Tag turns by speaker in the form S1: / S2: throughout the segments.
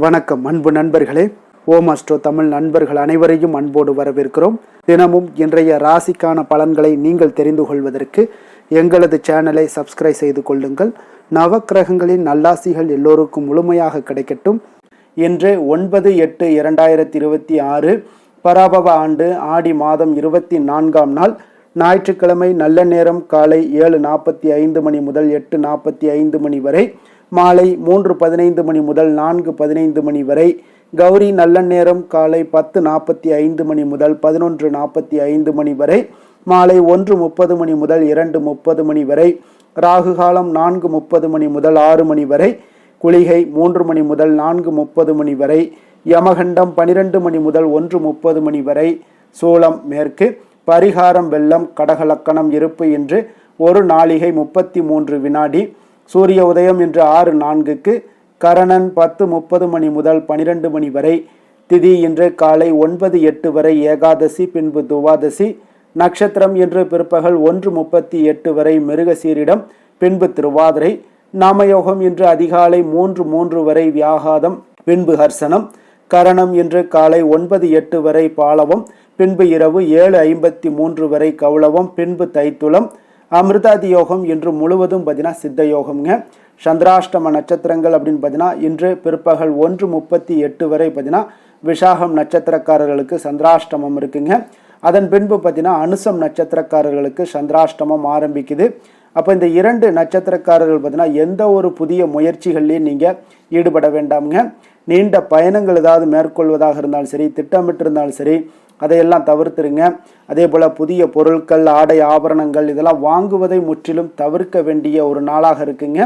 S1: வணக்கம் அன்பு நண்பர்களே. ஓம் அஸ்ட்ரோ தமிழ் நண்பர்கள் அனைவரையும் அன்போடு வரவேற்கிறோம். தினமும் இன்றைய ராசிக்கான பலன்களை நீங்கள் தெரிந்து கொள்வதற்கு எங்களது சேனலை சப்ஸ்கிரைப் செய்து கொள்ளுங்கள். நவக்கிரகங்களின் நல்லாசிகள் எல்லோருக்கும் முழுமையாக கிடைக்கட்டும். இன்று 9/8/2026 பராபவ ஆண்டு ஆடி மாதம் 24ஆம் நாள் ஞாயிற்றுக்கிழமை. நல்ல நேரம் காலை 7:45 மணி முதல் 8:45 மணி வரை, மாலை 3:15 மணி முதல் 4:15 மணி வரை. கௌரி நல்ல நேரம் காலை 10:45 மணி முதல் 11:45 மணி வரை, மாலை 1:30 மணி முதல் 2:30 மணி வரை. ராகு காலம் 4:30 மணி முதல் 6 மணி வரை. குளிகை 3 மணி முதல் 4:30 மணி வரை. யமகண்டம் 12 மணி முதல் 1:30 மணி வரை. சூலம் மேற்கு. பரிகாரம் வெள்ளம். கடகலக்கணம் இருப்பு இன்று 1 நாழிகை 33 வினாடி. சூரிய உதயம் இன்று 6:04க்கு. கரணன் 10:30 மணி முதல் 12 மணி வரை. திதி இன்று காலை 9:08 வரை ஏகாதசி, பின்பு துவாதசி. நட்சத்திரம் இன்று பிற்பகல் 1:38 வரை மிருகசீரிடம், பின்பு திருவாதிரை. நாமயோகம் இன்று அதிகாலை 3:03 வரை வியாகாதம், பின்பு ஹர்சனம். கரணம் இன்று காலை 9:08 வரை பாலவம், பின்பு இரவு 7:53 வரை கௌளவம், பின்பு தைத்துளம். அமிர்தாதி யோகம் இன்று முழுவதும் பார்த்தீங்கன்னா சித்த யோகம்ங்க. சந்திராஷ்டம நட்சத்திரங்கள் அப்படின்னு பார்த்தீங்கன்னா இன்று பிற்பகல் 1:38 வரை பார்த்தீங்கன்னா விஷாகம் நட்சத்திரக்காரர்களுக்கு சந்திராஷ்டமம் இருக்குங்க. அதன் பின்பு பார்த்தீங்கன்னா அனுசம் நட்சத்திரக்காரர்களுக்கு சந்திராஷ்டமம் ஆரம்பிக்குது. அப்போ இந்த 2 நட்சத்திரக்காரர்கள் பார்த்தீங்கன்னா எந்த ஒரு புதிய முயற்சிகள்லையும் நீங்கள் ஈடுபட வேண்டாமுங்க. நீண்ட பயணங்கள் ஏதாவது மேற்கொள்வதாக இருந்தாலும் சரி, திட்டமிட்டு இருந்தாலும் சரி, அதையெல்லாம் தவிர்த்துருங்க. அதே போல் புதிய பொருட்கள், ஆடை, ஆபரணங்கள் இதெல்லாம் வாங்குவதை முற்றிலும் தவிர்க்க வேண்டிய ஒரு நாளாக இருக்குங்க.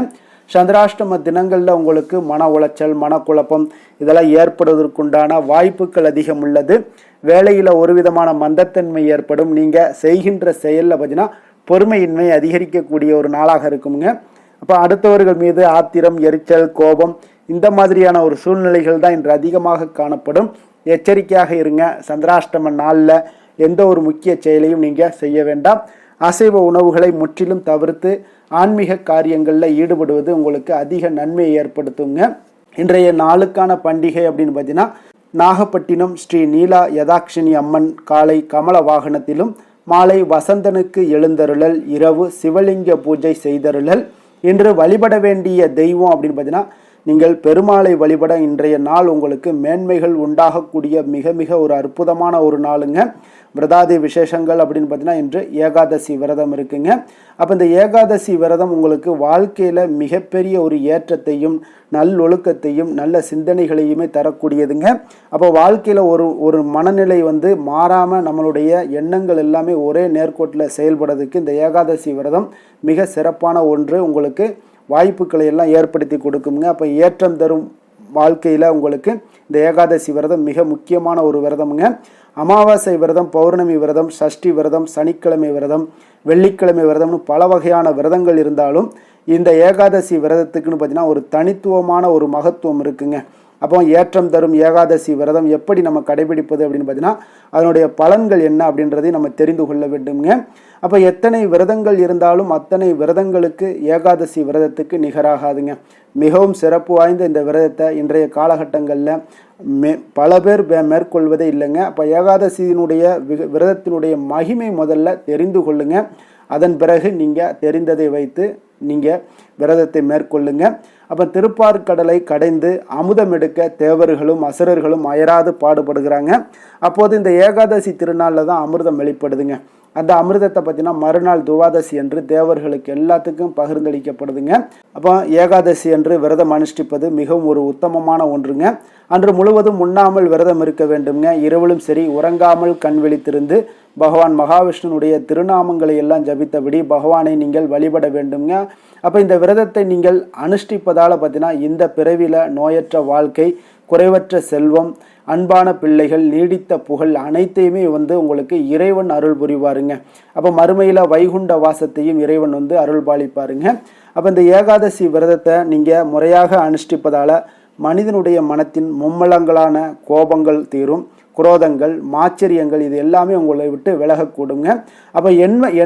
S1: சந்திராஷ்டம தினங்களில் உங்களுக்கு மன உளைச்சல், மனக்குழப்பம் இதெல்லாம் ஏற்படுவதற்குண்டான வாய்ப்புகள் அதிகம் உள்ளது. வேலையில் ஒரு விதமான மந்தத்தன்மை ஏற்படும். நீங்கள் செய்கின்ற செயலில் பார்த்தீங்கன்னா பொறுமையின்மை அதிகரிக்கக்கூடிய ஒரு நாளாக இருக்குங்க. அப்போ அடுத்தவர்கள் மீது ஆத்திரம், எரிச்சல், கோபம் இந்த மாதிரியான ஒரு சூழ்நிலைகள் தான் இன்று அதிகமாக காணப்படும். எச்சரிக்கையாக இருங்க. சந்திராஷ்டம நாளில் எந்த ஒரு முக்கிய செயலையும் நீங்கள் செய்ய வேண்டாம். அசைவ உணவுகளை முற்றிலும் தவிர்த்து ஆன்மீக காரியங்களில் ஈடுபடுவது உங்களுக்கு அதிக நன்மையை ஏற்படுத்துங்க. இன்றைய நாளுக்கான பண்டிகை அப்படின்னு பார்த்தீங்கன்னா நாகப்பட்டினம் ஸ்ரீ நீலா யதாக்ஷினி அம்மன் காலை கமல வாகனத்திலும், மாலை வசந்தனுக்கு எழுந்தருளல், இரவு சிவலிங்க பூஜை செய்தருளல். இன்று வழிபட வேண்டிய தெய்வம் அப்படின்னு பார்த்தீங்கன்னா நீங்கள் பெருமாளை வழிபட இன்றைய நாள் உங்களுக்கு மேன்மைகள் உண்டாகக்கூடிய மிக மிக ஒரு அற்புதமான ஒரு நாளுங்க. விரதாதி விசேஷங்கள் அப்படின்னு பார்த்தீங்கன்னா இன்று ஏகாதசி விரதம் இருக்குங்க. அப்போ இந்த ஏகாதசி விரதம் உங்களுக்கு வாழ்க்கையில் மிகப்பெரிய ஒரு ஏற்றத்தையும் நல்லொழுக்கத்தையும் நல்ல சிந்தனைகளையுமே தரக்கூடியதுங்க. அப்போ வாழ்க்கையில் ஒரு மனநிலை மாறாமல் நம்மளுடைய எண்ணங்கள் எல்லாமே ஒரே நேர்கோட்டில் செயல்படுறதுக்கு இந்த ஏகாதசி விரதம் மிக சிறப்பான ஒன்று. உங்களுக்கு வாய்ப்புகளை எல்லாம் ஏற்படுத்தி கொடுக்குங்க. அப்போ ஏற்றம் தரும் வாழ்க்கையில் உங்களுக்கு இந்த ஏகாதசி விரதம் மிக முக்கியமான ஒரு விரதமுங்க. அமாவாசை விரதம், பௌர்ணமி விரதம், சஷ்டி விரதம், சனிக்கிழமை விரதம், வெள்ளிக்கிழமை விரதம்னு பல வகையான விரதங்கள் இருந்தாலும் இந்த ஏகாதசி விரதத்துக்குன்னு பார்த்தீங்கன்னா ஒரு தனித்துவமான ஒரு மகத்துவம் இருக்குங்க. அப்போ ஏற்றம் தரும் ஏகாதசி விரதம் எப்படி நம்ம கடைபிடிப்பது அப்படின்னு பார்த்தீங்கன்னா அதனுடைய பலன்கள் என்ன அப்படின்றதையும் நம்ம தெரிந்து கொள்ள வேண்டுங்க. அப்போ எத்தனை விரதங்கள் இருந்தாலும் அத்தனை விரதங்களுக்கு ஏகாதசி விரதத்துக்கு நிகராகாதுங்க. மிகவும் சிறப்பு வாய்ந்த இந்த விரதத்தை இன்றைய காலகட்டங்களில் பல பேர் மேற்கொள்வதே இல்லைங்க. அப்போ ஏகாதசியினுடைய விரதத்தினுடைய மகிமை முதல்ல தெரிந்து கொள்ளுங்க. அதன் பிறகு நீங்கள் தெரிந்ததை வைத்து நீங்கள் விரதத்தை மேற்கொள்ளுங்க. அப்போ திருப்பார்கடலை கடைந்து அமுதம் எடுக்க தேவர்களும் அசுரர்களும் அயராது பாடுபடுகிறாங்க. அப்போது இந்த ஏகாதசி திருநாளில் தான் அமிர்தம் வெளிப்படுதுங்க. அந்த அமிர்தத்தை பார்த்தீங்கன்னா மறுநாள் துவாதசி என்று தேவர்களுக்கு எல்லாத்துக்கும் பகிர்ந்தளிக்கப்படுதுங்க. அப்போ ஏகாதசி என்று விரதம் அனுஷ்டிப்பது மிகவும் ஒரு உத்தமமான ஒன்றுங்க. அன்று முழுவதும் உண்ணாமல் விரதம் இருக்க வேண்டுங்க. இரவிலும் சரி உறங்காமல் கண் விழித்திருந்து பகவான் மகாவிஷ்ணுனுடைய திருநாமங்களை எல்லாம் ஜபித்தபடி பகவானை நீங்கள் வழிபட வேண்டுங்க. அப்போ இந்த விரதத்தை நீங்கள் அனுஷ்டிப்பதால் பார்த்தீங்கன்னா இந்த பிறவியில் நோயற்ற வாழ்க்கை, குறைவற்ற செல்வம், அன்பான பிள்ளைகள், நீடித்த புகழ் அனைத்தையுமே உங்களுக்கு இறைவன் அருள் புரிவாருங்க. அப்போ மறுமையில் வைகுண்ட வாசத்தையும் இறைவன் அருள் பாலிப்பாருங்க. அப்போ இந்த ஏகாதசி விரதத்தை நீங்கள் முறையாக அனுஷ்டிப்பதால் மனிதனுடைய மனத்தின் மும்மலங்களான கோபங்கள் தீரும். குரோதங்கள், மாச்சரியங்கள் இது எல்லாமே உங்களை விட்டு விலகக்கூடுங்க. அப்போ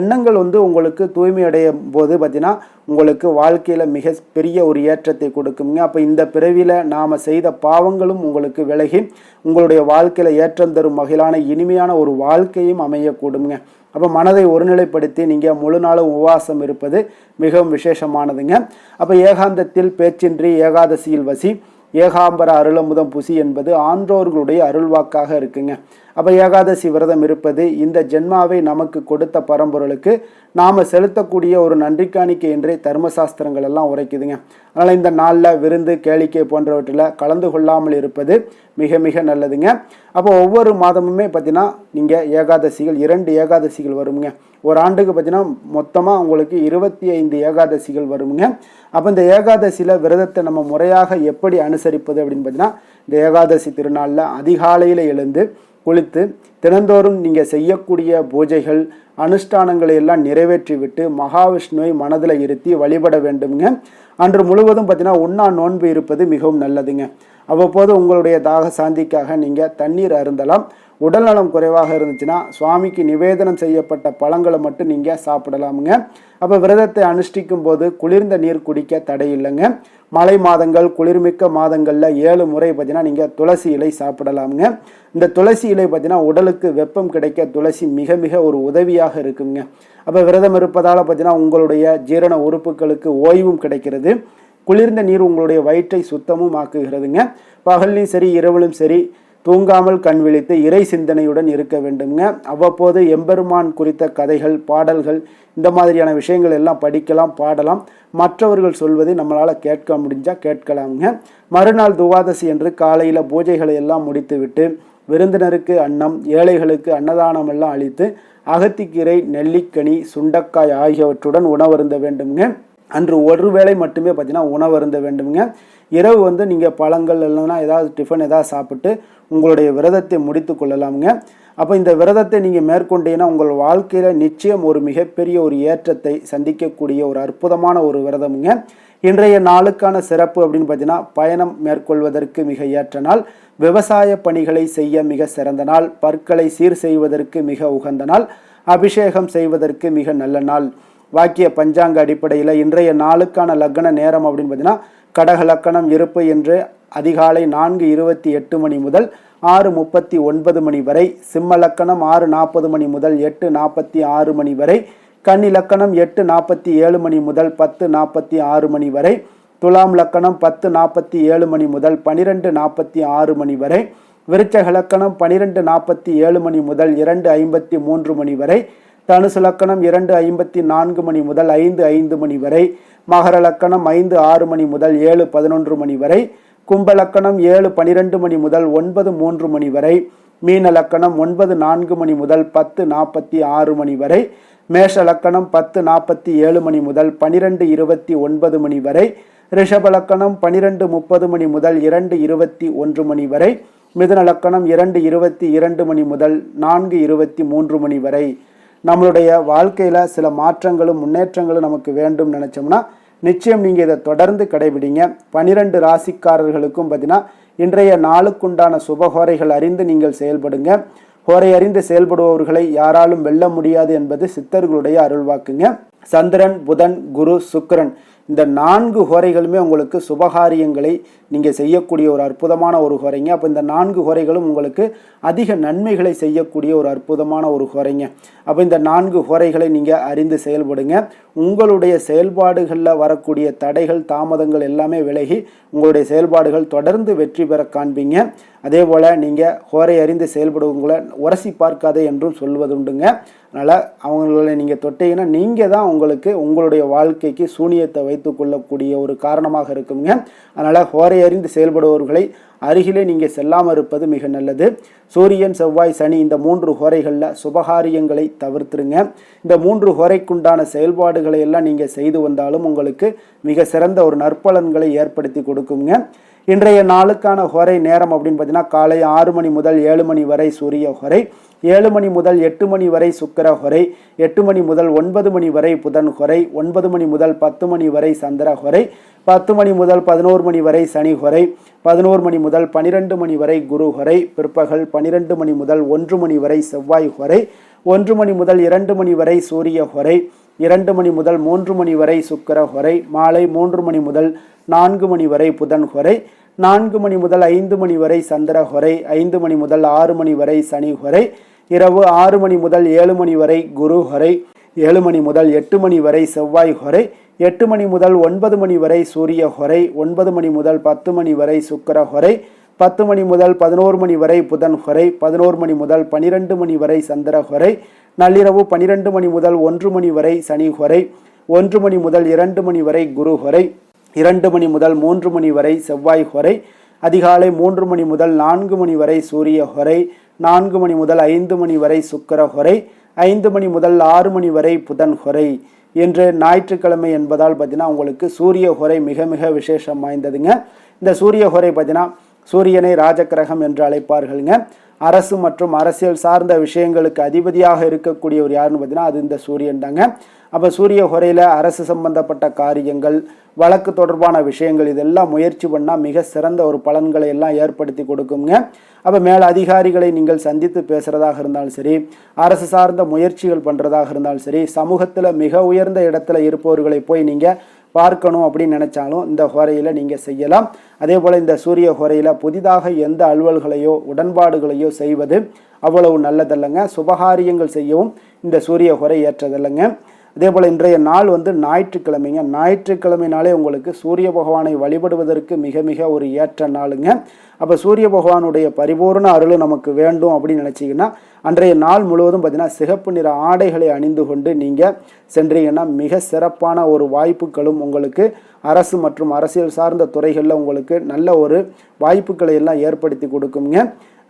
S1: எண்ணங்கள் உங்களுக்கு தூய்மை அடையும் போது பார்த்தீங்கன்னா உங்களுக்கு வாழ்க்கையில் மிக பெரிய ஒரு ஏற்றத்தை கொடுக்குங்க. அப்போ இந்த பிறவியில் நாம் செய்த பாவங்களும் உங்களுக்கு விலகி உங்களுடைய வாழ்க்கையில் ஏற்றம் தரும் வகையிலான இனிமையான ஒரு வாழ்க்கையும் அமையக்கூடுங்க. அப்போ மனதை ஒருநிலைப்படுத்தி நீங்கள் முழு நாளும் உபவாசம் இருப்பது மிகவும் விசேஷமானதுங்க. அப்போ ஏகாந்தத்தில் பேச்சின்றி ஏகாதசியில் வசி, ஏகாம்பர அருளமுதம் புசி என்பது ஆன்றோர்களுடைய அருள்வாக்காக இருக்குங்க. அப்போ ஏகாதசி விரதம் இருப்பது இந்த ஜென்மாவை நமக்கு கொடுத்த பரம்பொருளுக்கு நாம் செலுத்தக்கூடிய ஒரு நன்றி காணிக்கை என்றே தர்மசாஸ்திரங்கள் எல்லாம் உரைக்குதுங்க. அதனால் இந்த நாளில் விருந்து, கேளிக்கை போன்றவற்றில் கலந்து கொள்ளாமல் இருப்பது மிக மிக நல்லதுங்க. அப்போ ஒவ்வொரு மாதமுமே பார்த்தீங்கன்னா நீங்கள் ஏகாதசிகள் 2 ஏகாதசிகள் வருங்க. ஒரு ஆண்டுக்கு பார்த்தீங்கன்னா மொத்தமாக உங்களுக்கு 25 ஏகாதசிகள் வருங்க. அப்போ இந்த ஏகாதசியில் விரதத்தை நம்ம முறையாக எப்படி அனுசரிப்பது அப்படின்னு பார்த்தீங்கன்னா இந்த ஏகாதசி திருநாளில் அதிகாலையில் எழுந்து குளித்து தினந்தோறும் நீங்கள் செய்யக்கூடிய பூஜைகள், அனுஷ்டானங்களை எல்லாம் நிறைவேற்றி விட்டு மகாவிஷ்ணுவை மனதில் இருத்தி வழிபட வேண்டுங்க. அன்று முழுவதும் பார்த்தீங்கன்னா உண்ணா நோன்பு இருப்பது மிகவும் நல்லதுங்க. அவ்வப்போது உங்களுடைய தாக சாந்திக்காக நீங்கள் தண்ணீர் அருந்தலாம். உடல்நலம் குறைவாக இருந்துச்சுன்னா சுவாமிக்கு நிவேதனம் செய்யப்பட்ட பழங்களை மட்டும் நீங்கள் சாப்பிடலாமுங்க. அப்போ விரதத்தை அனுஷ்டிக்கும் போது குளிர்ந்த நீர் குடிக்க தடை இல்லைங்க. மழை மாதங்கள், குளிர்மிக்க மாதங்களில் 7 முறை பார்த்தீங்கன்னா நீங்கள் துளசி இலை சாப்பிடலாமுங்க. இந்த துளசி இலை பார்த்தீங்கன்னா உடலுக்கு வெப்பம் கிடைக்க துளசி மிக மிக ஒரு உதவியாக இருக்குங்க. அப்போ விரதம் இருப்பதால் பார்த்தீங்கன்னா உங்களுடைய ஜீரண உறுப்புகளுக்கு ஓய்வும் கிடைக்கிறது. குளிர்ந்த நீர் உங்களுடைய வயிற்றை சுத்தமும் ஆக்குகிறதுங்க. பகல்லையும் சரி இரவிலும் சரி தூங்காமல் கண் விழித்து இறை சிந்தனையுடன் இருக்க வேண்டுங்க. அவ்வப்போது எம்பெருமான் குறித்த கதைகள், பாடல்கள் இந்த மாதிரியான விஷயங்கள் எல்லாம் படிக்கலாம், பாடலாம். மற்றவர்கள் சொல்வதை நம்மளால் கேட்க முடிஞ்சால் கேட்கலாமுங்க. மறுநாள் துவாதசி என்று காலையில் பூஜைகளை எல்லாம் முடித்துவிட்டு விருந்தினருக்கு அன்னம், ஏழைகளுக்கு அன்னதானம் எல்லாம் அளித்து அகத்திக்கீரை, நெல்லிக்கனி, சுண்டக்காய் ஆகியவற்றுடன் உணவருந்த வேண்டுங்க. அன்று ஒரு வேளை மட்டுமே பார்த்தீங்கன்னா உணவருந்த வேண்டுங்க. இரவு நீங்கள் பழங்கள் இல்லைன்னா ஏதாவது டிஃபன் ஏதாவது சாப்பிட்டு உங்களுடைய விரதத்தை முடித்து கொள்ளலாமுங்க. அப்போ இந்த விரதத்தை நீங்கள் மேற்கொண்டீங்கன்னா உங்கள் வாழ்க்கையில் நிச்சயம் ஒரு மிகப்பெரிய ஒரு ஏற்றத்தை சந்திக்கக்கூடிய ஒரு அற்புதமான ஒரு விரதமுங்க. இன்றைய நாளுக்கான சிறப்பு அப்படின்னு பார்த்தீங்கன்னா பயணம் மேற்கொள்வதற்கு மிக ஏற்ற நாள், விவசாய பணிகளை செய்ய மிக சிறந்த நாள், பற்களை சீர் செய்வதற்கு மிக உகந்த நாள், அபிஷேகம் செய்வதற்கு மிக நல்ல நாள். வாக்கிய பஞ்சாங்க அடிப்படையில் இன்றைய நாளுக்கான லக்ன நேரம் அப்படின்னு பார்த்தீங்கன்னா கடக லக்கணம் இருப்பு என்று அதிகாலை 4:28 மணி முதல் 6:39 மணி வரை, சிம்ம லக்கணம் 6:40 மணி முதல் 8:46 மணி வரை, கன்னி லக்கணம் 8:47 மணி முதல் 10:46 மணி வரை, துலாம் லக்கணம் 10:47 மணி முதல் 12:46 மணி வரை, விருச்சக லக்கணம் 12:47 மணி முதல் 2:53 மணி வரை, தனுசு லக்கணம் 2:54 மணி முதல் 5:05 மணி வரை, மகர லக்கணம் 5:06 மணி முதல் 7:11 மணி வரை, கும்ப லக்கணம் 7:12 மணி முதல் 9:03 மணி வரை, மீன லக்கணம் 9:04 மணி முதல் 10:46 மணி வரை, மேஷ லக்கணம் 10:47 மணி முதல் 12:29 மணி வரை, ரிஷப லக்கணம் 12:30 மணி முதல் 2:21 மணி வரை, மிதுன லக்கணம் 2:22 மணி முதல் 4:23 மணி வரை. நம்மளுடைய வாழ்க்கையில் சில மாற்றங்களும் முன்னேற்றங்களும் நமக்கு வேண்டும் நினச்சோம்னா நிச்சயம் நீங்கள் இதை தொடர்ந்து கடைபிடிங்க. 12 ராசிக்காரர்களுக்கும் பார்த்தீங்கன்னா இன்றைய நாளுக்குண்டான சுபஹோரைகள் அறிந்து நீங்கள் செயல்படுங்க. ஹோரை அறிந்து செயல்படுபவர்களை யாராலும் வெல்ல முடியாது என்பது சித்தர்களுடைய அருள்வாக்குங்க. சந்திரன், புதன், குரு, சுக்கிரன் இந்த 4 ஹோரைகளுமே உங்களுக்கு சுபகாரியங்களை நீங்கள் செய்யக்கூடிய ஒரு அற்புதமான ஒரு ஹோரைங்க. அப்போ இந்த 4 ஹோரைகளும் உங்களுக்கு அதிக நன்மைகளை செய்யக்கூடிய ஒரு அற்புதமான ஒரு ஹோரைங்க. அப்போ இந்த 4 ஹோரைகளை நீங்கள் அறிந்து செயல்படுங்க. உங்களுடைய செயல்பாடுகளில் வரக்கூடிய தடைகள், தாமதங்கள் எல்லாமே விலகி உங்களுடைய செயல்பாடுகள் தொடர்ந்து வெற்றி பெற காண்பீங்க. அதே போல் நீங்கள் ஹோரை அறிந்து செயல்படுவங்களை உரசி பார்க்காதே என்றும் சொல்வதுண்டுங்க. அதனால் அவங்களை நீங்கள் தொட்டீங்கன்னா நீங்கள் தான் உங்களுடைய வாழ்க்கைக்கு சூனியத்தை வைத்து கொள்ளக்கூடிய ஒரு காரணமாக இருக்குங்க. அதனால் ஹோரை அறிந்து செயல்படுபவர்களை அருகிலே நீங்கள் செல்லாமல் இருப்பது மிக நல்லது. சூரியன், செவ்வாய், சனி இந்த 3 ஹோரைகளில் சுபகாரியங்களை தவிர்த்துருங்க. இந்த 3 ஹோரைக்குண்டான செயல்பாடுகளை எல்லாம் நீங்கள் செய்து வந்தாலும் உங்களுக்கு மிக சிறந்த ஒரு நற்பலன்களை ஏற்படுத்தி கொடுக்குங்க. இன்றைய நாளுக்கான ஹோரை நேரம் அப்படின்னு பார்த்தீங்கன்னா காலை 6 மணி முதல் 7 மணி வரை சூரிய ஹோரை, 7 மணி முதல் 8 மணி வரை சுக்கிர ஹொரை, 8 மணி முதல் 9 மணி வரை புதன் ஹொரை, 9 மணி முதல் 10 மணி வரை சந்திர ஹொரை, 10 மணி முதல் 11 மணி வரை சனி ஹொரை, 11 மணி முதல் 12 மணி வரை குரு ஹொரை, பிற்பகல் 12 மணி முதல் 1 மணி வரை செவ்வாய் ஹொரை, 1 மணி முதல் 2 மணி வரை சூரிய ஹொரை, 2 மணி முதல் 3 மணி வரை சுக்கிர ஹொரை, மாலை 3 மணி முதல் 4 மணி வரை புதன் ஹொரை, 4 மணி முதல் 5 மணி வரை சந்திர ஹொரை, 5 மணி முதல் 6 மணி வரை சனி ஹொரை, இரவு 6 மணி முதல் 7 மணி வரை குரு ஹொரை, 7 மணி முதல் 8 மணி வரை செவ்வாய் ஹொரை, 8 மணி முதல் 9 மணி வரை சூரிய ஹொரை, 9 மணி முதல் 10 மணி வரை சுக்கிர ஹொரை, 10 மணி முதல் 11 மணி வரை புதன் ஹொரை, 11 மணி முதல் 12 மணி வரை சந்திர ஹொரை, நள்ளிரவு 12 மணி முதல் 1 மணி வரை சனி ஹொரை, 1 மணி முதல் 2 மணி வரை குரு ஹொரை, 2 மணி முதல் 3 மணி வரை செவ்வாய் ஹொரை, அதிகாலை 3 மணி முதல் 4 மணி வரை சூரிய ஹொரை, 4 மணி முதல் 5 மணி வரை சுக்கிர ஹொரை, 5 மணி முதல் 6 மணி வரை புதன் ஹொரை. இன்று ஞாயிற்றுக்கிழமை என்பதால் பார்த்தீங்கன்னா உங்களுக்கு சூரிய ஹொரை மிக மிக விசேஷம் வாய்ந்ததுங்க. இந்த சூரிய ஹொரை பார்த்தீங்கன்னா சூரியனை ராஜகிரகம் என்று அழைப்பார்களுங்க. அரசு மற்றும் அரசியல் சார்ந்த விஷயங்களுக்கு அதிபதியாக இருக்கக்கூடியவர் யாருன்னு பார்த்தீங்கன்னா அது இந்த சூரியன் தாங்க. அப்போ சூரிய ஹொரையில் அரசு சம்பந்தப்பட்ட காரியங்கள், வழக்கு தொடர்பான விஷயங்கள் இதெல்லாம் முயற்சி பண்ணால் மிக சிறந்த ஒரு பலன்களை எல்லாம் ஏற்படுத்தி கொடுக்குங்க. அப்போ மேல் அதிகாரிகளை நீங்கள் சந்தித்து பேசுகிறதாக இருந்தாலும் சரி, அரசு சார்ந்த முயற்சிகள் பண்ணுறதாக இருந்தாலும் சரி, சமூகத்தில் மிக உயர்ந்த இடத்துல இருப்பவர்களை போய் நீங்கள் பார்க்கணும் அப்படின்னு நினைச்சாலும் இந்த ஹோரையில் நீங்கள் செய்யலாம். அதே போல் இந்த சூரிய ஹோரையில் புதிதாக எந்த அலுவல்களையோ உடன்பாடுகளையோ செய்வது அவ்வளவு நல்லதல்லைங்க. சுபகாரியங்கள் செய்யவும் இந்த சூரிய ஹோரை ஏற்றதல்லைங்க. அதே போல் இன்றைய நாள் ஞாயிற்றுக்கிழமைங்க. ஞாயிற்றுக்கிழமைனாலே உங்களுக்கு சூரிய பகவானை வழிபடுவதற்கு மிக மிக ஒரு ஏற்ற நாளுங்க. அப்போ சூரிய பகவானுடைய பரிபூர்ண அருள் நமக்கு வேண்டும் அப்படின்னு நினச்சிங்கன்னா அன்றைய நாள் முழுவதும் பார்த்தீங்கன்னா சிகப்பு நிற ஆடைகளை அணிந்து கொண்டு நீங்கள் சென்றீங்கன்னா மிக சிறப்பான ஒரு வாய்ப்புகளும் உங்களுக்கு அரசு மற்றும் அரசியல் சார்ந்த துறைகளில் உங்களுக்கு நல்ல ஒரு வாய்ப்புகளை எல்லாம் ஏற்படுத்தி கொடுக்குங்க.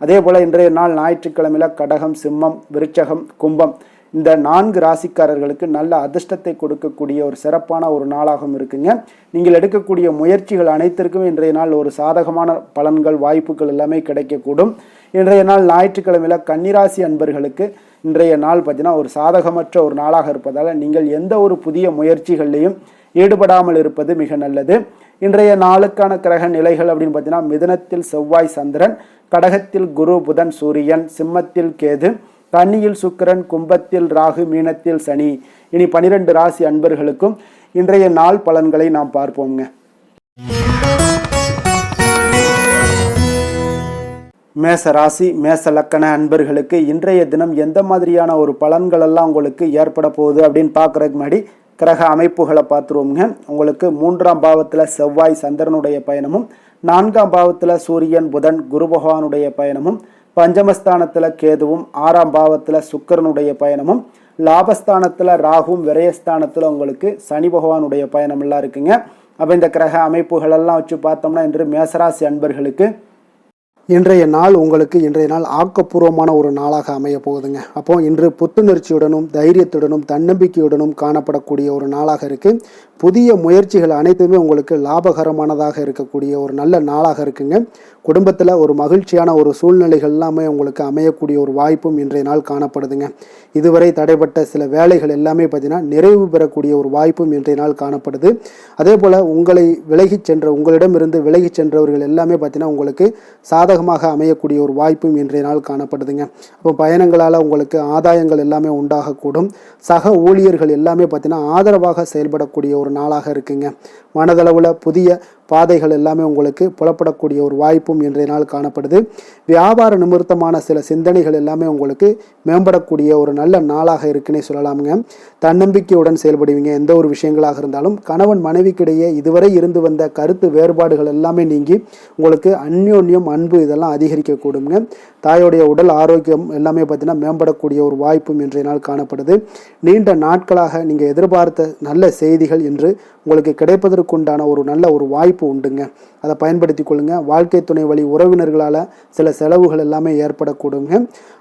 S1: அதே போல் இன்றைய நாள் ஞாயிற்றுக்கிழமையில் கடகம், சிம்மம், விருச்சகம், கும்பம் இந்த 4 ராசிக்காரர்களுக்கு நல்ல அதிர்ஷ்டத்தை கொடுக்கக்கூடிய ஒரு சிறப்பான ஒரு நாளாகவும் இருக்குங்க. நீங்கள் எடுக்கக்கூடிய முயற்சிகள் அனைத்திற்கும் இன்றைய நாள் ஒரு சாதகமான பலன்கள், வாய்ப்புகள் எல்லாமே கிடைக்கக்கூடும். இன்றைய நாள் ஞாயிற்றுக்கிழமையில் கன்னிராசி அன்பர்களுக்கு இன்றைய நாள் பார்த்தீங்கன்னா ஒரு சாதகமற்ற ஒரு நாளாக இருப்பதால் நீங்கள் எந்த ஒரு புதிய முயற்சிகள்லையும் ஈடுபடாமல் இருப்பது மிக நல்லது. இன்றைய நாளுக்கான கிரக நிலைகள் அப்படின்னு பார்த்தீங்கன்னா மிதுனத்தில் செவ்வாய் சந்திரன், கடகத்தில் குரு புதன் சூரியன், சிம்மத்தில் கேது, கன்னியில் சுக்கிரன், கும்பத்தில் ராகு, மீனத்தில் சனி. இனி 12 ராசி அன்பர்களுக்கும் இன்றைய நாள் பலன்களை நாம் பார்ப்போங்க. மேச ராசி, மேச லக்கண அன்பர்களுக்கு இன்றைய தினம் எந்த மாதிரியான ஒரு பலன்கள் எல்லாம் உங்களுக்கு ஏற்பட போகுது அப்படின்னு பார்க்குறதுக்கு முன்னாடி கிரக அமைப்புகளை பார்த்துருவோங்க. உங்களுக்கு 3ஆம் பாவத்தில் செவ்வாய் சந்திரனுடைய பயணமும், 4ஆம் பாவத்தில் சூரியன் புதன் குரு பகவானுடைய பயணமும், பஞ்சமஸ்தானத்தில் கேதுவும், 6ஆம் பாவத்தில் சுக்கிரனுடைய பயணமும், லாபஸ்தானத்தில் ராகுவும், விரயஸ்தானத்தில் உங்களுக்கு சனி பகவானுடைய பயணமெல்லாம் இருக்குங்க. அப்போ இந்த கிரக அமைப்புகளெல்லாம் வச்சு பார்த்தோம்னா இன்று மேசராசி அன்பர்களுக்கு இன்றைய நாள் உங்களுக்கு இன்றைய நாள் ஆக்கப்பூர்வமான ஒரு நாளாக அமைய போகுதுங்க. அப்போ இன்று புத்துணர்ச்சியுடனும் தைரியத்துடனும் தன்னம்பிக்கையுடனும் காணப்படக்கூடிய ஒரு நாளாக இருக்குது. புதிய முயற்சிகள் அனைத்துமே உங்களுக்கு லாபகரமானதாக இருக்கக்கூடிய ஒரு நல்ல நாளாக இருக்குங்க. குடும்பத்தில் ஒரு மகிழ்ச்சியான ஒரு சூழ்நிலைகள் எல்லாமே உங்களுக்கு அமையக்கூடிய ஒரு வாய்ப்பும் இன்றைய நாள் காணப்படுதுங்க. இதுவரை தடைப்பட்ட சில வேலைகள் எல்லாமே பார்த்தீங்கன்னா நிறைவு பெறக்கூடிய ஒரு வாய்ப்பும் இன்றைய நாள் காணப்படுது. அதே போல் உங்களிடமிருந்து விலகி சென்றவர்கள் எல்லாமே பார்த்தீங்கன்னா உங்களுக்கு சாதகமாக அமையக்கூடிய ஒரு வாய்ப்பும் இன்றைய நாள் காணப்படுதுங்க. அப்போ பயணங்களால் உங்களுக்கு ஆதாயங்கள் எல்லாமே உண்டாகக்கூடும். சக ஊழியர்கள் எல்லாமே பார்த்தீங்கன்னா ஆதரவாக செயல்படக்கூடிய ஒரு நாளாக இருக்குங்க. மனதளவில் புதிய பாதைகள் எல்லாமே உங்களுக்கு புலப்படக்கூடிய ஒரு வாய்ப்பும் இன்றைய நாள் காணப்படுது. வியாபார நிமித்தமான சில சிந்தனைகள் எல்லாமே உங்களுக்கு மேம்படக்கூடிய ஒரு நல்ல நாளாக இருக்குன்னே சொல்லலாமுங்க. தன்னம்பிக்கையுடன் செயல்படுவீங்க. எந்த ஒரு விஷயங்களாக இருந்தாலும் கணவன் மனைவிக்கிடையே இதுவரை இருந்து வந்த கருத்து வேறுபாடுகள் எல்லாமே நீங்கி உங்களுக்கு அந்யோன்யம், அன்பு இதெல்லாம் அதிகரிக்கக்கூடுங்க. தாயோடைய உடல் ஆரோக்கியம் எல்லாமே பார்த்தீங்கன்னா மேம்படக்கூடிய ஒரு வாய்ப்பும் இன்றைய நாள் காணப்படுது. நீண்ட நாட்களாக நீங்கள் எதிர்பார்த்த நல்ல செய்திகள் இன்று உங்களுக்கு கிடைப்பதற்குண்டான ஒரு நல்ல ஒரு வாய்ப்பு உண்டுங்க. அதை பயன்படுத்தி கொள்ளுங்க. வாழ்க்கை துணை வழி உறவினர்களால் சில செலவுகள் எல்லாமே ஏற்படக்கூடுங்க.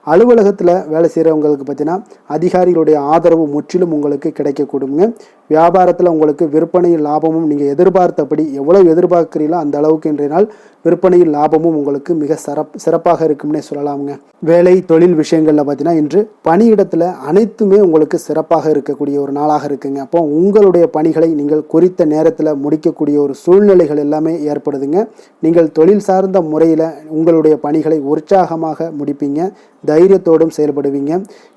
S1: அலுவலகத்தில் வேலை செய்கிறவங்களுக்கு பார்த்தீங்கன்னா அதிகாரிகளுடைய ஆதரவு முற்றிலும் உங்களுக்கு கிடைக்கக்கூடுங்க. வியாபாரத்தில் உங்களுக்கு விற்பனையில் லாபமும் நீங்கள் எதிர்பார்த்தபடி எவ்வளவு எதிர்பார்க்குறீங்களோ அந்த அளவுக்கு இன்றைய நாள் விற்பனையில் லாபமும் உங்களுக்கு மிக சிறப்பாக இருக்கும்னே சொல்லலாமுங்க. வேலை தொழில் விஷயங்களில் பார்த்தீங்கன்னா இன்று பணியிடத்தில் அனைத்துமே உங்களுக்கு சிறப்பாக இருக்கக்கூடிய ஒரு நாளாக இருக்குங்க. அப்போ உங்களுடைய பணிகளை நீங்கள் குறித்த நேரத்தில் முடிக்கக்கூடிய ஒரு சூழ்நிலைகள் எல்லாமே ஏற்படுதுங்க. நீங்கள் தொழில் சார்ந்த முறையில் உங்களுடைய பணிகளை உற்சாகமாக முடிப்பீங்க, தைரியத்தோடும் செயல்படுவீங்க.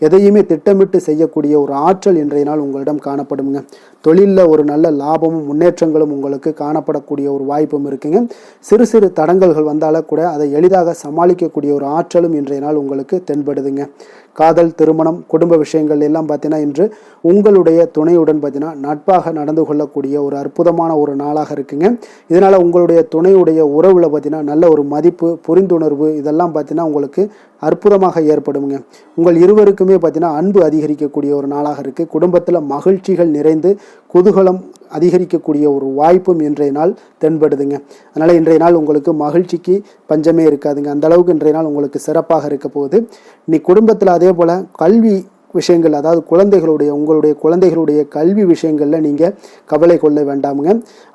S1: எதையுமே திட்டமிட்டு செய்யக்கூடிய ஒரு ஆற்றல் இன்றைய நாள் உங்களிடம் காணப்படுங்க. தொழிலில் ஒரு நல்ல லாபமும் முன்னேற்றங்களும் உங்களுக்கு காணப்படக்கூடிய ஒரு வாய்ப்பும் இருக்குங்க. சிறு சிறு தடங்கல்கள் வந்தாலும் கூட அதை எளிதாக சமாளிக்கக்கூடிய ஒரு ஆற்றலும் இன்றைய நாள் உங்களுக்கு தென்படுதுங்க. காதல், திருமணம், குடும்ப விஷயங்கள் எல்லாம் பார்த்தீங்கன்னா இன்று உங்களுடைய துணையுடன் பார்த்தீங்கன்னா நட்பாக நடந்து கொள்ளக்கூடிய ஒரு அற்புதமான ஒரு நாளாக இருக்குங்க. இதனால் உங்களுடைய துணையுடைய உறவில் பார்த்தீங்கன்னா நல்ல ஒரு மதிப்பு, புரிந்துணர்வு இதெல்லாம் பார்த்தீங்கன்னா உங்களுக்கு அற்புதமாக ஏற்படுங்க. உங்கள் இருவருக்குமே பார்த்தீங்கன்னா அன்பு அதிகரிக்கக்கூடிய ஒரு நாளாக இருக்குது. குடும்பத்தில் மகிழ்ச்சிகள் நிறைந்து குதூகலம் அதிகரிக்கக்கூடிய ஒரு வாய்ப்பும் இன்றைய நாள் தென்படுதுங்க. அதனால் இன்றைய நாள் உங்களுக்கு மகிழ்ச்சிக்கு பஞ்சமே இருக்காதுங்க. அந்த அளவுக்கு இன்றைய நாள் உங்களுக்கு சிறப்பாக இருக்க போகுது. நீ குடும்பத்தில் அதே போல் கல்வி விஷயங்கள், அதாவது உங்களுடைய குழந்தைகளுடைய கல்வி விஷயங்களில் நீங்கள் கவலை கொள்ள வேண்டாமுங்க.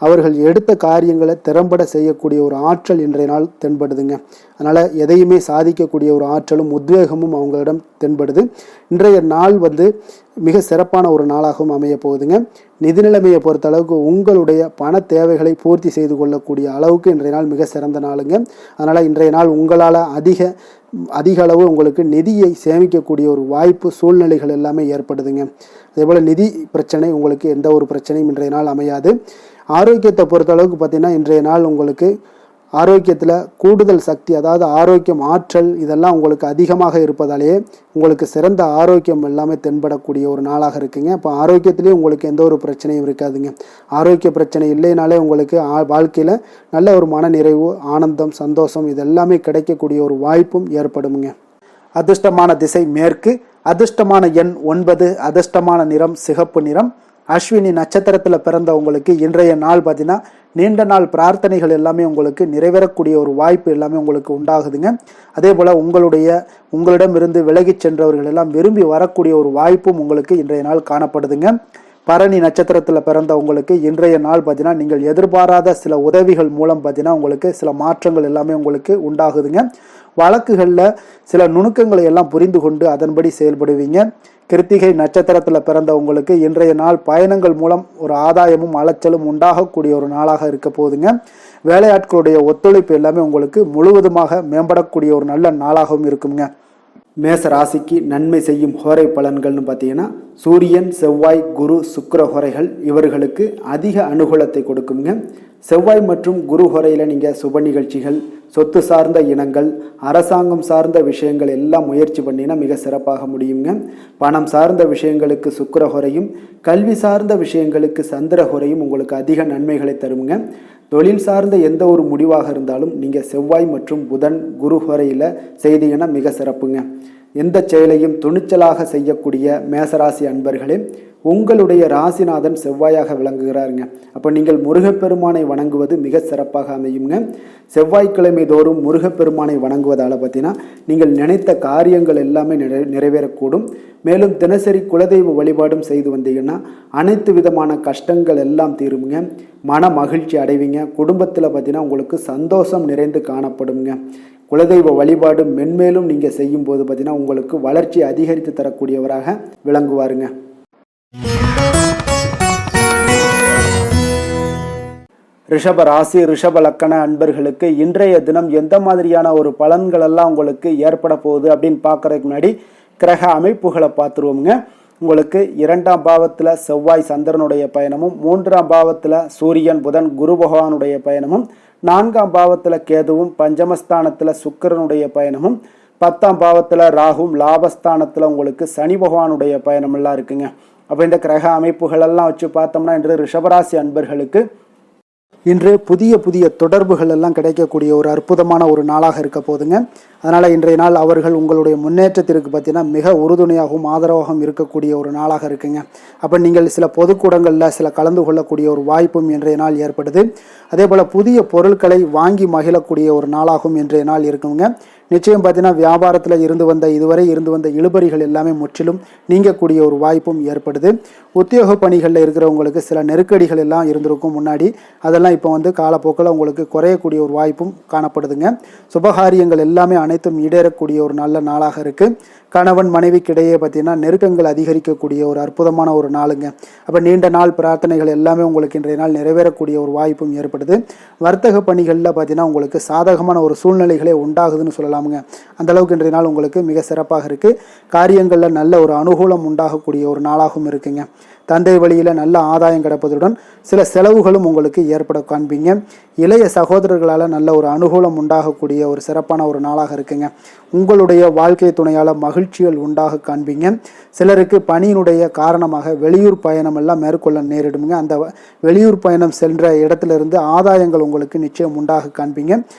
S1: அவர்கள் எடுத்த காரியங்களை திறம்பட செய்யக்கூடிய ஒரு ஆற்றல் இன்றைய நாள் தென்படுதுங்க. அதனால் எதையுமே சாதிக்கக்கூடிய ஒரு ஆற்றலும் உத்வேகமும் அவங்களிடம் தென்படுது. இன்றைய நாள் மிக சிறப்பான ஒரு நாளாகவும் அமைய போகுதுங்க. நிதி நிலைமையை பொறுத்த அளவுக்கு உங்களுடைய பண தேவைகளை பூர்த்தி செய்து கொள்ளக்கூடிய அளவுக்கு இன்றைய நாள் மிக சிறந்த நாளுங்க. அதனால் இன்றைய நாள் உங்களால் அதிக அளவு உங்களுக்கு நிதியை சேமிக்கக்கூடிய ஒரு வாய்ப்பு, சூழ்நிலைகள் எல்லாமே ஏற்படுதுங்க. அதேபோல் நிதி பிரச்சனை உங்களுக்கு எந்த ஒரு பிரச்சனையும் இன்றைய நாள் அமையாது. ஆரோக்கியத்தை பொறுத்த அளவுக்கு பார்த்தீங்கன்னா இன்றைய நாள் உங்களுக்கு ஆரோக்கியத்தில் கூடுதல் சக்தி, அதாவது ஆரோக்கியம், ஆற்றல் இதெல்லாம் உங்களுக்கு அதிகமாக இருப்பதாலேயே உங்களுக்கு சிறந்த ஆரோக்கியம் எல்லாமே தென்படக்கூடிய ஒரு நாளாக இருக்குங்க. இப்போ ஆரோக்கியத்திலேயே உங்களுக்கு எந்த ஒரு பிரச்சனையும் இருக்காதுங்க. ஆரோக்கிய பிரச்சனை இல்லைனாலே உங்களுக்கு வாழ்க்கையில் நல்ல ஒரு மன நிறைவு, ஆனந்தம், சந்தோஷம் இதெல்லாமே கிடைக்கக்கூடிய ஒரு வாய்ப்பும் ஏற்படுங்க. அதிர்ஷ்டமான திசை மேற்கு, அதிர்ஷ்டமான எண் 9, அதிர்ஷ்டமான நிறம் சிகப்பு நிறம். அஸ்வினி நட்சத்திரத்தில் பிறந்தவங்களுக்கு இன்றைய நாள் பார்த்தீங்கன்னா நீண்ட நாள் பிரார்த்தனைகள் எல்லாமே உங்களுக்கு நிறைவேறக்கூடிய ஒரு வாய்ப்பு எல்லாமே உங்களுக்கு உண்டாகுதுங்க. அதே போல் உங்களிடமிருந்து விலகி சென்றவர்கள் எல்லாம் விரும்பி வரக்கூடிய ஒரு வாய்ப்பும் உங்களுக்கு இன்றைய நாள் காணப்படுதுங்க. பரணி நட்சத்திரத்தில் பிறந்தவங்களுக்கு இன்றைய நாள் பார்த்தீங்கன்னா நீங்கள் எதிர்பாராத சில உதவிகள் மூலம் பார்த்தீங்கன்னா உங்களுக்கு சில மாற்றங்கள் எல்லாமே உங்களுக்கு உண்டாகுதுங்க. வழக்குகளில் சில நுணுக்கங்களை எல்லாம் புரிந்து கொண்டு அதன்படி செயல்படுவீங்க. கிருத்திகை நட்சத்திரத்தில் பிறந்தவங்களுக்கு இன்றைய நாள் பயணங்கள் மூலம் ஒரு ஆதாயமும் அலைச்சலும் உண்டாகக்கூடிய ஒரு நாளாக இருக்க போகுதுங்க. வேலையாட்களுடைய ஒத்துழைப்பு எல்லாமே உங்களுக்கு முழுவதுமாக மேம்படக்கூடிய ஒரு நல்ல நாளாகவும் இருக்குங்க. மேச ராசிக்கு நன்மை செய்யும் ஹோரை பலன்கள்னு பார்த்தீங்கன்னா சூரியன், செவ்வாய், குரு, சுக்கிர ஹோரைகள் இவர்களுக்கு அதிக அனுகூலத்தை கொடுக்குங்க. செவ்வாய் மற்றும் குரு ஹோரையில் நீங்கள் சுப நிகழ்ச்சிகள், சொத்து சார்ந்த இனங்கள், அரசாங்கம் சார்ந்த விஷயங்கள் எல்லாம் முயற்சி பண்ணினா மிக சிறப்பாக முடியுங்க. பணம் சார்ந்த விஷயங்களுக்கு சுக்கிர ஹோரையும், கல்வி சார்ந்த விஷயங்களுக்கு சந்திர ஹோரையும் உங்களுக்கு அதிக நன்மைகளை தருங்க. தொழில் சார்ந்த எந்த ஒரு முடிவாக இருந்தாலும் நீங்கள் செவ்வாய் மற்றும் புதன், குரு ஹோரையில் செய்தீங்கன்னா மிக சிறப்புங்க. எந்த செயலையும் துணிச்சலாக செய்யக்கூடிய மேசராசி அன்பர்களே, உங்களுடைய ராசிநாதன் செவ்வாயாக விளங்குகிறாருங்க. அப்போ நீங்கள் முருகப்பெருமானை வணங்குவது மிக சிறப்பாக அமையுங்க. செவ்வாய்க்கிழமை தோறும் முருகப்பெருமானை வணங்குவதால் பார்த்தீங்கன்னா நீங்கள் நினைத்த காரியங்கள் எல்லாமே நிறைவேறக்கூடும். மேலும் தினசரி குலதெய்வ வழிபாடும் செய்து வந்தீங்கன்னா அனைத்து விதமான கஷ்டங்கள் எல்லாம் தீருங்க. மன மகிழ்ச்சி அடைவீங்க. குடும்பத்தில் பார்த்தீங்கன்னா உங்களுக்கு சந்தோஷம் நிறைந்து காணப்படுங்க. குலதெய்வ வழிபாடு மென்மேலும் நீங்கள் செய்யும்போது பார்த்தீங்கன்னா உங்களுக்கு வளர்ச்சி அதிகரித்து தரக்கூடியவராக விளங்குவாருங்க. ரிஷப ராசி, ரிஷப லக்கண அன்பர்களுக்கு இன்றைய தினம் எந்த மாதிரியான ஒரு பலன்கள் எல்லாம் உங்களுக்கு ஏற்பட போகுது அப்படின்னு பார்க்கறதுக்கு முன்னாடி கிரக அமைப்புகளை பார்த்துருவோங்க. உங்களுக்கு 2ஆம் பாவத்தில் செவ்வாய் சந்திரனுடைய பயணமும், 3ஆம் பாவத்தில் சூரியன் புதன் குரு பகவானுடைய பயணமும், 4ஆம் பாவத்தில் கேதுவும், பஞ்சமஸ்தானத்தில் சுக்கிரனுடைய பயணமும், 10ஆம் பாவத்தில் ராகும், லாபஸ்தானத்தில் உங்களுக்கு சனி பகவானுடைய பயணம் எல்லாம் இருக்குங்க. அப்போ இந்த கிரக அமைப்புகள் எல்லாம் வச்சு பார்த்தோம்னா இன்று ரிஷபராசி அன்பர்களுக்கு இன்று புதிய தொடர்புகள் எல்லாம் கிடைக்கக்கூடிய ஒரு அற்புதமான ஒரு நாளாக இருக்க போதுங்க. அதனால் இன்றைய நாள் அவர்கள் உங்களுடைய முன்னேற்றத்திற்கு பார்த்தீங்கன்னா மிக உறுதுணையாகவும் ஆதரவாகவும் இருக்கக்கூடிய ஒரு நாளாக இருக்குங்க. அப்போ நீங்கள் சில பொதுக்கூடங்களில் சில கலந்து கொள்ளக்கூடிய ஒரு வாய்ப்பும் இன்றைய நாள் ஏற்படுது. அதே போல் புதிய பொருட்களை வாங்கி மகிழக்கூடிய ஒரு நாளாகவும் இன்றைய நாள் இருக்குங்க. நிச்சயம் பார்த்தீங்கன்னா வியாபாரத்தில் இதுவரை இருந்து வந்த இழுபறிகள் எல்லாமே முற்றிலும் நீங்கக்கூடிய ஒரு வாய்ப்பும் ஏற்படுது. உத்தியோக பணிகளில் இருக்கிறவங்களுக்கு சில நெருக்கடிகள் எல்லாம் இருந்திருக்கும் முன்னாடி, அதெல்லாம் இப்போ காலப்போக்கில் உங்களுக்கு குறையக்கூடிய ஒரு வாய்ப்பும் காணப்படுதுங்க. சுபகாரியங்கள் எல்லாமே அனைத்தும் ஈடேறக்கூடிய ஒரு நல்ல நாளாக இருக்குது. கணவன் மனைவிக்கிடையே பார்த்தீங்கன்னா நெருக்கங்கள் அதிகரிக்கக்கூடிய ஒரு அற்புதமான ஒரு நாளுங்க. அப்போ நீண்ட நாள் பிரார்த்தனைகள் எல்லாமே உங்களுக்கு இன்றைய நாள் நிறைவேறக்கூடிய ஒரு வாய்ப்பும் ஏற்படுது. வர்த்தக பணிகளில் பார்த்தீங்கன்னா உங்களுக்கு சாதகமான ஒரு சூழ்நிலைகளே உண்டாகுதுன்னு சொல்லலாமுங்க. அந்தளவுக்கு இன்றைய நாள் உங்களுக்கு மிக சிறப்பாக இருக்குது. காரியங்களில் நல்ல ஒரு அனுகூலம் உண்டாகக்கூடிய ஒரு நாளாகவும் இருக்குங்க. தந்தை வழியில் நல்ல ஆதாயம் கிடைப்பதுடன் சில செலவுகளும் உங்களுக்கு ஏற்பட காண்பீங்க. இளைய சகோதரர்களால் நல்ல ஒரு அனுகூலம் உண்டாகக்கூடிய ஒரு சிறப்பான ஒரு நாளாக இருக்குங்க. உங்களுடைய வாழ்க்கை துணையால் மகிழ்ச்சிகள் உண்டாக காண்பீங்க. சிலருக்கு பணியினுடைய காரணமாக வெளியூர் பயணம் எல்லாம் மேற்கொள்ள நேரிடுங்க. அந்த வெளியூர் பயணம் சென்ற இடத்திலிருந்து ஆதாயங்கள் உங்களுக்கு நிச்சயம் உண்டாக காண்பீங்க.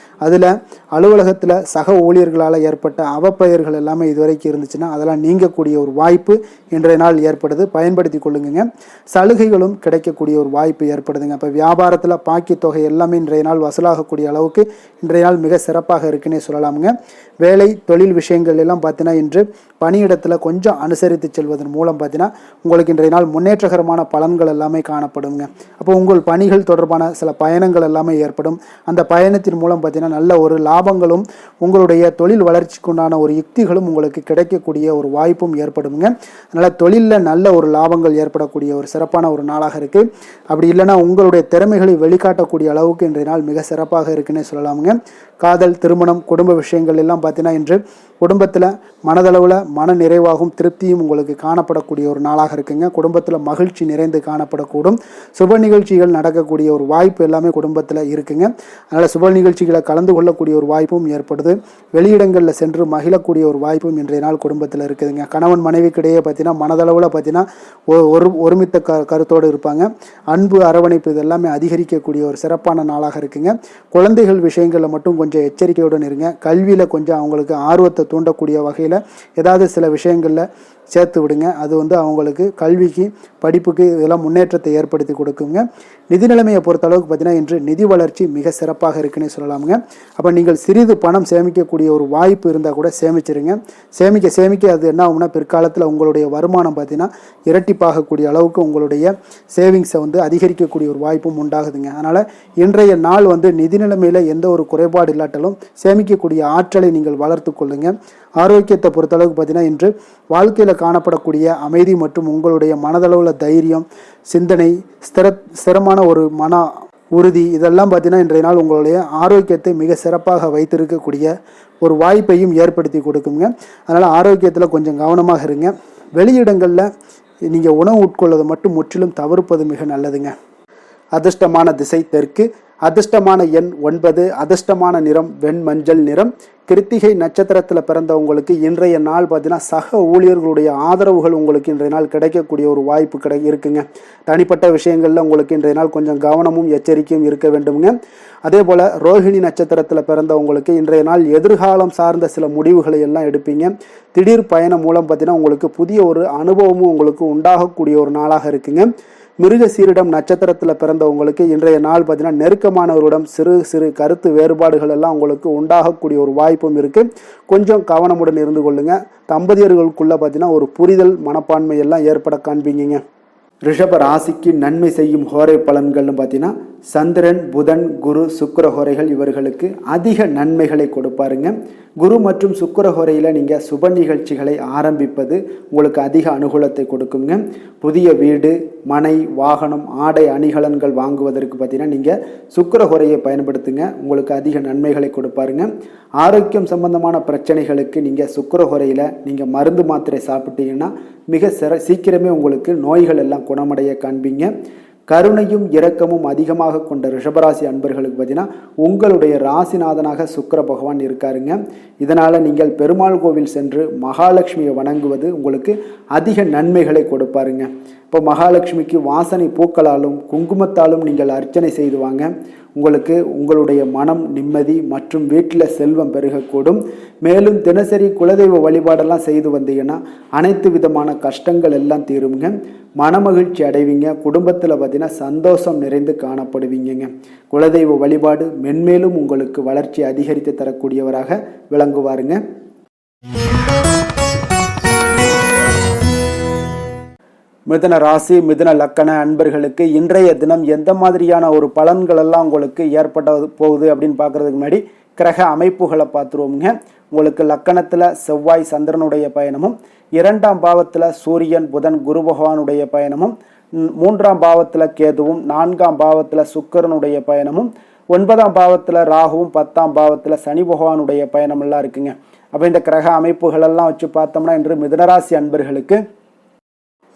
S1: அதில் அலுவலகத்தில் சக ஊழியர்களால் ஏற்பட்ட அவப்பெயர்கள் எல்லாமே இதுவரைக்கும் இருந்துச்சுன்னா அதெல்லாம் நீங்கக்கூடிய ஒரு வாய்ப்பு இன்றைய நாள் ஏற்படுது. பயன்படுத்தி கொள்ளுங்க. சலுகைகளும் கிடைக்கக்கூடிய ஒரு வாய்ப்பு ஏற்படுதுங்க. இப்போ வியாபாரத்தில் பாக்கி தொகை எல்லாமே இன்றைய நாள் வசூலாகக்கூடிய அளவுக்கு இன்றைய நாள் மிக சிறப்பாக இருக்குன்னே சொல்லலாமுங்க. வேலை தொழில் விஷயங்கள் எல்லாம் பார்த்தீங்கன்னா இன்று பணியிடத்தில் கொஞ்சம் அனுசரித்து செல்வதன் மூலம் பார்த்தீங்கன்னா உங்களுக்கு இன்றைய நாள் முன்னேற்றகரமான பலன்கள் எல்லாமே காணப்படுங்க. அப்போ உங்கள் பணிகள் தொடர்பான சில பயணங்கள் எல்லாமே ஏற்படும். அந்த பயணத்தின் மூலம் பார்த்தீங்கன்னா நல்ல ஒரு லாபங்களும் உங்களுடைய தொழில் வளர்ச்சிக்குண்டான ஒரு யுக்திகளும் உங்களுக்கு கிடைக்கக்கூடிய ஒரு வாய்ப்பும் ஏற்படுங்க. அதனால் தொழிலில் நல்ல ஒரு லாபங்கள் ஏற்படக்கூடிய ஒரு சிறப்பான ஒரு நாளாக இருக்குது. அப்படி இல்லைன்னா உங்களுடைய திறமைகளை வெளிக்காட்டக்கூடிய அளவுக்கு இன்றைய நாள் மிக சிறப்பாக இருக்குன்னே சொல்லலாமுங்க. காதல், திருமணம், குடும்ப விஷயங்கள் எல்லாம் பார்த்தீங்கன்னா இன்று குடும்பத்தில் மனதளவில் மன நிறைவாகவும் திருப்தியும் உங்களுக்கு காணப்படக்கூடிய ஒரு நாளாக இருக்குங்க. குடும்பத்தில் மகிழ்ச்சி நிறைந்து காணப்படக்கூடும். சுப நிகழ்ச்சிகள் நடக்கக்கூடிய ஒரு வாய்ப்பு எல்லாமே குடும்பத்தில் இருக்குங்க. அதனால் சுப நிகழ்ச்சிகளை கலந்து கொள்ளக்கூடிய ஒரு வாய்ப்பும் ஏற்படுது. வெளியிடங்களில் சென்று மகிழக்கூடிய ஒரு வாய்ப்பும் இன்றைய நாள் குடும்பத்தில் இருக்குதுங்க. கணவன் மனைவிக்கிடையே பார்த்தீங்கன்னா மனதளவில் பார்த்தீங்கன்னா ஒருமித்த கருத்தோடு இருப்பாங்க. அன்பு, அரவணைப்பு இதெல்லாமே அதிகரிக்கக்கூடிய ஒரு சிறப்பான நாளாக இருக்குங்க. குழந்தைகள் விஷயங்களில் மட்டும் கொஞ்சம் எச்சரிக்கையுடன் இருங்க. கல்வியில் கொஞ்சம் அவங்களுக்கு ஆர்வத்தை தூண்டக்கூடிய வகையில் ஏதாவது சில விஷயங்களில் சேர்த்து விடுங்க. அது அவங்களுக்கு கல்விக்கு, படிப்புக்கு இதெல்லாம் முன்னேற்றத்தை ஏற்படுத்தி கொடுக்குங்க. நிதி நிலைமையை பொறுத்த அளவுக்கு பார்த்தீங்கன்னா இன்று நிதி வளர்ச்சி மிக சிறப்பாக இருக்குன்னு சொல்லலாமுங்க. அப்போ நீங்கள் சிறிது பணம் சேமிக்கக்கூடிய ஒரு வாய்ப்பு இருந்தால் கூட சேமிச்சிருங்க. சேமிக்க அது என்ன ஆகும்னா பிற்காலத்தில் உங்களுடைய வருமானம் பார்த்தீங்கன்னா இரட்டிப்பாகக்கூடிய அளவுக்கு உங்களுடைய சேவிங்ஸை அதிகரிக்கக்கூடிய ஒரு வாய்ப்பும் உண்டாகுதுங்க. அதனால் இன்றைய நாள் நிதி நிலைமையில் எந்த ஒரு குறைபாடு இல்லாட்டாலும் சேமிக்கக்கூடிய ஆற்றலை நீங்கள் வளர்த்து கொள்ளுங்க. ஆரோக்கியத்தை பொறுத்தளவுக்கு பார்த்தீங்கன்னா இன்று வாழ்க்கையில் காணப்படக்கூடிய அமைதி மற்றும் உங்களுடைய மனதளவில் தைரியம், சிந்தனை, ஸ்திரமான ஒரு மன உறுதி இதெல்லாம் பார்த்தீங்கன்னா இன்றைய நாள் உங்களுடைய ஆரோக்கியத்தை மிக சிறப்பாக வைத்திருக்கக்கூடிய ஒரு வாய்ப்பையும் ஏற்படுத்தி கொடுக்குங்க. அதனால் ஆரோக்கியத்தில் கொஞ்சம் கவனமாக இருங்க. வெளியிடங்களில் நீங்கள் உணவு உட்கொள்வதை மட்டும் முற்றிலும் தவிர்ப்பது மிக நல்லதுங்க. அதிர்ஷ்டமான திசை தெற்கு. அதிர்ஷ்டமான எண் 9. அதிர்ஷ்டமான நிறம் வெண்மஞ்சள் நிறம். கிருத்திகை நட்சத்திரத்தில் பிறந்தவங்களுக்கு இன்றைய நாள் பார்த்தீங்கன்னா சக ஊழியர்களுடைய ஆதரவுகள் உங்களுக்கு இன்றைய நாள் கிடைக்கக்கூடிய ஒரு வாய்ப்பு இருக்குங்க. தனிப்பட்ட விஷயங்களில் உங்களுக்கு இன்றைய நாள் கொஞ்சம் கவனமும் எச்சரிக்கையும் இருக்க வேண்டுங்க. அதே போல் ரோஹிணி நட்சத்திரத்தில் பிறந்தவங்களுக்கு இன்றைய நாள் எதிர்காலம் சார்ந்த சில முடிவுகளை எல்லாம் எடுப்பீங்க. திடீர் பயணம் மூலம் பார்த்தீங்கன்னா உங்களுக்கு புதிய ஒரு அனுபவமும் உங்களுக்கு உண்டாகக்கூடிய ஒரு நாளாக இருக்குங்க. மிருகசீரிடம் நட்சத்திரத்தில் பிறந்தவங்களுக்கு இன்றைய நாள் பார்த்தீங்கன்னா நெருக்கமானவரிடம் சிறு கருத்து வேறுபாடுகள் எல்லாம் உங்களுக்கு உண்டாகக்கூடிய ஒரு வாய்ப்பும் இருக்குது. கொஞ்சம் கவனமுடன் இருந்து கொள்ளுங்க. தம்பதியர்களுக்குள்ள பார்த்தீங்கன்னா ஒரு புரிதல் மனப்பான்மை எல்லாம் ஏற்பட காண்பீங்க. ரிஷப ராசிக்கு நன்மை செய்யும் ஹோரை பலன்கள்னு பார்த்தீங்கன்னா சந்திரன், புதன், குரு, சுக்கிர ஹோரைகள் இவர்களுக்கு அதிக நன்மைகளை கொடுப்பாருங்க. குரு மற்றும் சுக்கிர ஹோரையில் நீங்கள் சுப நிகழ்ச்சிகளை ஆரம்பிப்பது உங்களுக்கு அதிக அனுகூலத்தை கொடுக்குங்க. புதிய வீடு, மனை, வாகனம், ஆடை அணிகலன்கள் வாங்குவதற்கு பார்த்தீங்கன்னா நீங்கள் சுக்கிர ஹோரையை பயன்படுத்துங்க. உங்களுக்கு அதிக நன்மைகளை கொடுப்பாருங்க. ஆரோக்கியம் சம்பந்தமான பிரச்சனைகளுக்கு நீங்கள் சுக்கிர ஹோரையில் நீங்கள் மருந்து மாத்திரை சாப்பிட்டீங்கன்னா மிக சீக்கிரமே உங்களுக்கு நோய்கள் எல்லாம் குணமடைய காண்பீங்க. கருணையும் இரக்கமும் அதிகமாக கொண்ட ரிஷபராசி அன்பர்களுக்கு பார்த்தீங்கன்னா உங்களுடைய ராசிநாதனாக சுக்கிர பகவான் இருக்காருங்க. இதனால் நீங்கள் பெருமாள் கோவில் சென்று மகாலட்சுமியை வணங்குவது உங்களுக்கு அதிக நன்மைகளை கொடுப்பாருங்க. இப்போ மகாலட்சுமிக்கு வாசனை பூக்களாலும் குங்குமத்தாலும் நீங்கள் அர்ச்சனை செய்து வாங்க. உங்களுக்கு உங்களுடைய மனம் நிம்மதி மற்றும் வீட்டில் செல்வம் பெருகக்கூடும். மேலும் தினசரி குலதெய்வ வழிபாடெல்லாம் செய்து வந்தீங்கன்னா அனைத்து விதமான கஷ்டங்கள் எல்லாம் தீருங்க. மனமகிழ்ச்சி அடைவீங்க. குடும்பத்தில் பார்த்தீங்கன்னா சந்தோஷம் நிறைந்து காணப்படுவீங்க. குலதெய்வ வழிபாடு மென்மேலும் உங்களுக்கு வளர்ச்சி அதிகரித்து தரக்கூடியவராக விளங்குவாருங்க. மிதுன ராசி மிதுன லக்கண அன்பர்களுக்கு இன்றைய தினம் எந்த மாதிரியான ஒரு பலன்கள் எல்லாம் உங்களுக்கு ஏற்பட போகுது அப்படின்னு பார்க்கறதுக்கு முன்னாடி கிரக அமைப்புகளை பார்த்துருவோங்க. உங்களுக்கு லக்கணத்தில் செவ்வாய் சந்திரனுடைய பயணமும், 2ஆம் பாவத்தில் சூரியன் புதன் குரு பகவானுடைய பயணமும், 3ஆம் பாவத்தில் கேதுவும், 4ஆம் பாவத்தில் சுக்கிரனுடைய பயணமும், 9ஆம் பாவத்தில் ராகுவும், 10ஆம் பாவத்தில் சனி பகவானுடைய பயணமெல்லாம் இருக்குங்க. அப்போ இந்த கிரக அமைப்புகளெல்லாம் வச்சு பார்த்தோம்னா இன்று மிதுனராசி அன்பர்களுக்கு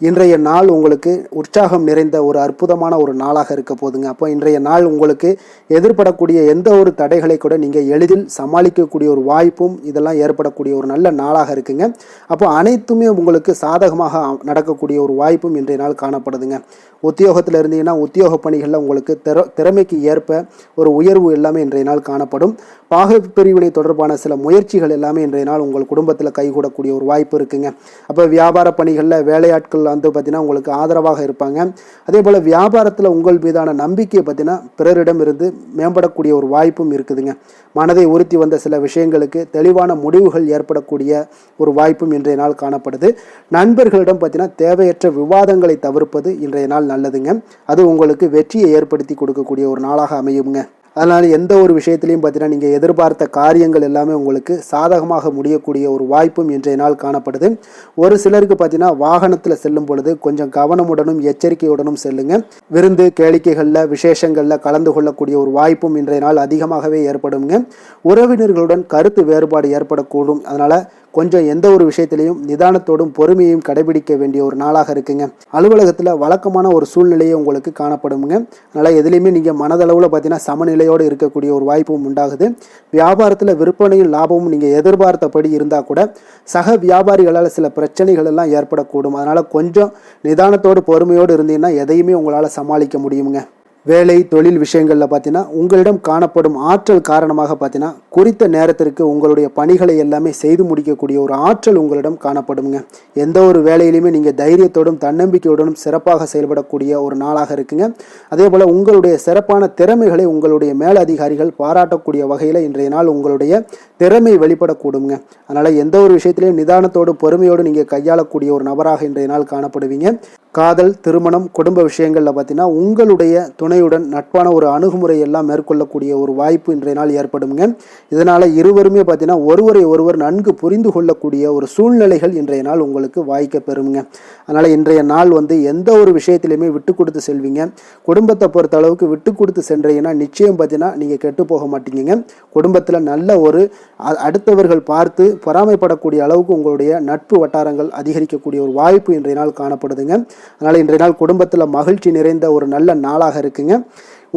S1: இன்றைய நாள் உங்களுக்கு உற்சாகம் நிறைந்த ஒரு அற்புதமான ஒரு நாளாக இருக்க போதுங்க. அப்போ இன்றைய நாள் உங்களுக்கு எதிர்படக்கூடிய எந்த ஒரு தடைகளை கூட நீங்கள் எளிதில் சமாளிக்கக்கூடிய ஒரு வாய்ப்பும் இதெல்லாம் ஏற்படக்கூடிய ஒரு நல்ல நாளாக இருக்குங்க. அப்போ அனைத்துமே உங்களுக்கு சாதகமாக நடக்கக்கூடிய ஒரு வாய்ப்பும் இன்றைய நாள் காணப்படுதுங்க. உத்தியோகத்தில் இருந்தீங்கன்னா உத்தியோக பணிகளில் உங்களுக்கு திறமைக்கு ஏற்ப ஒரு உயர்வு எல்லாமே இன்றைய நாள் காணப்படும். பாக பிரிவினை தொடர்பான சில முயற்சிகள் எல்லாமே இன்றைய நாள் உங்கள் குடும்பத்தில் கைகூடக்கூடிய ஒரு வாய்ப்பு இருக்குங்க. அப்போ வியாபார பணிகளில் வேலையாட்கள் வந்து பார்த்தீங்கன்னா உங்களுக்கு ஆதரவாக இருப்பாங்க. அதே போல் வியாபாரத்தில் உங்கள் மீதான நம்பிக்கையை பார்த்தீங்கன்னா பிறரிடம் இருந்து மேம்படக்கூடிய ஒரு வாய்ப்பும் இருக்குதுங்க. மனதை உறுத்தி வந்த சில விஷயங்களுக்கு தெளிவான முடிவுகள் ஏற்படக்கூடிய ஒரு வாய்ப்பும் இன்றைய நாள் காணப்படுது. நண்பர்களிடம் பார்த்தீங்கன்னா தேவையற்ற விவாதங்களை தவிர்ப்பது இன்றைய நாள் நல்லதுங்க. அது உங்களுக்கு வெற்றியை ஏற்படுத்தி கொடுக்கக்கூடிய ஒரு நாளாக அமையுங்க. அதனால் எந்த ஒரு விஷயத்திலையும் பார்த்தீங்கன்னா நீங்கள் எதிர்பார்த்த காரியங்கள் எல்லாமே உங்களுக்கு சாதகமாக முடியக்கூடிய ஒரு வாய்ப்பும் இன்றைய நாள் காணப்படுது. ஒரு சிலருக்கு பார்த்தீங்கன்னா வாகனத்தில் செல்லும் பொழுது கொஞ்சம் கவனமுடனும் எச்சரிக்கையுடனும் செல்லுங்க. விருந்து கேளிக்கைகளில் விசேஷங்களில் கலந்து கொள்ளக்கூடிய ஒரு வாய்ப்பும் இன்றைய நாள் அதிகமாகவே ஏற்படுங்க. உறவினர்களுடன் கருத்து வேறுபாடு ஏற்படக்கூடும். அதனால் கொஞ்சம் எந்த ஒரு விஷயத்திலையும் நிதானத்தோடும் பொறுமையையும் கடைபிடிக்க வேண்டிய ஒரு நாளாக இருக்குங்க. அலுவலகத்தில் வழக்கமான ஒரு சூழ்நிலையை உங்களுக்கு காணப்படுங்க. அதனால் எதுலேயுமே நீங்கள் மனதளவில் பார்த்தீங்கன்னா சமநிலையோடு இருக்கக்கூடிய ஒரு வாய்ப்பும் உண்டாகுது. வியாபாரத்தில் விற்பனையும் லாபமும் நீங்கள் எதிர்பார்த்தபடி இருந்தால் கூட சக வியாபாரிகளால் சில பிரச்சனைகள் எல்லாம் ஏற்படக்கூடும். அதனால் கொஞ்சம் நிதானத்தோடு பொறுமையோடு இருந்தீங்கன்னா எதையுமே உங்களால் சமாளிக்க முடியுங்க. வேலை தொழில் விஷயங்களில் பார்த்தீங்கன்னா உங்களிடம் காணப்படும் ஆற்றல் காரணமாக பார்த்தீங்கன்னா குறித்த நேரத்திற்கு உங்களுடைய பணிகளை எல்லாமே செய்து முடிக்கக்கூடிய ஒரு ஆற்றல் உங்களிடம் காணப்படுங்க. எந்த ஒரு வேலையிலுமே நீங்கள் தைரியத்தோடும் தன்னம்பிக்கையுடனும் சிறப்பாக செயல்படக்கூடிய ஒரு நாளாக இருக்குங்க. அதே போல் உங்களுடைய சிறப்பான திறமைகளை உங்களுடைய மேலதிகாரிகள் பாராட்டக்கூடிய வகையில் இன்றைய நாள் உங்களுடைய திறமை வெளிப்படக்கூடுங்க. அதனால் எந்த ஒரு விஷயத்திலையும் நிதானத்தோடு பொறுமையோடு நீங்கள் கையாளக்கூடிய ஒரு நபராக இன்றைய நாள் காணப்படுவீங்க. காதல் திருமணம் குடும்ப விஷயங்களில் பார்த்தீங்கன்னா உங்களுடைய துணையுடன் நட்பான ஒரு அணுகுமுறை எல்லாம் மேற்கொள்ளக்கூடிய ஒரு வாய்ப்பு இன்றைய நாள் ஏற்படுங்க. இதனால் இருவருமே பார்த்தீங்கன்னா ஒருவரை ஒருவர் நன்கு புரிந்து கொள்ளக்கூடிய ஒரு சூழ்நிலைகள் இன்றைய நாள் உங்களுக்கு வாய்க்க பெறுங்க. அதனால் இன்றைய நாள் எந்த ஒரு விஷயத்திலையுமே விட்டு கொடுத்து செல்வீங்க. குடும்பத்தை பொறுத்த அளவுக்கு விட்டு கொடுத்து சென்றீங்கன்னா நிச்சயம் பார்த்தீங்கன்னா நீங்கள் கெட்டு போக மாட்டீங்க. குடும்பத்தில் நல்ல ஒரு அடுத்தவர்கள் பார்த்து பொறாமைப்படக்கூடிய அளவுக்கு உங்களுடைய நட்பு வட்டாரங்கள் அதிகரிக்கக்கூடிய ஒரு வாய்ப்பு இன்றைய நாள் காணப்படுதுங்க. அதனால் இன்றைய நாள் குடும்பத்தில் மகிழ்ச்சி நிறைந்த ஒரு நல்ல நாளாக இருக்குங்க.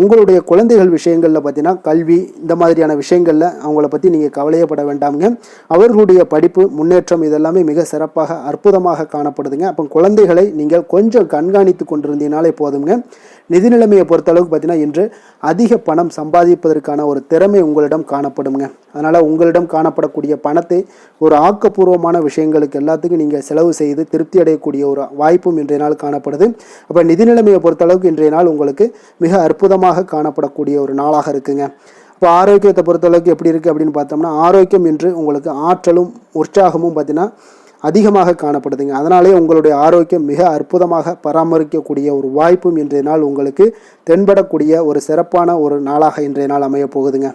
S1: உங்களுடைய குழந்தைகள் விஷயங்களில் பார்த்தீங்கன்னா கல்வி இந்த மாதிரியான விஷயங்களில் அவங்கள பற்றி நீங்கள் கவலையப்பட வேண்டாமுங்க. அவர்களுடைய படிப்பு முன்னேற்றம் இதெல்லாமே மிக சிறப்பாக அற்புதமாக காணப்படுதுங்க. அப்போ குழந்தைகளை நீங்கள் கொஞ்சம் கண்காணித்து கொண்டிருந்தீங்கனாலே போதுங்க. நிதி நிலைமையை பொறுத்தளவுக்கு பார்த்தீங்கன்னா இன்று அதிக பணம் சம்பாதிப்பதற்கான ஒரு திறமை உங்களிடம் காணப்படுங்க. அதனால் உங்களிடம் காணப்படக்கூடிய பணத்தை ஒரு ஆக்கப்பூர்வமான விஷயங்களுக்கு எல்லாத்துக்கும் நீங்கள் செலவு செய்து திருப்தி அடையக்கூடிய ஒரு வாய்ப்பும் இன்றைய நாள் காணப்படுது. அப்போ நிதி நிலைமையை பொறுத்தளவுக்கு இன்றைய நாள் உங்களுக்கு மிக அற்புதமாக காணப்படக்கூடிய ஒரு நாளாக இருக்குங்க. இப்போ ஆரோக்கியத்தை பொறுத்தளவுக்கு எப்படி இருக்குது அப்படின்னு பார்த்தோம்னா ஆரோக்கியம் இன்று உங்களுக்கு ஆற்றலும் உற்சாகமும் பார்த்தீங்கன்னா அதிகமாக காணப்படுதுங்க. அதனாலே உங்களுடைய ஆரோக்கியம் மிக அற்புதமாக பராமரிக்கக்கூடிய ஒரு வாய்ப்பும் இன்றைய நாள் உங்களுக்கு தென்படக்கூடிய ஒரு சிறப்பான ஒரு நாளாக இன்றைய நாள் அமைய போகுதுங்க.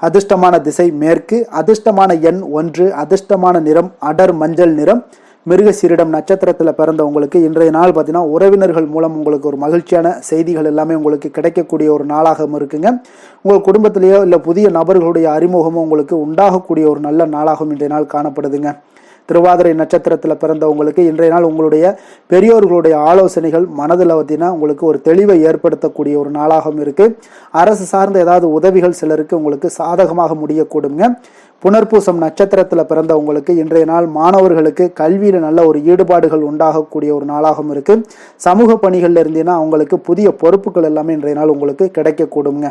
S1: அதிர்ஷ்டமான திசை மேற்கு, அதிர்ஷ்டமான எண் 1, அதிர்ஷ்டமான நிறம் அடர் மஞ்சள் நிறம். மிருகசீரிடம் நட்சத்திரத்தில் பிறந்தவங்களுக்கு இன்றைய நாள் பார்த்தீங்கன்னா உறவினர்கள் மூலம் உங்களுக்கு ஒரு மகிழ்ச்சியான செய்திகள் எல்லாமே உங்களுக்கு கிடைக்கக்கூடிய ஒரு நாளாகவும் இருக்குங்க. உங்கள் குடும்பத்திலேயோ இல்லை புதிய நபர்களுடைய அறிமுகமும் உங்களுக்கு உண்டாகக்கூடிய ஒரு நல்ல நாளாகவும் இன்றைய நாள் காணப்படுதுங்க. திருவாதிரை நட்சத்திரத்தில் பிறந்தவங்களுக்கு இன்றைய நாள் உங்களுடைய பெரியோர்களுடைய ஆலோசனைகள் மனதில் பார்த்தீங்கன்னா உங்களுக்கு ஒரு தெளிவை ஏற்படுத்தக்கூடிய ஒரு நாளாகவும் இருக்குது. அரசு சார்ந்த ஏதாவது உதவிகள் சிலருக்கு உங்களுக்கு சாதகமாக முடியக்கூடுங்க. புனர்பூசம் நட்சத்திரத்தில் பிறந்தவங்களுக்கு இன்றைய நாள் மாணவர்களுக்கு கல்வியில் நல்ல ஒரு ஈடுபாடுகள் உண்டாகக்கூடிய ஒரு நாளாகவும் இருக்குது. சமூக பணிகளில் இருந்தீங்கன்னா அவங்களுக்கு புதிய பொறுப்புகள் எல்லாமே இன்றைய நாள் உங்களுக்கு கிடைக்கக்கூடுங்க.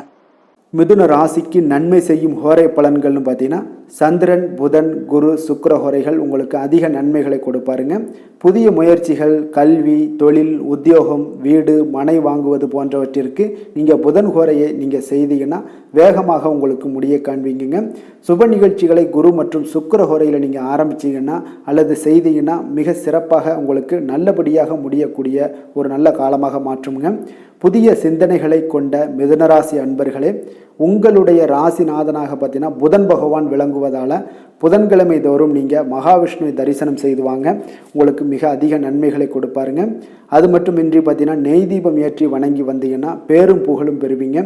S1: மிதுன ராசிக்கு நன்மை செய்யும் ஹோரை பலன்கள்னு பார்த்தீங்கன்னா சந்திரன், புதன், குரு, சுக்கிர ஹோரைகள் உங்களுக்கு அதிக நன்மைகளை கொடுப்பாருங்க. புதிய முயற்சிகள், கல்வி, தொழில், உத்தியோகம், வீடு, மனை வாங்குவது போன்றவற்றிற்கு நீங்கள் புதன் ஹோரையை நீங்கள் செய்தீங்கன்னா வேகமாக உங்களுக்கு முடிய காண்பீங்க. சுப நிகழ்ச்சிகளை குரு மற்றும் சுக்கிர ஹோரையில் நீங்கள் ஆரம்பிச்சிங்கன்னா அல்லது செய்தீங்கன்னா மிக சிறப்பாக உங்களுக்கு நல்லபடியாக முடியக்கூடிய ஒரு நல்ல காலமாக மாற்றுங்க. புதிய சிந்தனைகளை கொண்ட மிதுனராசி அன்பர்களே, உங்களுடைய ராசிநாதனாக பார்த்தீங்கன்னா புதன் பகவான் விளங்குவதால் புதன்கிழமை தோறும் நீங்கள் மகாவிஷ்ணுவை தரிசனம் செய்து வாங்க, உங்களுக்கு மிக அதிக நன்மைகளை கொடுப்பாருங்க. அது மட்டுமின்றி பார்த்தீங்கன்னா நெய் தீபம் ஏற்றி வணங்கி வந்தீங்கன்னா பேரும் புகழும் பெறுவீங்க.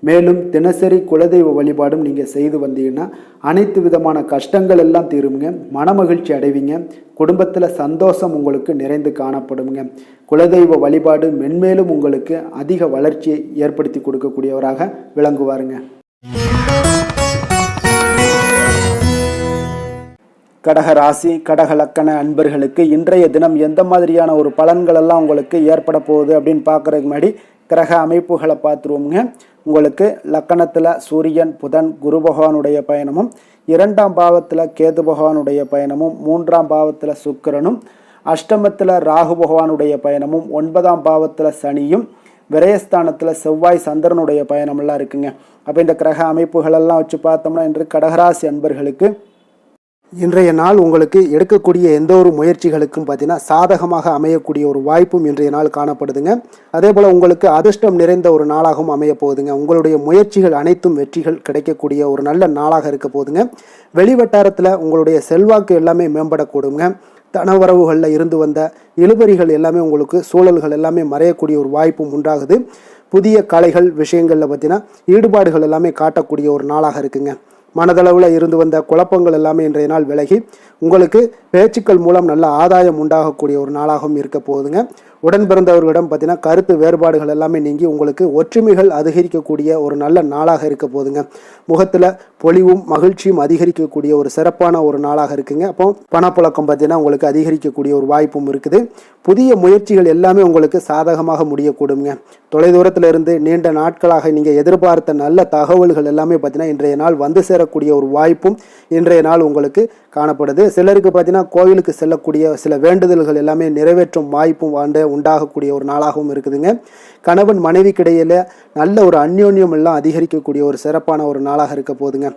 S1: மேலும் தினசரி குலதெய்வ வழிபாடும் நீங்கள் செய்து வந்தீங்கன்னா அனைத்து விதமான கஷ்டங்கள் எல்லாம் தீருங்க, மனமகிழ்ச்சி அடைவீங்க, குடும்பத்தில் சந்தோஷம் உங்களுக்கு நிறைந்து காணப்படுங்க. குலதெய்வ வழிபாடு மென்மேலும் உங்களுக்கு அதிக வளர்ச்சியை ஏற்படுத்தி கொடுக்கக்கூடியவராக விளங்குவாருங்க. கடக ராசி, கடக லக்கண அன்பர்களுக்கு இன்றைய தினம் எந்த மாதிரியான ஒரு பலன்கள் எல்லாம் உங்களுக்கு ஏற்பட போகுது அப்படின்னு பார்க்குறதுக்கு முன்னாடி கிரக அமைப்புகளை பார்த்துருவோங்க. உங்களுக்கு லக்கணத்தில் சூரியன், புதன், குரு பகவானுடைய பயணமும், 2ஆம் பாவத்தில் கேது பகவானுடைய பயணமும், 3ஆம் பாவத்தில் சுக்கிரனும், அஷ்டமத்தில் ராகு பகவானுடைய பயணமும், 9ஆம் பாவத்தில் சனியும், விரயஸ்தானத்தில் செவ்வாய் சந்திரனுடைய பயணமெல்லாம் இருக்குங்க. அப்போ இந்த கிரக அமைப்புகளெல்லாம் வச்சு பார்த்தோம்னா இன்று கடகராசி அன்பர்களுக்கு இன்றைய நாள் உங்களுக்கு எடுக்கக்கூடிய எந்த ஒரு முயற்சிகளுக்கும் பார்த்தீங்கன்னா சாதகமாக அமையக்கூடிய ஒரு வாய்ப்பும் இன்றைய நாள் காணப்படுதுங்க. அதே போல் உங்களுக்கு அதிர்ஷ்டம் நிறைந்த ஒரு நாளாகவும் அமைய போகுதுங்க. உங்களுடைய முயற்சிகள் அனைத்தும் வெற்றிகள் கிடைக்கக்கூடிய ஒரு நல்ல நாளாக இருக்க போகுதுங்க. வெளிவட்டாரத்தில் உங்களுடைய செல்வாக்கு எல்லாமே மேம்படக்கூடுங்க. தனவரவுகளில் இருந்து வந்த இழுபறிகள் எல்லாமே உங்களுக்கு சூழல்கள் எல்லாமே மறையக்கூடிய ஒரு வாய்ப்பும் உண்டாகுது. புதிய கலைகள் விஷயங்களில் பார்த்தீங்கன்னா ஈடுபாடுகள் எல்லாமே காட்டக்கூடிய ஒரு நாளாக இருக்குங்க. மனதளவில் இருந்து வந்த குழப்பங்கள் எல்லாமே இன்றைய நாள் விலகி உங்களுக்கு பேச்சுக்கள் மூலம் நல்ல ஆதாயம் உண்டாகக்கூடிய ஒரு நாளாகவும் இருக்க போகுதுங்க. உடன் பிறந்தவர்களிடம் பார்த்தீங்கன்னா கருத்து வேறுபாடுகள் எல்லாமே நீங்கி உங்களுக்கு ஒற்றுமைகள் அதிகரிக்கக்கூடிய ஒரு நல்ல நாளாக இருக்க போகுதுங்க. முகத்தில் பொலிவும் மகிழ்ச்சியும் அதிகரிக்கக்கூடிய ஒரு சிறப்பான ஒரு நாளாக இருக்குங்க. அப்போ பணப்புழக்கம் பார்த்தீங்கன்னா உங்களுக்கு அதிகரிக்கக்கூடிய ஒரு வாய்ப்பும் இருக்குது. புதிய முயற்சிகள் எல்லாமே உங்களுக்கு சாதகமாக முடியக்கூடுங்க. தொலைதூரத்தில் இருந்து நீண்ட நாட்களாக நீங்கள் எதிர்பார்த்த நல்ல தகவல்கள் எல்லாமே பார்த்தீங்கன்னா இன்றைய நாள் வந்து சேரக்கூடிய ஒரு வாய்ப்பும் இன்றைய நாள் உங்களுக்கு காணப்படுது. சிலருக்கு பார்த்தீங்கன்னா கோவிலுக்கு செல்லக்கூடிய சில வேண்டுதல்கள் எல்லாமே நிறைவேற்றும் வாய்ப்பும் உண்டாகக்கூடிய ஒரு நாளாகவும் இருக்குதுங்க. கணவன் மனைவிக்கிடையில நல்ல ஒரு அந்யோன்யம் எல்லாம் அதிகரிக்கக்கூடிய ஒரு சிறப்பான ஒரு நாளாக இருக்க போகுதுங்க.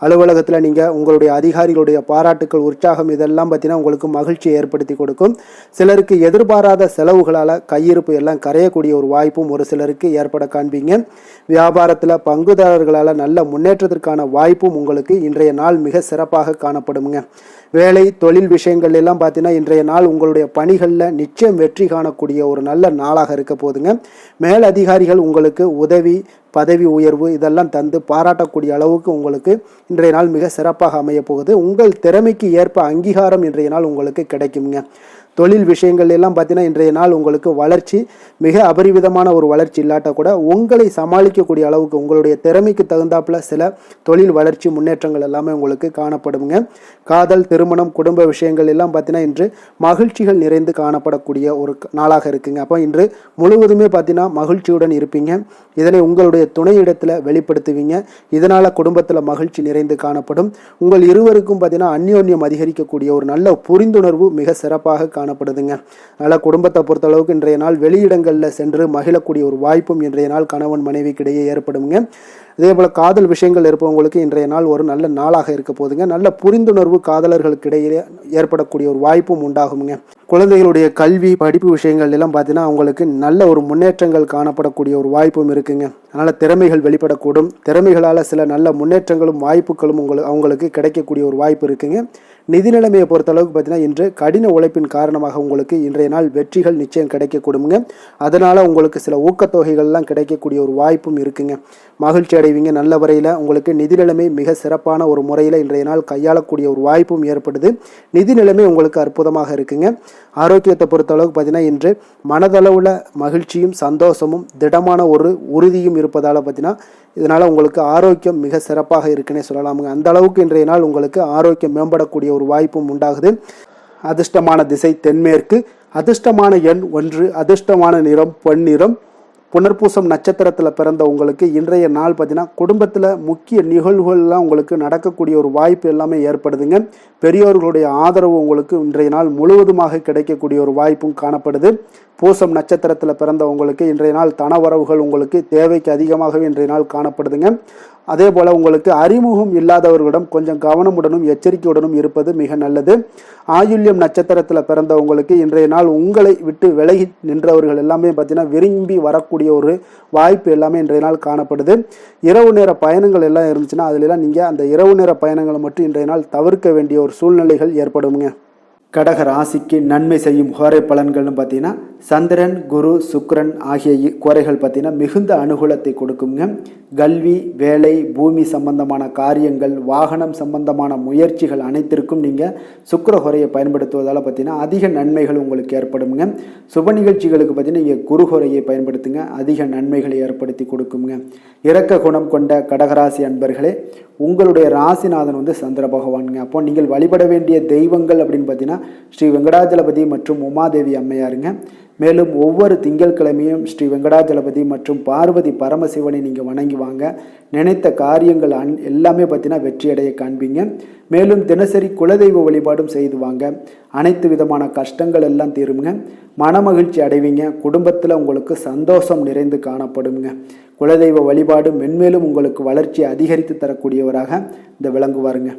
S1: அலுவலகத்தில் நீங்கள் உங்களுடைய அதிகாரிகளுடைய பாராட்டுக்கள், உற்சாகம் இதெல்லாம் பார்த்தீங்கன்னா உங்களுக்கு மகிழ்ச்சியை ஏற்படுத்தி கொடுக்கும். சிலருக்கு எதிர்பாராத செலவுகளால் கையிருப்பு எல்லாம் கரையக்கூடிய ஒரு வாய்ப்பும் ஒரு சிலருக்கு ஏற்பட காண்பீங்க. வியாபாரத்தில் பங்குதாரர்களால் நல்ல முன்னேற்றத்திற்கான வாய்ப்பும் உங்களுக்கு இன்றைய நாள் மிக சிறப்பாக காணப்படுங்க. வேலை தொழில் விஷயங்கள் எல்லாம் பார்த்தீங்கன்னா இன்றைய நாள் உங்களுடைய பணிகளில் நிச்சயம் வெற்றி காணக்கூடிய ஒரு நல்ல நாளாக இருக்க போதுங்க. மேலதிகாரிகள் உங்களுக்கு உதவி, பதவி உயர்வு இதெல்லாம் தந்து பாராட்டக்கூடிய அளவுக்கு உங்களுக்கு இன்றைய நாள் மிக சிறப்பாக அமைய போகுது. உங்கள் திறமைக்கு ஏற்ப அங்கீகாரம் இன்றைய நாள் உங்களுக்கு கிடைக்குங்க. தொழில் விஷயங்கள் எல்லாம் பார்த்தீங்கன்னா இன்றைய நாள் உங்களுக்கு வளர்ச்சி மிக அபரிவிதமான ஒரு வளர்ச்சி இல்லாட்ட கூட உங்களை சமாளிக்கக்கூடிய அளவுக்கு உங்களுடைய திறமைக்கு தகுந்தாப்புல சில தொழில் வளர்ச்சி முன்னேற்றங்கள் எல்லாமே உங்களுக்கு காணப்படுங்க. காதல், திருமணம், குடும்ப விஷயங்கள் எல்லாம் பார்த்தீங்கன்னா இன்று மகிழ்ச்சிகள் நிறைந்து காணப்படக்கூடிய ஒரு நாளாக இருக்குங்க. அப்போ இன்று முழுவதுமே பார்த்தீங்கன்னா மகிழ்ச்சியுடன் இருப்பீங்க. இதனை உங்களுடைய துணையிடத்தில் வெளிப்படுத்துவீங்க. இதனால் குடும்பத்தில் மகிழ்ச்சி நிறைந்து காணப்படும். உங்கள் இருவருக்கும் பார்த்தீங்கன்னா அந்யோன்யம் அதிகரிக்கக்கூடிய ஒரு நல்ல புரிந்துணர்வு மிக சிறப்பாக காணப்படுதுங்க. அதனால் குடும்பத்தை பொறுத்தளவுக்கு இன்றைய நாள் வெளியிடங்களில் சென்று மகிழக்கூடிய ஒரு வாய்ப்பும் இன்றைய நாள் கணவன் மனைவிக்கிடையே ஏற்படுங்க. இதே போல் காதல் விஷயங்கள் இருப்பவங்களுக்கு இன்றைய நாள் ஒரு நல்ல நாளாக இருக்க போதுங்க. நல்ல புரிந்துணர்வு காதலர்களுக்கு இடையே ஏற்படக்கூடிய ஒரு வாய்ப்பும் உண்டாகுங்க. குழந்தைகளுடைய கல்வி படிப்பு விஷயங்கள் எல்லாம் பார்த்தீங்கன்னா அவங்களுக்கு நல்ல ஒரு முன்னேற்றங்கள் காணப்படக்கூடிய ஒரு வாய்ப்பும் இருக்குங்க. அதனால் திறமைகள் வெளிப்படக்கூடும். திறமைகளால் சில நல்ல முன்னேற்றங்களும் வாய்ப்புகளும் அவங்களுக்கு கிடைக்கக்கூடிய ஒரு வாய்ப்பு இருக்குங்க. நிதி நிலைமையை பொறுத்தளவுக்கு பார்த்தீங்கன்னா இன்று கடின உழைப்பின் காரணமாக உங்களுக்கு இன்றைய நாள் வெற்றிகள் நிச்சயம் கிடைக்கக்கூடுங்க. அதனால் உங்களுக்கு சில ஊக்கத்தொகைகள்லாம் கிடைக்கக்கூடிய ஒரு வாய்ப்பும் இருக்குங்க. மகிழ்ச்சி அடைவீங்க. நல்ல வரையில் உங்களுக்கு நிதி நிலைமை மிக சிறப்பான ஒரு முறையில் இன்றைய நாள் கையாளக்கூடிய ஒரு வாய்ப்பும் ஏற்படுது. நிதி நிலைமை உங்களுக்கு அற்புதமாக இருக்குங்க. ஆரோக்கியத்தை பொறுத்தளவுக்கு பார்த்தீங்கன்னா இன்று மனதளவில் மகிழ்ச்சியும் சந்தோஷமும் திடமான ஒரு உறுதியும் இருப்பதால் பார்த்தீங்கன்னா இதனால் உங்களுக்கு ஆரோக்கியம் மிக சிறப்பாக இருக்குன்னே சொல்லலாமுங்க. அந்த அளவுக்கு இன்றைய நாள் உங்களுக்கு ஆரோக்கியம் மேம்படக்கூடிய ஒரு வாய்ப்பும் உண்டாகுது. அதிர்ஷ்டமான திசை தென்மேற்கு, அதிர்ஷ்டமான எண் 1, அதிர்ஷ்டமான நிறம் பொன்னிறம், புனர்பூசம் நட்சத்திரத்தில் பிறந்த உங்களுக்கு இன்றைய நாள் பார்த்தீங்கன்னா குடும்பத்தில் முக்கிய நிகழ்வுகள்லாம் உங்களுக்கு நடக்கக்கூடிய ஒரு வாய்ப்பு எல்லாமே ஏற்படுதுங்க. பெரியோர்களுடைய ஆதரவு உங்களுக்கு இன்றைய நாள் முழுவதுமாக கிடைக்கக்கூடிய ஒரு வாய்ப்பும் காணப்படுது. பூசம் நட்சத்திரத்தில் பிறந்த உங்களுக்கு இன்றைய நாள் தனவரவுகள் உங்களுக்கு தேவைக்கு அதிகமாகவே இன்றைய நாள் காணப்படுதுங்க. அதே போல் உங்களுக்கு அறிமுகம் இல்லாதவர்களிடம் கொஞ்சம் கவனமுடனும் எச்சரிக்கையுடனும் இருப்பது மிக நல்லது. ஆயுள்யம் நட்சத்திரத்தில் பிறந்த உங்களுக்கு இன்றைய நாள் உங்களை விட்டு விலகி நின்றவர்கள் எல்லாமே பார்த்தீங்கன்னா விரும்பி வரக்கூடிய ஒரு வாய்ப்பு எல்லாமே இன்றைய நாள் காணப்படுது. இரவு நேர பயணங்கள் எல்லாம் இருந்துச்சுன்னா அதுலலாம் நீங்கள் அந்த இரவு நேர பயணங்களை மட்டும் இன்றைய நாள் தவிர்க்க வேண்டிய ஒரு சூழ்நிலைகள் ஏற்படுங்க. கடக ராசிக்கு நன்மை செய்யும் கோரை பலன்கள்னு பார்த்தீங்கன்னா சந்திரன், குரு, சுக்கிரன் ஆகிய கோரைகள் பார்த்தீங்கன்னா மிகுந்த அனுகூலத்தை கொடுக்குங்க. கல்வி, வேலை, பூமி சம்பந்தமான காரியங்கள், வாகனம் சம்பந்தமான முயற்சிகள் அனைத்திற்கும் நீங்கள் சுக்கிர ஹோரையை பயன்படுத்துவதால் பார்த்தீங்கன்னா அதிக நன்மைகள் உங்களுக்கு ஏற்படுங்க. சுப நிகழ்ச்சிகளுக்கு பார்த்தீங்கன்னா நீங்கள் குரு ஹோரையை பயன்படுத்துங்க, அதிக நன்மைகளை ஏற்படுத்தி கொடுக்குங்க. இரக்க குணம் கொண்ட கடகராசி அன்பர்களே, உங்களுடைய ராசிநாதன் சந்திர பகவானுங்க. அப்போ நீங்கள் வழிபட வேண்டிய தெய்வங்கள் அப்படின்னு பார்த்தீங்கன்னா ஸ்ரீ வெங்கடாஜலபதி மற்றும் உமாதேவி அம்மையாருங்க. மேலும் ஒவ்வொரு திங்கட்கிழமையும் ஸ்ரீ வெங்கடாஜலபதி மற்றும் பார்வதி பரமசிவனை நீங்கள் வணங்கி வாங்க. நினைத்த காரியங்கள் எல்லாமே பார்த்தீங்கன்னா வெற்றியடைய காண்பீங்க. மேலும் தினசரி குலதெய்வ வழிபாடும் செய்து வாங்க. அனைத்து விதமான கஷ்டங்கள் எல்லாம் தீருங்க. மனமகிழ்ச்சி அடைவீங்க. குடும்பத்தில் உங்களுக்கு சந்தோஷம் நிறைந்து காணப்படுங்க. குலதெய்வ வழிபாடு மென்மேலும் உங்களுக்கு வளர்ச்சி அதிகரித்து தரக்கூடியவராக இந்த விளங்குவாருங்க.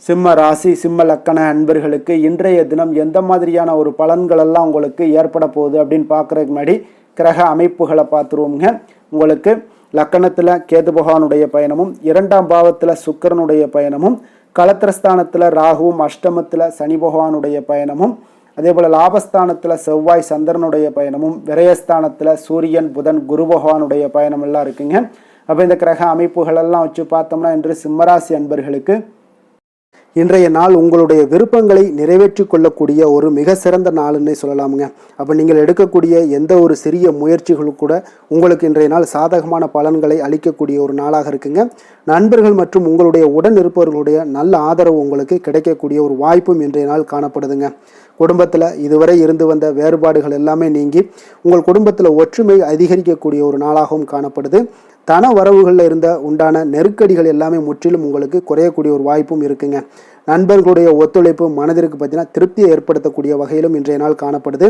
S1: சிம்ம ராசி, சிம்ம லக்கண அன்பர்களுக்கு இன்றைய தினம் எந்த மாதிரியான ஒரு பலன்களெல்லாம் உங்களுக்கு ஏற்பட போகுது அப்படின்னு பார்க்குறதுக்கு முன்னாடி கிரக அமைப்புகளை பார்த்துருவோங்க. உங்களுக்கு லக்கணத்தில் கேது பகவானுடைய பயணமும், 2ஆம் பாவத்தில் சுக்கிரனுடைய பயணமும், களத்திரஸ்தானத்தில் ராகுவும், அஷ்டமத்தில் சனி பகவானுடைய பயணமும், அதே போல் லாபஸ்தானத்தில் செவ்வாய் சந்திரனுடைய பயணமும், விரயஸ்தானத்தில் சூரியன், புதன், குரு பகவானுடைய பயணம் எல்லாம் இருக்குங்க. அப்போ இந்த கிரக அமைப்புகளெல்லாம் வச்சு பார்த்தோம்னா இன்று சிம்மராசி அன்பர்களுக்கு இன்றைய நாள் உங்களுடைய விருப்பங்களை நிறைவேற்றி கொள்ளக்கூடிய ஒரு மிக சிறந்த நாள்னே சொல்லலாமுங்க. அப்போ நீங்கள் எடுக்கக்கூடிய எந்த ஒரு சிறிய முயற்சிகளும் கூட உங்களுக்கு இன்றைய நாள் சாதகமான பலன்களை அளிக்கக்கூடிய ஒரு நாளாக இருக்குங்க. நண்பர்கள் மற்றும் உங்களுடைய உடன் இருப்பவர்களுடைய நல்ல ஆதரவு உங்களுக்கு கிடைக்கக்கூடிய ஒரு வாய்ப்பும் இன்றைய நாள் காணப்படுதுங்க. குடும்பத்தில் இதுவரை இருந்து வந்த வேறுபாடுகள் எல்லாமே நீங்கி உங்கள் குடும்பத்தில் ஒற்றுமை அதிகரிக்கக்கூடிய ஒரு நாளாகவும் காணப்படுது. தன வரவுகளில் இருந்த உண்டான நெருக்கடிகள் எல்லாமே முற்றிலும் உங்களுக்கு குறையக்கூடிய ஒரு வாய்ப்பும் இருக்குங்க. நண்பர்களுடைய ஒத்துழைப்பு மனதிற்கு பார்த்தீங்கன்னா திருப்தியை ஏற்படுத்தக்கூடிய வகையிலும் இன்றைய நாள் காணப்படுது.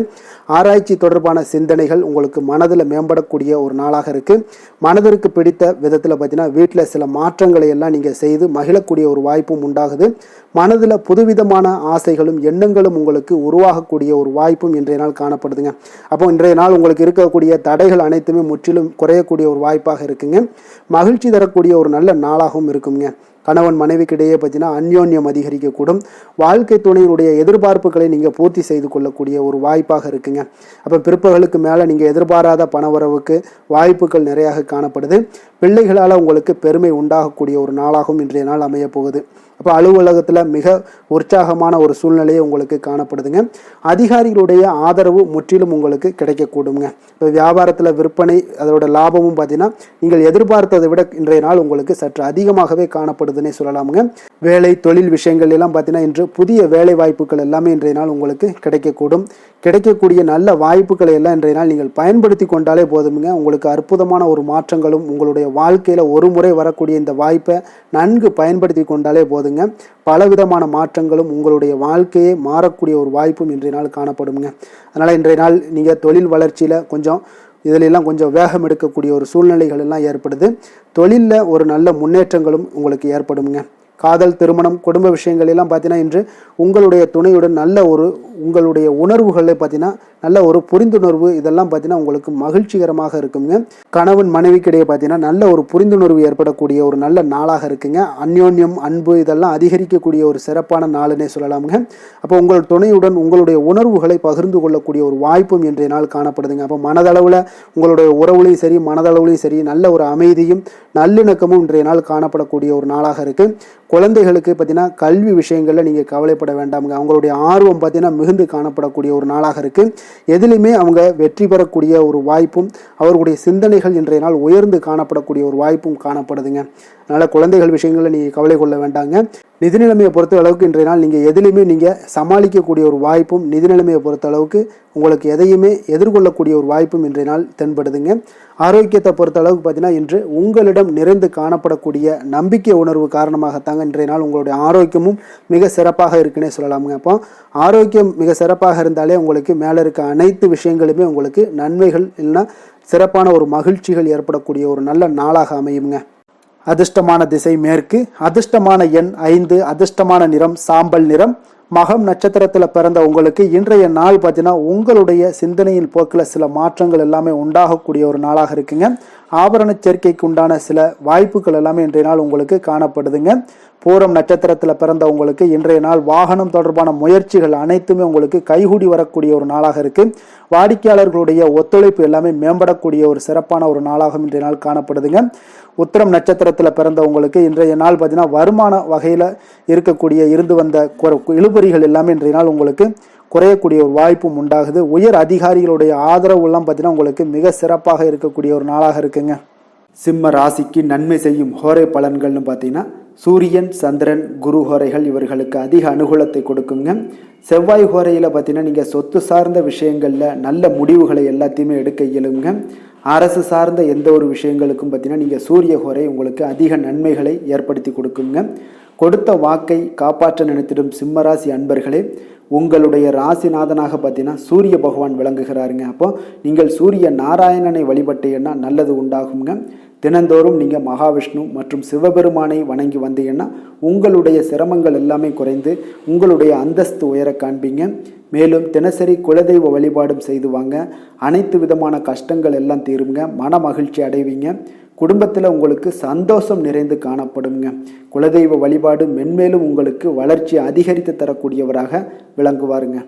S1: ஆராய்ச்சி தொடர்பான சிந்தனைகள் உங்களுக்கு மனதில் மேம்படக்கூடிய ஒரு நாளாக இருக்குது. மனதிற்கு பிடித்த விதத்தில் பார்த்தீங்கன்னா வீட்டில் சில மாற்றங்களை எல்லாம் நீங்கள் செய்து மகிழக்கூடிய ஒரு வாய்ப்பும் உண்டாகுது. மனதில் புதுவிதமான ஆசைகளும் எண்ணங்களும் உங்களுக்கு உருவாகக்கூடிய ஒரு வாய்ப்பும் இன்றைய நாள் காணப்படுதுங்க. அப்போ இன்றைய நாள் உங்களுக்கு இருக்கக்கூடிய தடைகள் அனைத்துமே முற்றிலும் குறையக்கூடிய ஒரு வாய்ப்பாக இருக்குங்க. மகிழ்ச்சி தரக்கூடிய ஒரு நல்ல நாளாகவும் இருக்குங்க. கணவன் மனைவிக்கிடையே பார்த்தீங்கன்னா அந்யோன்யம் அதிகரிக்கக்கூடும். வாழ்க்கை துணையினுடைய எதிர்பார்ப்புகளை நீங்கள் பூர்த்தி செய்து கொள்ளக்கூடிய ஒரு வாய்ப்பாக இருக்குங்க. அப்போ பிற்பகலுக்கு மேலே நீங்கள் எதிர்பாராத பணவரவுக்கு வாய்ப்புகள் நிறையாக காணப்படுது. பிள்ளைகளால் உங்களுக்கு பெருமை உண்டாகக்கூடிய ஒரு நாளாகவும் இன்றைய நாள் அமைய போகுது. அப்போ அலுவலகத்தில் மிக உற்சாகமான ஒரு சூழ்நிலையை உங்களுக்கு காணப்படுதுங்க. அதிகாரிகளுடைய ஆதரவு முற்றிலும் உங்களுக்கு கிடைக்கக்கூடுங்க. இப்போ வியாபாரத்தில் விற்பனை அதோட லாபமும் பார்த்தீங்கன்னா நீங்கள் எதிர்பார்த்ததை விட இன்றைய நாள் உங்களுக்கு சற்று அதிகமாகவே காணப்படுதுன்னே சொல்லலாமுங்க. வேலை தொழில் விஷயங்கள் எல்லாம் பார்த்தீங்கன்னா இன்று புதிய வேலை வாய்ப்புகள் எல்லாமே இன்றைய நாள் உங்களுக்கு கிடைக்கக்கூடும். கிடைக்கக்கூடிய நல்ல வாய்ப்புகளை எல்லாம் இன்றைய நாள் நீங்கள் பயன்படுத்தி கொண்டாலே போதுமுங்க. உங்களுக்கு அற்புதமான ஒரு மாற்றங்களும் உங்களுடைய வாழ்க்கையில் ஒரு முறை வரக்கூடிய இந்த வாய்ப்பை நன்கு பயன்படுத்தி கொண்டாலே போதுங்க. பலவிதமான மாற்றங்களும் உங்களுடைய வாழ்க்கையே மாறக்கூடிய ஒரு வாய்ப்பும் இன்றைய நாள் காணப்படுங்க. அதனால் இன்றைய நாள் நீங்கள் தொழில் வளர்ச்சியில் இதிலெல்லாம் கொஞ்சம் வேகம் எடுக்கக்கூடிய ஒரு சூழ்நிலைகள் எல்லாம் ஏற்படுது. தொழிலில் ஒரு நல்ல முன்னேற்றங்களும் உங்களுக்கு ஏற்படுங்க. காதல், திருமணம், குடும்ப விஷயங்கள் எல்லாம் பார்த்தீங்கன்னா இன்று உங்களுடைய துணையுடன் நல்ல ஒரு உங்களுடைய உணர்வுகளை பார்த்தீங்கன்னா நல்ல ஒரு புரிந்துணர்வு இதெல்லாம் பார்த்தீங்கன்னா உங்களுக்கு மகிழ்ச்சிகரமாக இருக்குங்க. கணவன் மனைவிக்கிடையே பார்த்தீங்கன்னா நல்ல ஒரு புரிந்துணர்வு ஏற்படக்கூடிய ஒரு நல்ல நாளாக இருக்குங்க. அந்யோன்யம், அன்பு இதெல்லாம் அதிகரிக்கக்கூடிய ஒரு சிறப்பான நாளுன்னே சொல்லலாமுங்க. அப்போ உங்கள் துணையுடன் உங்களுடைய உணர்வுகளை பகிர்ந்து கொள்ளக்கூடிய ஒரு வாய்ப்பும் இன்றைய நாள் காணப்படுதுங்க. அப்போ மனதளவில் உங்களுடைய உறவுலையும் சரி மனதளவுலையும் சரி நல்ல ஒரு அமைதியும் நல்லிணக்கமும் இன்றைய நாள் காணப்படக்கூடிய ஒரு நாளாக இருக்குது. குழந்தைகளுக்கு பார்த்தீங்கன்னா கல்வி விஷயங்களில் நீங்கள் கவலைப்பட வேண்டாமுங்க. அவங்களுடைய ஆர்வம் பார்த்தீங்கன்னா மிகுந்து காணப்படக்கூடிய ஒரு நாளாக இருக்குது. எதிலுமே அவங்க வெற்றி பெறக்கூடிய ஒரு வாய்ப்பும் அவர்களுடைய சிந்தனைகள் இன்றைய நாள் உயர்ந்து காணப்படக்கூடிய ஒரு வாய்ப்பும் காணப்படுதுங்க. அதனால் குழந்தைகள் விஷயங்களில் நீங்கள் கவலை கொள்ள வேண்டாங்க. நிதி நிலைமையை பொறுத்த அளவுக்கு இன்றைய நாள் நீங்கள் எதிலையுமே நீங்கள் சமாளிக்கக்கூடிய ஒரு வாய்ப்பும், நிதி நிலைமையை பொறுத்த அளவுக்கு உங்களுக்கு எதையுமே எதிர்கொள்ளக்கூடிய ஒரு வாய்ப்பும் இன்றைய நாள் தென்படுதுங்க. ஆரோக்கியத்தை பொறுத்த அளவுக்கு பார்த்தீங்கன்னா இன்று உங்களிடம் நிறைந்து காணப்படக்கூடிய நம்பிக்கை உணர்வு காரணமாகத்தாங்க இன்றைய நாள் உங்களுடைய ஆரோக்கியமும் மிக சிறப்பாக இருக்குன்னே சொல்லலாமுங்க. அப்போ ஆரோக்கியம் மிக சிறப்பாக இருந்தாலே உங்களுக்கு மேலே இருக்க அனைத்து விஷயங்களுமே உங்களுக்கு நன்மைகள் இல்லைன்னா சிறப்பான ஒரு மகிழ்ச்சிகள் ஏற்படக்கூடிய ஒரு நல்ல நாளாக அமையுங்க. அதிர்ஷ்டமான திசை மேற்கு, அதிர்ஷ்டமான எண் 5, அதிர்ஷ்டமான நிறம் சாம்பல் நிறம். மகம் நட்சத்திரத்தில் பிறந்த உங்களுக்கு இன்றைய நாள் பார்த்தீங்கன்னா உங்களுடைய சிந்தனையின் போக்கில் சில மாற்றங்கள் எல்லாமே உண்டாகக்கூடிய ஒரு நாளாக இருக்குங்க. ஆபரண சேர்க்கைக்கு உண்டான சில வாய்ப்புகள் எல்லாமே இன்றைய நாள் உங்களுக்கு காணப்படுதுங்க. பூரம் நட்சத்திரத்தில் பிறந்த உங்களுக்கு இன்றைய நாள் வாகனம் தொடர்பான முயற்சிகள் அனைத்துமே உங்களுக்கு கைகூடி வரக்கூடிய ஒரு நாளாக இருக்கு. வாடிக்கையாளர்களுடைய ஒத்துழைப்பு எல்லாமே மேம்படக்கூடிய ஒரு சிறப்பான ஒரு நாளாக இன்றைய நாள் காணப்படுதுங்க. உத்திரம் நட்சத்திரத்தில் பிறந்த உங்களுக்கு இன்றைய நாள் பார்த்தீங்கன்னா வருமான வகையில் இருக்கக்கூடிய இருந்து வந்த இழுபறிகள் எல்லாமே இன்றைய நாள் உங்களுக்கு குறையக்கூடிய ஒரு வாய்ப்பும் உண்டாகுது. உயர் அதிகாரிகளுடைய ஆதரவு எல்லாம் பார்த்தீங்கன்னா உங்களுக்கு மிக சிறப்பாக இருக்கக்கூடிய ஒரு நாளாக இருக்குங்க. சிம்ம ராசிக்கு நன்மை செய்யும் ஹோரை பலன்கள்னு பார்த்தீங்கன்னா சூரியன், சந்திரன், குரு ஹோரைகள் இவர்களுக்கு அதிக அனுகூலத்தை கொடுக்குங்க. செவ்வாய் ஹோரையில் பார்த்தீங்கன்னா நீங்கள் சொத்து சார்ந்த விஷயங்களில் நல்ல முடிவுகளை எல்லாத்தையுமே எடுக்க இயலுங்க. அரசு சார்ந்த எந்த ஒரு விஷயங்களுக்கும் பார்த்தீங்கன்னா நீங்கள் சூரிய ஹோரை உங்களுக்கு அதிக நன்மைகளை ஏற்படுத்தி கொடுக்குங்க. கொடுத்த வாக்கை காப்பாற்ற நினைத்திடும் சிம்மராசி அன்பர்களே, உங்களுடைய ராசிநாதனாக பார்த்தீங்கன்னா சூரிய பகவான் விளங்குகிறாருங்க. அப்போ நீங்கள் சூரிய நாராயணனை வழிபட்டீங்கன்னா நல்லது உண்டாகுங்க. தினந்தோறும் நீங்கள் மகாவிஷ்ணு மற்றும் சிவபெருமானை வணங்கி வந்தீங்கன்னா உங்களுடைய சிரமங்கள் எல்லாமே குறைந்து உங்களுடைய அந்தஸ்து உயர காண்பீங்க. மேலும் தினசரி குலதெய்வ வழிபாடும் செய்து வாங்க. அனைத்து விதமான கஷ்டங்கள் எல்லாம் தீருங்க. மன மகிழ்ச்சி அடைவீங்க. குடும்பத்தில் உங்களுக்கு சந்தோஷம் நிறைந்து காணப்படுங்க. குலதெய்வ வழிபாடு மென்மேலும் உங்களுக்கு வளர்ச்சி அதிகரித்து தரக்கூடியவராக விளங்குவாருங்க.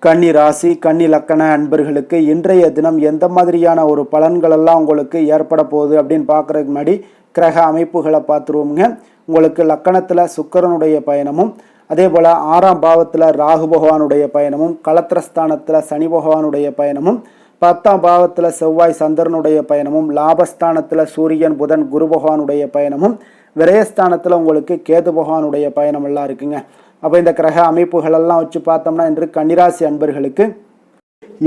S1: கன்னி ராசி, கன்னி லக்கண அன்பர்களுக்கு இன்றைய தினம் எந்த மாதிரியான ஒரு பலன்களெல்லாம் உங்களுக்கு ஏற்பட போகுது அப்படின்னு பார்க்குறதுக்கு முன்னாடி கிரக அமைப்புகளை பார்த்துருவோங்க. உங்களுக்கு லக்கணத்தில் சுக்கிரனுடைய பயணமும், அதே போல் 6ஆம் பாவத்தில் ராகு பகவானுடைய பயணமும், களத்திரஸ்தானத்தில் சனி பகவானுடைய பயணமும், 10ஆம் பாவத்தில் செவ்வாய் சந்திரனுடைய பயணமும், லாபஸ்தானத்தில் சூரியன் புதன் குரு பகவானுடைய பயணமும், விரயஸ்தானத்தில் உங்களுக்கு கேது பகவானுடைய பயணம் எல்லாம் இருக்குங்க. அப்போ இந்த கிரக அமைப்புகளெல்லாம் வச்சு பார்த்தோம்னா இன்று கன்னிராசி அன்பர்களுக்கு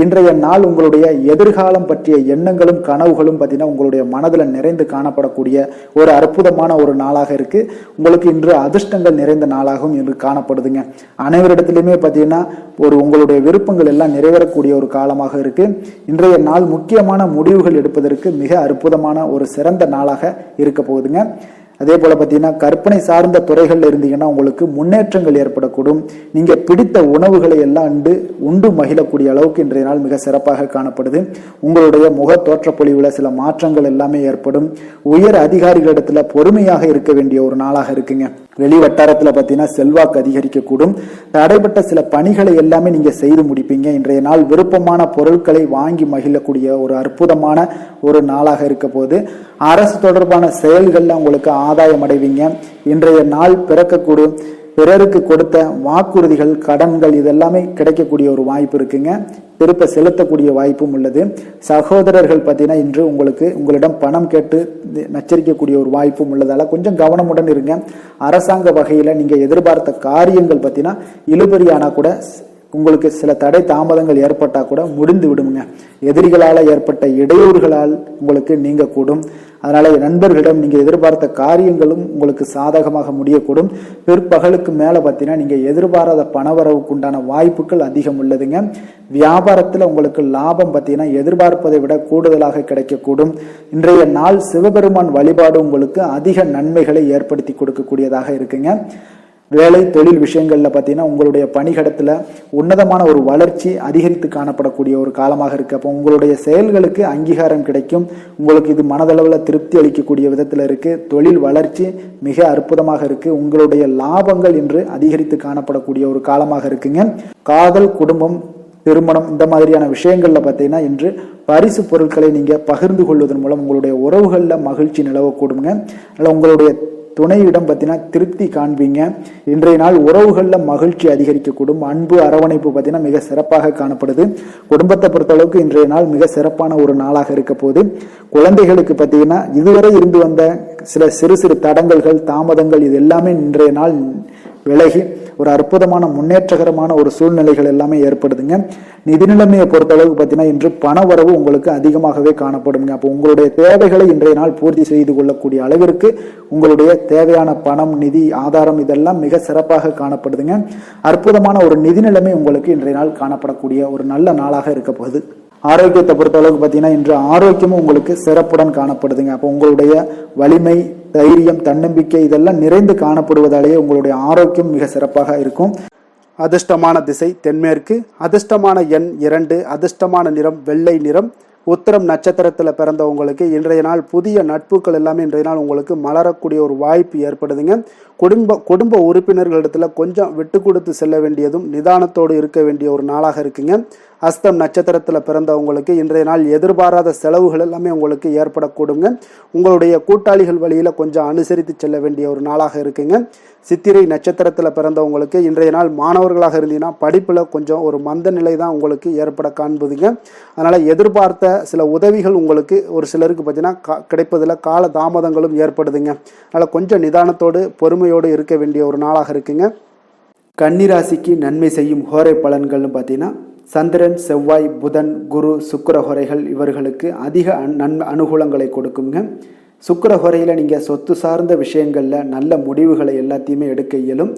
S1: இன்றைய நாள் உங்களுடைய எதிர்காலம் பற்றிய எண்ணங்களும் கனவுகளும் பார்த்தீங்கன்னா உங்களுடைய மனதில் நிறைந்து காணப்படக்கூடிய ஒரு அற்புதமான ஒரு நாளாக இருக்கு. உங்களுக்கு இன்று அதிர்ஷ்டங்கள் நிறைந்த நாளாகவும் இன்று காணப்படுதுங்க. அனைவரிடத்திலுமே பார்த்தீங்கன்னா உங்களுடைய விருப்பங்கள் எல்லாம் நிறைவேறக்கூடிய ஒரு காலமாக இருக்கு. இன்றைய நாள் முக்கியமான முடிவுகள் எடுப்பதற்கு மிக அற்புதமான ஒரு சிறந்த நாளாக இருக்க போகுதுங்க. அதே போல் பார்த்தீங்கன்னா கற்பனை சார்ந்த துறைகளில் இருந்தீங்கன்னா உங்களுக்கு முன்னேற்றங்கள் ஏற்படக்கூடும். நீங்கள் பிடித்த உணவுகளை எல்லாம் உண்டு மகிழக்கூடிய அளவுக்கு இன்றைய நாள் மிக சிறப்பாக காணப்படுது. உங்களுடைய முக தோற்றப்பொழிவில் சில மாற்றங்கள் எல்லாமே ஏற்படும். உயர் அதிகாரிகளிடத்தில் பொறுமையாக இருக்க வேண்டிய ஒரு நாளாக இருக்குங்க. வெளி வட்டாரத்தில் பார்த்தீங்கன்னா செல்வாக்கு அதிகரிக்கக்கூடும். தடைப்பட்ட சில பணிகளை எல்லாமே நீங்கள் செய்து முடிப்பீங்க. இன்றைய நாள் விருப்பமான பொருட்களை வாங்கி மகிழக்கூடிய ஒரு அற்புதமான ஒரு நாளாக இருக்க போது. அரசு தொடர்பான செயல்களில் உங்களுக்கு ஆதாயம் அடைவீங்க. இன்றைய நாள் பிறக்கக்கூடும். பிறருக்கு கொடுத்த வாக்குறுதிகள், கடன்கள் இதெல்லாமே கிடைக்கக்கூடிய ஒரு வாய்ப்பு இருக்குங்க. திருப்ப செலுத்தக்கூடிய வாய்ப்பும் உள்ளது. சகோதரர்கள் பார்த்தீங்கன்னா இன்று உங்களிடம் பணம் கேட்டு நச்சரிக்கக்கூடிய ஒரு வாய்ப்பும் உள்ளதால கொஞ்சம் கவனமுடன் இருங்க. அரசாங்க வகையில் நீங்கள் எதிர்பார்த்த காரியங்கள் பார்த்தீங்கன்னா இழுபறியானா கூட உங்களுக்கு சில தடை தாமதங்கள் ஏற்பட்டால் கூட முடிந்து விடுங்க. எதிரிகளால் ஏற்பட்ட இடையூறுகளால் உங்களுக்கு நீங்கக்கூடும். அதனால நண்பர்களிடம் நீங்கள் எதிர்பார்த்த காரியங்களும் உங்களுக்கு சாதகமாக முடியக்கூடும். பிற்பகலுக்கு மேலே பார்த்தீங்கன்னா நீங்கள் எதிர்பாராத பணவரவுக்கு உண்டான வாய்ப்புகள் அதிகம் உள்ளதுங்க. வியாபாரத்தில் உங்களுக்கு லாபம் பார்த்தீங்கன்னா எதிர்பார்ப்பதை விட கூடுதலாக கிடைக்கக்கூடும். இன்றைய நாள் சிவபெருமான் வழிபாடு உங்களுக்கு அதிக நன்மைகளை ஏற்படுத்தி கொடுக்கக்கூடியதாக இருக்குங்க. வேலை தொழில் விஷயங்கள்ல பார்த்தீங்கன்னா உங்களுடைய பணியிடத்துல உன்னதமான ஒரு வளர்ச்சி அதிகரித்து காணப்படக்கூடிய ஒரு காலமாக இருக்கு. அப்போ உங்களுடைய செயல்களுக்கு அங்கீகாரம் கிடைக்கும். உங்களுக்கு இது மனதளவில் திருப்தி அளிக்கக்கூடிய விதத்தில் இருக்கு. தொழில் வளர்ச்சி மிக அற்புதமாக இருக்கு. உங்களுடைய லாபங்கள் இன்று அதிகரித்து காணப்படக்கூடிய ஒரு காலமாக இருக்குங்க. காதல், குடும்பம், திருமணம் இந்த மாதிரியான விஷயங்கள்ல பார்த்தீங்கன்னா இன்று பரிசு பொருட்களை நீங்க பகிர்ந்து கொள்வதன் மூலம் உங்களுடைய உறவுகளில் மகிழ்ச்சி நிலவக்கூடுங்க. அதனால உங்களுடைய துணையிடம் பார்த்தீங்கன்னா திருப்தி காண்பீங்க. இன்றைய நாள் உறவுகளில் மகிழ்ச்சி அதிகரிக்கக்கூடும். அன்பு அரவணைப்பு பார்த்தீங்கன்னா மிக சிறப்பாக காணப்படுது. குடும்பத்தை பொறுத்தளவுக்கு இன்றைய நாள் மிக சிறப்பான ஒரு நாளாக இருக்க போது. குழந்தைகளுக்கு பார்த்தீங்கன்னா இதுவரை இருந்து வந்த சில சிறு சிறு தடங்கல்கள் தாமதங்கள் இது எல்லாமே இன்றைய நாள் விலகி ஒரு அற்புதமான முன்னேற்றகரமான ஒரு சூழ்நிலைகள் எல்லாமே ஏற்படுதுங்க. நிதி நிலைமையை பொறுத்தளவுக்கு பார்த்தீங்கன்னா இன்று பண வரவு உங்களுக்கு அதிகமாகவே காணப்படுங்க. அப்போ உங்களுடைய தேவைகளை இன்றைய நாள் பூர்த்தி செய்து கொள்ளக்கூடிய அளவிற்கு உங்களுடைய தேவையான பணம் நிதி ஆதாரம் இதெல்லாம் மிக சிறப்பாக காணப்படுதுங்க. அற்புதமான ஒரு நிதி நிலைமை உங்களுக்கு இன்றைய நாள் காணப்படக்கூடிய ஒரு நல்ல நாளாக இருக்க போகுது. ஆரோக்கியத்தை பொறுத்த அளவுக்கு பார்த்தீங்கன்னா இன்று ஆரோக்கியமும் உங்களுக்கு சிறப்புடன் காணப்படுதுங்க. அப்போ உங்களுடைய வலிமை தைரியம் தன்னம்பிக்கை இதெல்லாம் நிறைந்து காணப்படுவதாலேயே உங்களுடைய ஆரோக்கியம் மிக சிறப்பாக இருக்கும். அதிர்ஷ்டமான திசை தென்மேற்கு, அதிர்ஷ்டமான எண் 2, அதிர்ஷ்டமான நிறம் வெள்ளை நிறம். உத்திரம் நட்சத்திரத்தில் பிறந்தவங்களுக்கு இன்றைய நாள் புதிய நட்புகள் எல்லாமே இன்றைய நாள் உங்களுக்கு மலரக்கூடிய ஒரு வாய்ப்பு ஏற்படுதுங்க. குடும்ப உறுப்பினர்களிடத்துல கொஞ்சம் விட்டு கொடுத்து செல்ல வேண்டியதும் நிதானத்தோடு இருக்க வேண்டிய ஒரு நாளாக இருக்குங்க. அஸ்தம் நட்சத்திரத்தில் பிறந்தவங்களுக்கு இன்றைய நாள் எதிர்பாராத செலவுகள் எல்லாமே உங்களுக்கு ஏற்படக்கூடுங்க. உங்களுடைய கூட்டாளிகள் வழியில் கொஞ்சம் அனுசரித்து செல்ல வேண்டிய ஒரு நாளாக இருக்குங்க. சித்திரை நட்சத்திரத்தில் பிறந்தவங்களுக்கு இன்றைய நாள் மாணவர்களாக இருந்தீங்கன்னா படிப்பில் கொஞ்சம் ஒரு மந்த நிலை தான் உங்களுக்கு ஏற்பட காண்பதுங்க. அதனால் எதிர்பார்த்த சில உதவிகள் உங்களுக்கு ஒரு சிலருக்கு பார்த்தீங்கன்னா கிடைப்பதில் கால தாமதங்களும் ஏற்படுதுங்க. அதனால் கொஞ்சம் நிதானத்தோடு பொறுமையோடு இருக்க வேண்டிய ஒரு நாளாக இருக்குங்க. கன்னிராசிக்கு நன்மை செய்யும் ஹோரை பலன்கள்னு பார்த்தீங்கன்னா சந்திரன் செவ்வாய் புதன் குரு சுக்கிர ஹோரைகள் இவர்களுக்கு அதிக அனுகூலங்களை கொடுக்குங்க. சுக்கிர ஹோரையில் நீங்கள் சொத்து சார்ந்த விஷயங்களில் நல்ல முடிவுகளை எல்லாத்தையுமே எடுக்க இயலும்.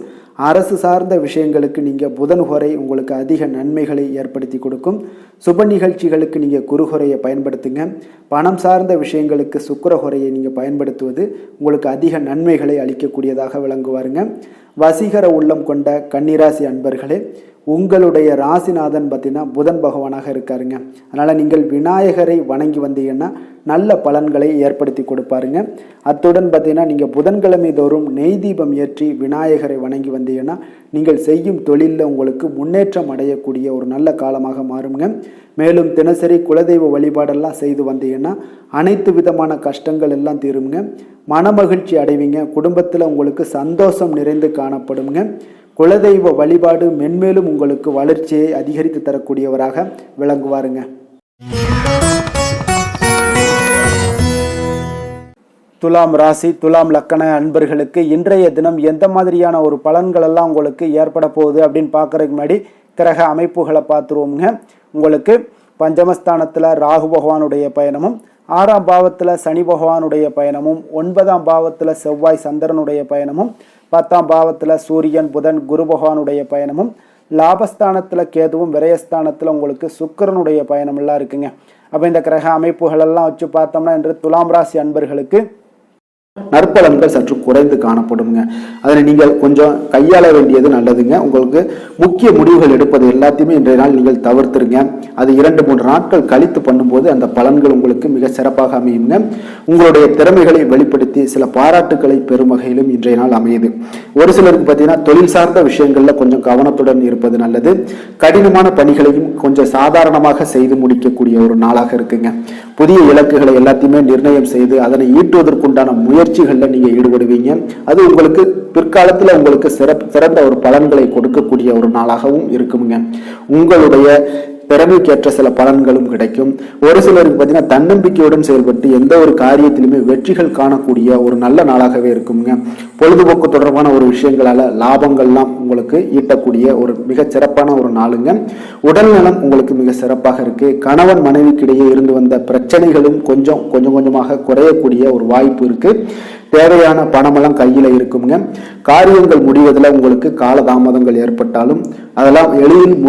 S1: அரசு சார்ந்த விஷயங்களுக்கு நீங்கள் புதன் ஹோரை உங்களுக்கு அதிக நன்மைகளை ஏற்படுத்தி கொடுக்கும். சுப நிகழ்ச்சிகளுக்கு நீங்கள் குரு ஹோரையை பயன்படுத்துங்க. பணம் சார்ந்த விஷயங்களுக்கு சுக்கிர ஹோரையை நீங்கள் பயன்படுத்துவது உங்களுக்கு அதிக நன்மைகளை அளிக்கக்கூடியதாக விளங்குவாருங்க. வசீகர உள்ளம் கொண்ட கன்னிராசி அன்பர்களே, உங்களுடைய ராசிநாதன் பார்த்தீங்கன்னா புதன் பகவானாக இருக்காருங்க. அதனால் நீங்கள் விநாயகரை வணங்கி வந்தீங்கன்னா நல்ல பலன்களை ஏற்படுத்தி கொடுப்பாருங்க. அத்துடன் பார்த்தீங்கன்னா நீங்கள் புதன்கிழமை தோறும் நெய் தீபம் ஏற்றி விநாயகரை வணங்கி வந்தீங்கன்னா நீங்கள் செய்யும் தொழிலில் உங்களுக்கு முன்னேற்றம் அடையக்கூடிய ஒரு நல்ல காலமாக மாறுங்க. மேலும் தினசரி குலதெய்வ வழிபாடெல்லாம் செய்து வந்தீங்கன்னா அனைத்து விதமான கஷ்டங்கள் எல்லாம் தீருங்க. மனமகிழ்ச்சி அடைவீங்க. குடும்பத்தில் உங்களுக்கு சந்தோஷம் நிறைந்து காணப்படுங்க. குலதெய்வ வழிபாடு மென்மேலும் உங்களுக்கு வளர்ச்சியை அதிகரித்து தரக்கூடியவராக விளங்குவாருங்க. துலாம் ராசி துலாம் லக்கண அன்பர்களுக்கு இன்றைய தினம் எந்த மாதிரியான ஒரு பலன்கள் எல்லாம் உங்களுக்கு ஏற்பட போகுது அப்படின்னு பார்க்கறதுக்கு முன்னாடி கிரக அமைப்புகளை பார்த்துருவோங்க. உங்களுக்கு பஞ்சமஸ்தானத்தில் ராகு பகவானுடைய பயணமும், 6ஆம் பாவத்தில் சனி பகவானுடைய பயணமும், 9ஆம் பாவத்தில் செவ்வாய் சந்திரனுடைய பயணமும், 10ஆம் பாவத்தில் சூரியன் புதன் குரு பகவானுடைய பயணமும், லாபஸ்தானத்தில் கேதுவும், விரயஸ்தானத்தில் உங்களுக்கு சுக்கிரனுடைய பயணம் எல்லாம் இருக்குங்க. அப்போ இந்த கிரக அமைப்புகள் எல்லாம் வச்சு பார்த்தோம்னா இன்று துலாம் ராசி அன்பர்களுக்கு நற்பலன்கள் சற்று குறைந்து காணப்படுங்க. அதனை நீங்கள் கொஞ்சம் கையாள வேண்டியது நல்லதுங்க. உங்களுக்கு முக்கிய முடிவுகள் எடுப்பது எல்லாத்தையுமே இன்றைய நாள் நீங்கள் தவிர்த்துருங்க. அது 2-3 நாட்கள் கழித்து பண்ணும்போது அந்த பலன்கள் உங்களுக்கு மிக சிறப்பாக அமையுங்க. உங்களுடைய திறமைகளை வெளிப்படுத்தி சில பாராட்டுக்களை பெறும் வகையிலும் இன்றைய நாள் அமையுது. ஒரு சிலருக்கு பார்த்தீங்கன்னா தொழில் சார்ந்த விஷயங்கள்ல கொஞ்சம் கவனத்துடன் இருப்பது நல்லது. கடினமான பணிகளையும் கொஞ்சம் சாதாரணமாக செய்து முடிக்கக்கூடிய ஒரு நாளாக இருக்குங்க. புதிய இலக்குகளை எல்லாத்தையுமே நிர்ணயம் செய்து அதனை ஈட்டுவதற்குண்டான முயற்சிகள்ல நீங்க ஈடுபடுவீங்க. அது உங்களுக்கு பிற்காலத்துல உங்களுக்கு சிறந்த ஒரு பலன்களை கொடுக்கக்கூடிய ஒரு நாளாகவும் இருக்குங்க. உங்களுடைய திறமைக்கேற்ற சில பலன்களும் கிடைக்கும். ஒரு சிலருக்கு பார்த்தீங்கன்னா தன்னம்பிக்கையுடன் செயல்பட்டு எந்த ஒரு காரியத்திலுமே வெற்றிகள் காணக்கூடிய ஒரு நல்ல நாளாகவே இருக்குங்க. பொழுதுபோக்கு தொடர்பான ஒரு விஷயங்களால லாபங்கள்லாம் உங்களுக்கு ஈட்டக்கூடிய ஒரு மிக சிறப்பான ஒரு நாளுங்க. உடல்நலம் உங்களுக்கு மிக சிறப்பாக இருக்கு. கணவன் மனைவிக்கிடையே இருந்து வந்த பிரச்சனைகளும் கொஞ்சமாக குறையக்கூடிய ஒரு வாய்ப்பு இருக்கு. தேவையான பணமெல்லாம் கையில இருக்குங்க. காரியங்கள் முடிவதில் உங்களுக்கு காலதாமதங்கள் ஏற்பட்டாலும் அதெல்லாம் எளிதில்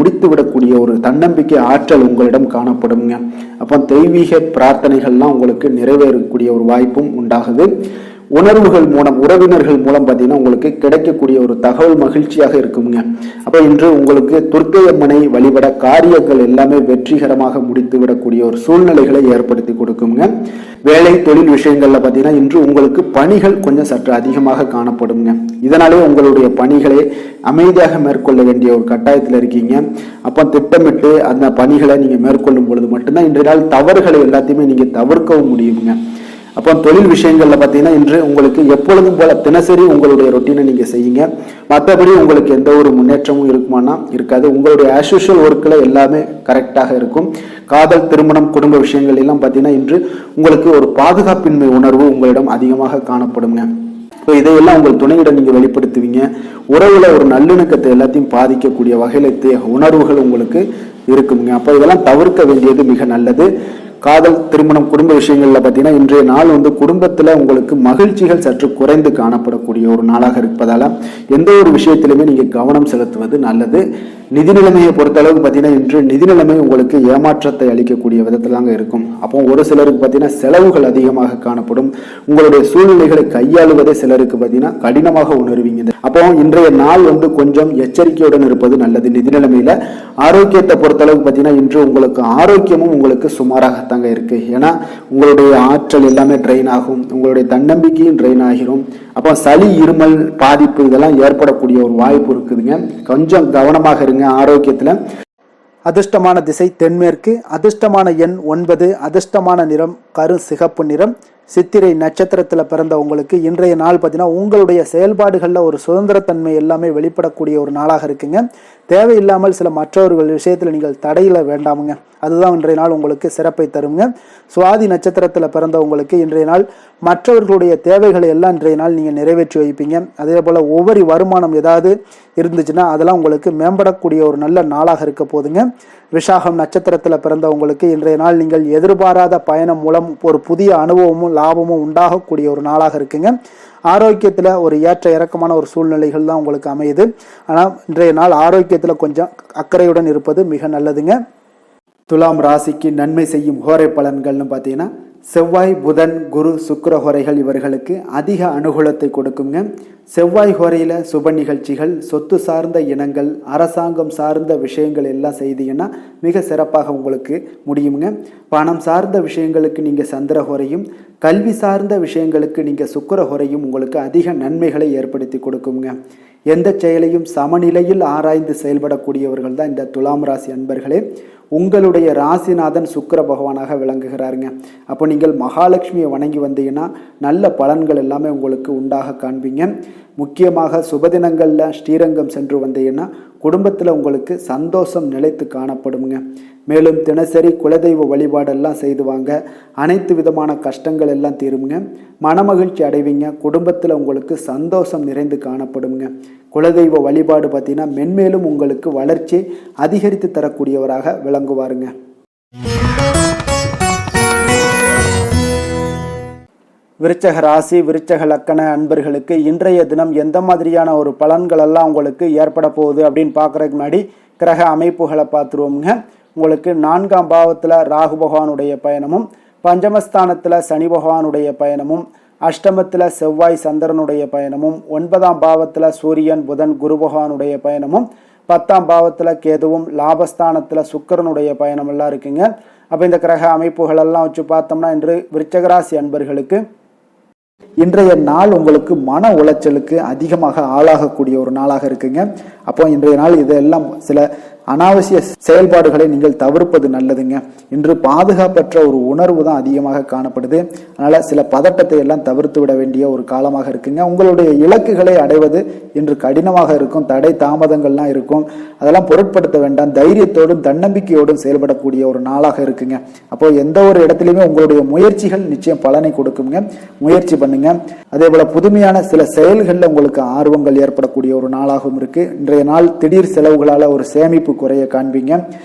S1: முடித்து விடக்கூடிய ஒரு தன்னம்பிக்கை ஆற்றல் உங்களிடம் காணப்படுங்க. அப்போ தெய்வீக பிரார்த்தனைகள்லாம் உங்களுக்கு நிறைவேறக்கூடிய ஒரு வாய்ப்பும் உண்டாகுது. உணர்வுகள் மூலம் உறவினர்கள் மூலம் பார்த்தீங்கன்னா உங்களுக்கு கிடைக்கக்கூடிய ஒரு தகவல் மகிழ்ச்சியாக இருக்குங்க. அப்போ இன்று உங்களுக்கு துர்க்கையம்மனை வழிபட காரியங்கள் எல்லாமே வெற்றிகரமாக முடித்து விடக்கூடிய ஒரு சூழ்நிலைகளை ஏற்படுத்தி கொடுக்குங்க. வேலை தொழில் விஷயங்கள்ல பார்த்தீங்கன்னா இன்று உங்களுக்கு பணிகள் கொஞ்சம் சற்று அதிகமாக காணப்படுங்க. இதனாலே உங்களுடைய பணிகளை அமைதியாக மேற்கொள்ள வேண்டிய ஒரு கட்டாயத்தில் இருக்கீங்க. அப்போ திட்டமிட்டு அந்த பணிகளை நீங்க மேற்கொள்ளும் பொழுது மட்டும்தான் இன்றைய நாள் தவறுகளை எல்லாத்தையுமே நீங்க தவிர்க்கவும் முடியுங்க. அப்போ தொழில் விஷயங்கள்ல பார்த்தீங்கன்னா இன்று உங்களுக்கு எப்பொழுதும் போல தினசரி உங்களுடைய ரொட்டீனை நீங்க செய்யுங்க. மற்றபடி உங்களுக்கு எந்த ஒரு முன்னேற்றமும் இருக்குமானா இருக்காது. உங்களுடைய ஆஸ்யூஷுவல் ஒர்க்கில் எல்லாமே கரெக்டாக இருக்கும். காதல், திருமணம், குடும்ப விஷயங்கள் எல்லாம் பார்த்தீங்கன்னா இன்று உங்களுக்கு ஒரு பாதுகாப்பின்மை உணர்வு உங்களிடம் அதிகமாக காணப்படுங்க. இப்போ இதையெல்லாம் உங்கள் துணையிடம் நீங்கள் வெளிப்படுத்துவீங்க. உறவுல ஒரு நல்லிணக்கத்தை எல்லாத்தையும் பாதிக்கக்கூடிய வகையில் உணர்வுகள் உங்களுக்கு இருக்குங்க. அப்போ இதெல்லாம் தவிர்க்க வேண்டியது மிக நல்லது. காதல், திருமணம், குடும்ப விஷயங்கள்ல பார்த்தீங்கன்னா இன்றைய நாள் குடும்பத்தில் உங்களுக்கு மகிழ்ச்சிகள் சற்று குறைந்து காணப்படக்கூடிய ஒரு நாளாக இருப்பதால எந்த ஒரு விஷயத்திலுமே நீங்க கவனம் செலுத்துவது நல்லது. நிதி நிலைமையை பொறுத்தளவுக்கு பார்த்தீங்கன்னா இன்று நிதி நிலைமை உங்களுக்கு ஏமாற்றத்தை அளிக்கக்கூடிய விதத்திலாங்க இருக்கும். அப்போ ஒரு சிலருக்கு பார்த்தீங்கன்னா செலவுகள் அதிகமாக காணப்படும். உங்களுடைய சூழ்நிலைகளை கையாளுவதே சிலருக்கு பார்த்தீங்கன்னா கடினமாக உணர்வீங்க. அப்போ இன்றைய நாள் கொஞ்சம் எச்சரிக்கையுடன் இருப்பது நல்லது. நிதி நிலைமையில ஆரோக்கியத்தை பொறுத்தளவுக்கு பார்த்தீங்கன்னா இன்று உங்களுக்கு ஆரோக்கியமும் உங்களுக்கு சுமாராக தாங்க இருக்கு. ஏன்னா உங்களுடைய ஆற்றல் எல்லாமே ட்ரெயின் ஆகும், உங்களுடைய தன்னம்பிக்கையும் ட்ரெயின் ஆகிரும். அப்போ சளி, இருமல் பாதிப்பு இதெல்லாம் ஏற்படக்கூடிய ஒரு வாய்ப்பு இருக்குதுங்க. கொஞ்சம் கவனமாக இருங்க ஆரோக்கியத்துல. அதிர்ஷ்டமான திசை தென்மேற்கு, அதிர்ஷ்டமான எண் 9, அதிர்ஷ்டமான நிறம் கரு சிகப்பு நிறம். சித்திரை நட்சத்திரத்தில் பிறந்த உங்களுக்கு இன்றைய நாள் பார்த்தீங்கன்னா உங்களுடைய செயல்பாடுகளில் ஒரு சுதந்திரத்தன்மை எல்லாமே வெளிப்படக்கூடிய ஒரு நாளாக இருக்குங்க. தேவையில்லாமல் சில மற்றவர்கள் விஷயத்தில் நீங்கள் தடையில வேண்டாமுங்க. அதுதான் இன்றைய நாள் உங்களுக்கு சிறப்பை தருங்க. சுவாதி நட்சத்திரத்தில் பிறந்த உங்களுக்கு இன்றைய நாள் மற்றவர்களுடைய தேவைகளை எல்லாம் இன்றைய நாள் நீங்கள் நிறைவேற்றி வைப்பீங்க. அதே போல் ஒவ்வொரு வருமானம் ஏதாவது இருந்துச்சுன்னா அதெல்லாம் உங்களுக்கு மேம்படக்கூடிய ஒரு நல்ல நாளாக இருக்க போதுங்க. விசாகம் நட்சத்திரத்தில் பிறந்த உங்களுக்கு இன்றைய நாள் நீங்கள் எதிர்பாராத பயணம் மூலம் ஒரு புதிய அனுபவமும் லாபமும் உண்டாகக்கூடிய ஒரு நாளாக இருக்குங்க. ஆரோக்கியத்தில் ஒரு ஏற்ற இறக்கமான ஒரு சூழ்நிலைகள் தான் உங்களுக்கு அமையுது. ஆனால் இன்றைய நாள் ஆரோக்கியத்தில் கொஞ்சம் அக்கறையுடன் இருப்பது மிக நல்லதுங்க. துலாம் ராசிக்கு நன்மை செய்யும் ஹோரை பலன்கள்னு பார்த்தீங்கன்னா செவ்வாய், புதன், குரு, சுக்கிர ஹோரைகள் இவர்களுக்கு அதிக அனுகூலத்தை கொடுக்குங்க. செவ்வாய் ஹோரையில் சுப நிகழ்ச்சிகள், சொத்து சார்ந்த இனங்கள், அரசாங்கம் சார்ந்த விஷயங்கள் எல்லாம் செய்தீங்கன்னா மிக சிறப்பாக உங்களுக்கு முடியுங்க. பணம் சார்ந்த விஷயங்களுக்கு நீங்கள் சந்திர ஹோரையும், கல்வி சார்ந்த விஷயங்களுக்கு நீங்கள் சுக்கிர ஹோரையும் உங்களுக்கு அதிக நன்மைகளை ஏற்படுத்தி கொடுக்குங்க. எந்த செயலையும் சமநிலையில் ஆராய்ந்து செயல்படக்கூடியவர்கள் தான் இந்த துலாம் ராசி அன்பர்களே. உங்களுடைய ராசிநாதன் சுக்கிர பகவானாக விளங்குகிறாருங்க. அப்போ நீங்கள் மகாலட்சுமியை வணங்கி வந்தீங்கன்னா நல்ல பலன்கள் எல்லாமே உங்களுக்கு உண்டாக காண்பீங்க. முக்கியமாக சுபதினங்களில் ஸ்ரீரங்கம் சென்று வந்தீங்கன்னா குடும்பத்தில் உங்களுக்கு சந்தோஷம் நிலைத்து காணப்படுங்க. மேலும் தினசரி குலதெய்வ வழிபாடெல்லாம் செய்து வாங்க. அனைத்து விதமான கஷ்டங்கள் எல்லாம் தீருங்க. மனமகிழ்ச்சி அடைவீங்க. குடும்பத்தில் உங்களுக்கு சந்தோஷம் நிறைந்து காணப்படுங்க. குலதெய்வ வழிபாடு பார்த்தீங்கன்னா மென்மேலும் உங்களுக்கு வளர்ச்சி அதிகரித்து தரக்கூடியவராக விளங்குவாருங்க. விருச்சக ராசி, விருச்சக லக்கண அன்பர்களுக்கு இன்றைய தினம் எந்த மாதிரியான ஒரு பலன்கள் எல்லாம் உங்களுக்கு ஏற்பட போகுது அப்படின்னு பார்க்குறதுக்கு முன்னாடி கிரக அமைப்புகளை பார்த்துருவோம்ங்க. உங்களுக்கு 4ஆம் பாவத்தில் ராகு பகவானுடைய பயணமும், பஞ்சமஸ்தானத்தில் சனி பகவானுடைய பயணமும், அஷ்டமத்தில் செவ்வாய் சந்திரனுடைய பயணமும், 9ஆம் பாவத்தில் சூரியன், புதன், குரு பகவானுடைய பயணமும், 10ஆம் பாவத்தில் கேதுவும், லாபஸ்தானத்தில் சுக்கிரனுடைய பயணம் எல்லாம் இருக்குங்க. அப்போ இந்த கிரக அமைப்புகள் எல்லாம் வச்சு பார்த்தோம்னா இன்று விருச்சகராசி அன்பர்களுக்கு இன்றைய நாள் உங்களுக்கு மன உளைச்சலுக்கு அதிகமாக ஆளாகக்கூடிய ஒரு நாளாக இருக்குங்க. அப்போ இன்றைய நாள் இதெல்லாம் சில அனாவசிய செயல்பாடுகளை நீங்கள் தவிர்ப்பது நல்லதுங்க. இன்று பாதுகாப்பற்ற ஒரு உணர்வு தான் அதிகமாக காணப்படுது. அதனால சில பதட்டத்தை எல்லாம் தவிர்த்து விட வேண்டிய ஒரு காலமாக இருக்குங்க. உங்களுடைய இலக்குகளை அடைவது இன்று கடினமாக இருக்கும். தடை தாமதங்கள்லாம் இருக்கும். அதெல்லாம் பொருட்படுத்த வேண்டாம். தைரியத்தோடும் தன்னம்பிக்கையோடும் செயல்படக்கூடிய ஒரு நாளாக இருக்குங்க. அப்போ எந்த ஒரு இடத்துலையுமே உங்களுடைய முயற்சிகள் நிச்சயம் பலனை கொடுக்குங்க. முயற்சி பண்ணுங்க. அதே போல புதுமையான சில செயல்களில் உங்களுக்கு ஆர்வங்கள் ஏற்படக்கூடிய ஒரு நாளாகவும் இருக்கு. இன்றைய நாள் திடீர் செலவுகளால ஒரு சேமிப்பு குறைய காண்பீங்க.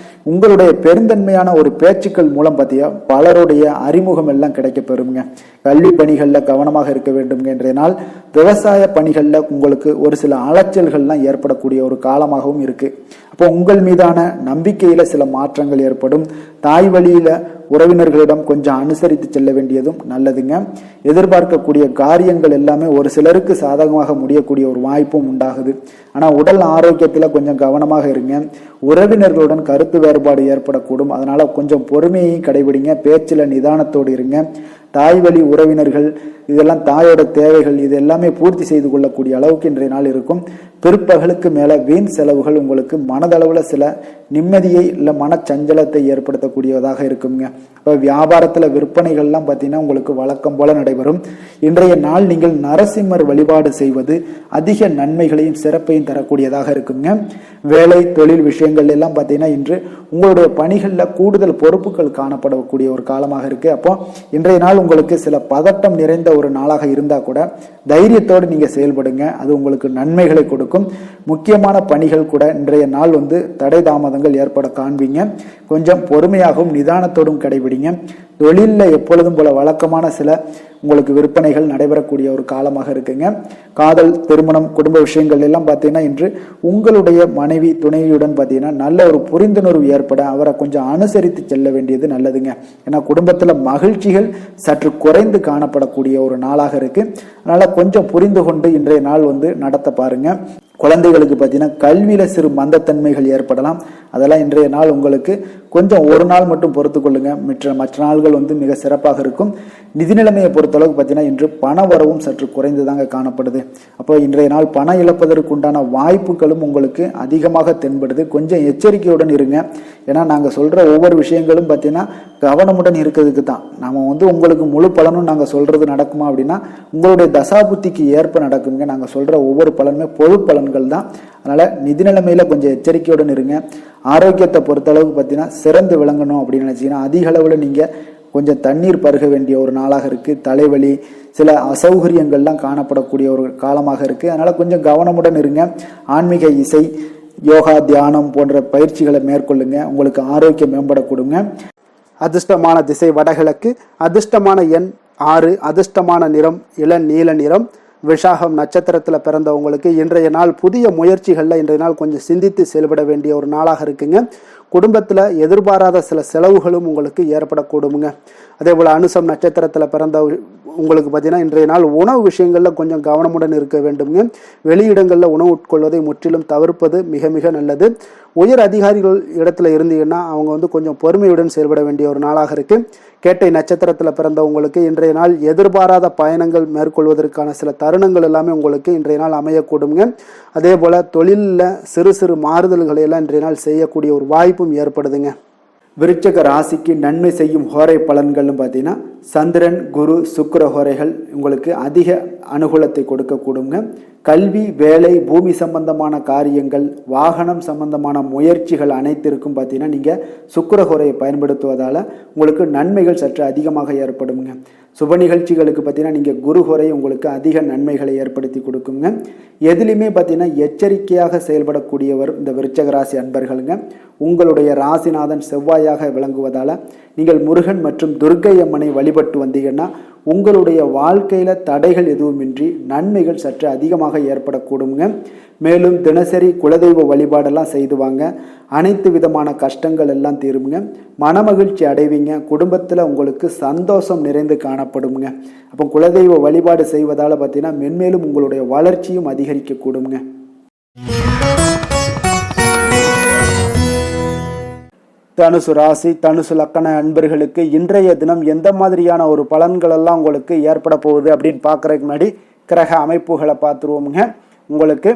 S1: உங்களுடைய பெருந்தன்மையான ஒரு பேச்சுக்கள் மூலம் பார்த்தீங்க பலருடைய அறிமுகம் எல்லாம் கிடைக்க பெறுங்க. கல்வி பணிகளில் கவனமாக இருக்க வேண்டுங்க. இன்றைய நாள் விவசாய பணிகளில் உங்களுக்கு ஒரு சில அலைச்சல்கள்லாம் ஏற்படக்கூடிய ஒரு காலமாகவும் இருக்கு. அப்போ உங்கள் மீதான நம்பிக்கையில சில மாற்றங்கள் ஏற்படும். தாய் வழியில உறவினர்களிடம் கொஞ்சம் அனுசரித்து செல்ல வேண்டியதும் நல்லதுங்க. எதிர்பார்க்கக்கூடிய காரியங்கள் எல்லாமே ஒரு சிலருக்கு சாதகமாக முடியக்கூடிய ஒரு வாய்ப்பும் உண்டாகுது. ஆனால் உடல் ஆரோக்கியத்தில் கொஞ்சம் கவனமாக இருங்க. உறவினர்களுடன் கருத்து வேறுபாடு ஏற்படக்கூடும். அதனால கொஞ்சம் பொறுமையையும் கடைபிடிங்க. பேச்சில் நிதானத்தோடு இருங்க. தாய் வழி உறவினர்கள்
S2: இதெல்லாம் தாயோட தேவைகள் இது எல்லாமே பூர்த்தி செய்து கொள்ளக்கூடிய அளவுக்கு இன்றைய நாள் இருக்கும். பிற்பகலுக்கு மேலே வீண் செலவுகள் உங்களுக்கு மனதளவில் சில நிம்மதியை இல்லை மனச்சஞ்சலத்தை ஏற்படுத்தக்கூடியதாக இருக்குங்க. இப்போ வியாபாரத்தில் விற்பனைகள்லாம் பார்த்தீங்கன்னா உங்களுக்கு வழக்கம் போல நடைபெறும். இன்றைய நாள் நீங்கள் நரசிம்மர் வழிபாடு செய்வது அதிக நன்மைகளையும் சிறப்பையும் தரக்கூடியதாக இருக்குங்க. வேலை தொழில் விஷயங்கள் எல்லாம் பார்த்தீங்கன்னா இன்று உங்களுடைய பணிகளில் கூடுதல் பொறுப்புகள் காணப்படக்கூடிய ஒரு காலமாக இருக்கு. அப்போ இன்றைய நாள் உங்களுக்கு சில பதட்டம் நிறைந்த ஒரு நாளாக இருந்தால் கூட தைரியத்தோடு நீங்கள் செயல்படுங்க, அது உங்களுக்கு நன்மைகளை கொடுக்கும். முக்கியமான பணிகள் கூட இன்றைய நாள் தடை தாமதங்கள் ஏற்பட காண்பீங்க. கொஞ்சம் பொறுமையாகவும் நிதானத்தோடும் கடைபிடிங்க. தொழிலில் எப்பொழுதும் போல வழக்கமான சில உங்களுக்கு விற்பனைகள் நடைபெறக்கூடிய ஒரு காலமாக இருக்குங்க. காதல், திருமணம், குடும்ப விஷயங்கள் எல்லாம் பார்த்தீங்கன்னா இன்று உங்களுடைய மனைவி துணையுடன் பார்த்தீங்கன்னா நல்ல ஒரு புரிந்துணர்வு ஏற்பட அவரை கொஞ்சம் அனுசரித்து செல்ல வேண்டியது நல்லதுங்க. ஏன்னா குடும்பத்தில் மகிழ்ச்சிகள் சற்று குறைந்து காணப்படக்கூடிய ஒரு நாளாக இருக்கு. அதனால கொஞ்சம் புரிந்து கொண்டு இன்றைய நாள் நடத்த பாருங்க. குழந்தைகளுக்கு பார்த்தீங்கன்னா கல்வியில் சிறு மந்தத்தன்மைகள் ஏற்படலாம். அதெல்லாம் இன்றைய நாள் உங்களுக்கு கொஞ்சம் ஒரு நாள் மட்டும் பொறுத்து கொள்ளுங்க. மற்ற நாள்கள் மிக சிறப்பாக இருக்கும். நிதி நிலைமையை பொறுத்தளவுக்கு பார்த்தீங்கன்னா இன்று பண வரவும் சற்று குறைந்து தாங்க காணப்படுது. அப்போ இன்றைய நாள் பணம் இழப்பதற்கு உண்டான வாய்ப்புகளும் உங்களுக்கு அதிகமாக தென்படுது. கொஞ்சம் எச்சரிக்கையுடன் இருங்க. ஏன்னா நாங்கள் சொல்கிற ஒவ்வொரு விஷயங்களும் பார்த்தீங்கன்னா கவனமுடன் இருக்கிறதுக்கு தான். நம்ம உங்களுக்கு முழு பலனும் நாங்கள் சொல்கிறது நடக்குமா அப்படின்னா உங்களுடைய தசாபுத்திக்கு ஏற்ப நடக்குங்க. நாங்கள் சொல்கிற ஒவ்வொரு பலனுமே பொது பலன்கள் தான். அதனால் நிதி நிலைமையில் கொஞ்சம் எச்சரிக்கையுடன் இருங்க. ஆரோக்கியத்தை பொறுத்தளவுக்கு பார்த்தீங்கன்னா சிறந்து விளங்கணும் அப்படின்னு நினச்சிங்கன்னா அதிக அளவில் நீங்கள் கொஞ்சம் தண்ணீர் பருக வேண்டிய ஒரு நாளாக இருக்குது. தலைவலி, சில அசௌகரியங்கள்லாம் காணப்படக்கூடிய ஒரு காலமாக இருக்குது. அதனால் கொஞ்சம் கவனமுடன் இருங்க. ஆன்மீக இசை, யோகா, தியானம் போன்ற பயிற்சிகளை மேற்கொள்ளுங்க. உங்களுக்கு ஆரோக்கியம் மேம்பட கொடுங்க.
S1: அதிர்ஷ்டமான திசை வடகிழக்கு, அதிர்ஷ்டமான எண் 6, அதிர்ஷ்டமான நிறம் இளநீல நிறம். விஷாகம் நட்சத்திரத்தில் பிறந்தவங்களுக்கு இன்றைய நாள் புதிய முயற்சிகளில் இன்றைய நாள் கொஞ்சம் சிந்தித்து செயல்பட வேண்டிய ஒரு நாளாக இருக்குங்க. குடும்பத்தில் எதிர்பாராத சில செலவுகளும் உங்களுக்கு ஏற்படக்கூடுங்க. அதே போல் அனுசம் நட்சத்திரத்தில் பிறந்த உங்களுக்கு பார்த்தீங்கன்னா இன்றைய நாள் உணவு விஷயங்களில் கொஞ்சம் கவனமுடன் இருக்க வேண்டுங்க. வெளியிடங்களில் உணவு உட்கொள்வதை முற்றிலும் தவிர்ப்பது மிக மிக நல்லது. உயர் அதிகாரிகள் இடத்துல இருந்தீங்கன்னா அவங்க கொஞ்சம் பொறுமையுடன் செயல்பட வேண்டிய ஒரு நாளாக இருக்கு. கேட்டை நட்சத்திரத்தில் பிறந்தவங்களுக்கு இன்றைய நாள் எதிர்பாராத பயணங்கள் மேற்கொள்வதற்கான சில தருணங்கள் எல்லாமே உங்களுக்கு இன்றைய நாள் அமையக்கூடுங்க. அதே போல் தொழிலில் சிறு சிறு மாறுதல்களை எல்லாம் இன்றைய நாள் செய்யக்கூடிய ஒரு வாய்ப்பும் ஏற்படுதுங்க.
S2: விருச்சக ராசிக்கு நன்மை செய்யும் ஹோரை பலன்கள்னு பார்த்தீங்கன்னா சந்திரன், குரு, சுக்கிர ஹோரைகள் உங்களுக்கு அதிக அனுகூலத்தை கொடுக்கக்கூடுங்க. கல்வி, வேலை, பூமி சம்பந்தமான காரியங்கள், வாகனம் சம்பந்தமான முயற்சிகள் அனைத்திற்கும் பார்த்தீங்கன்னா நீங்கள் சுக்கிர ஹோரையை பயன்படுத்துவதால் உங்களுக்கு நன்மைகள் சற்று அதிகமாக ஏற்படுங்க. சுப நிகழ்ச்சிகளுக்கு பார்த்தீங்கன்னா நீங்கள் குரு ஹோரை உங்களுக்கு அதிக நன்மைகளை ஏற்படுத்தி கொடுக்குங்க. எதுலையுமே பார்த்தீங்கன்னா எச்சரிக்கையாக செயல்படக்கூடியவர் இந்த விருச்சக ராசி அன்பர்களுங்க. உங்களுடைய ராசிநாதன் செவ்வாயாக விளங்குவதால் நீங்கள் முருகன் மற்றும் துர்க்கை அம்மனை வழிபட்டு வந்தீங்கன்னா உங்களுடைய வாழ்க்கையில் தடைகள் எதுவுமின்றி நன்மைகள் சற்று அதிகமாக ஏற்படக்கூடுங்க. மேலும் தினசரி குலதெய்வ வழிபாடெல்லாம் செய்து வாங்க. அனைத்து விதமான கஷ்டங்கள் எல்லாம் தீருங்க. மனமகிழ்ச்சி அடைவீங்க. குடும்பத்தில் உங்களுக்கு சந்தோஷம் நிறைந்து காணப்படுங்க. அப்போ குலதெய்வ வழிபாடு செய்வதால் பார்த்தீங்கன்னா மென்மேலும் உங்களுடைய வளர்ச்சியும் அதிகரிக்கக்கூடுங்க.
S1: தனுசு ராசி, தனுசு லக்கண அன்பர்களுக்கு இன்றைய தினம் எந்த மாதிரியான ஒரு பலன்கள் எல்லாம் உங்களுக்கு ஏற்பட போகுது அப்படின்னு பார்க்கறதுக்கு முன்னாடி கிரக அமைப்புகளை பார்த்துருவோமுங்க. உங்களுக்கு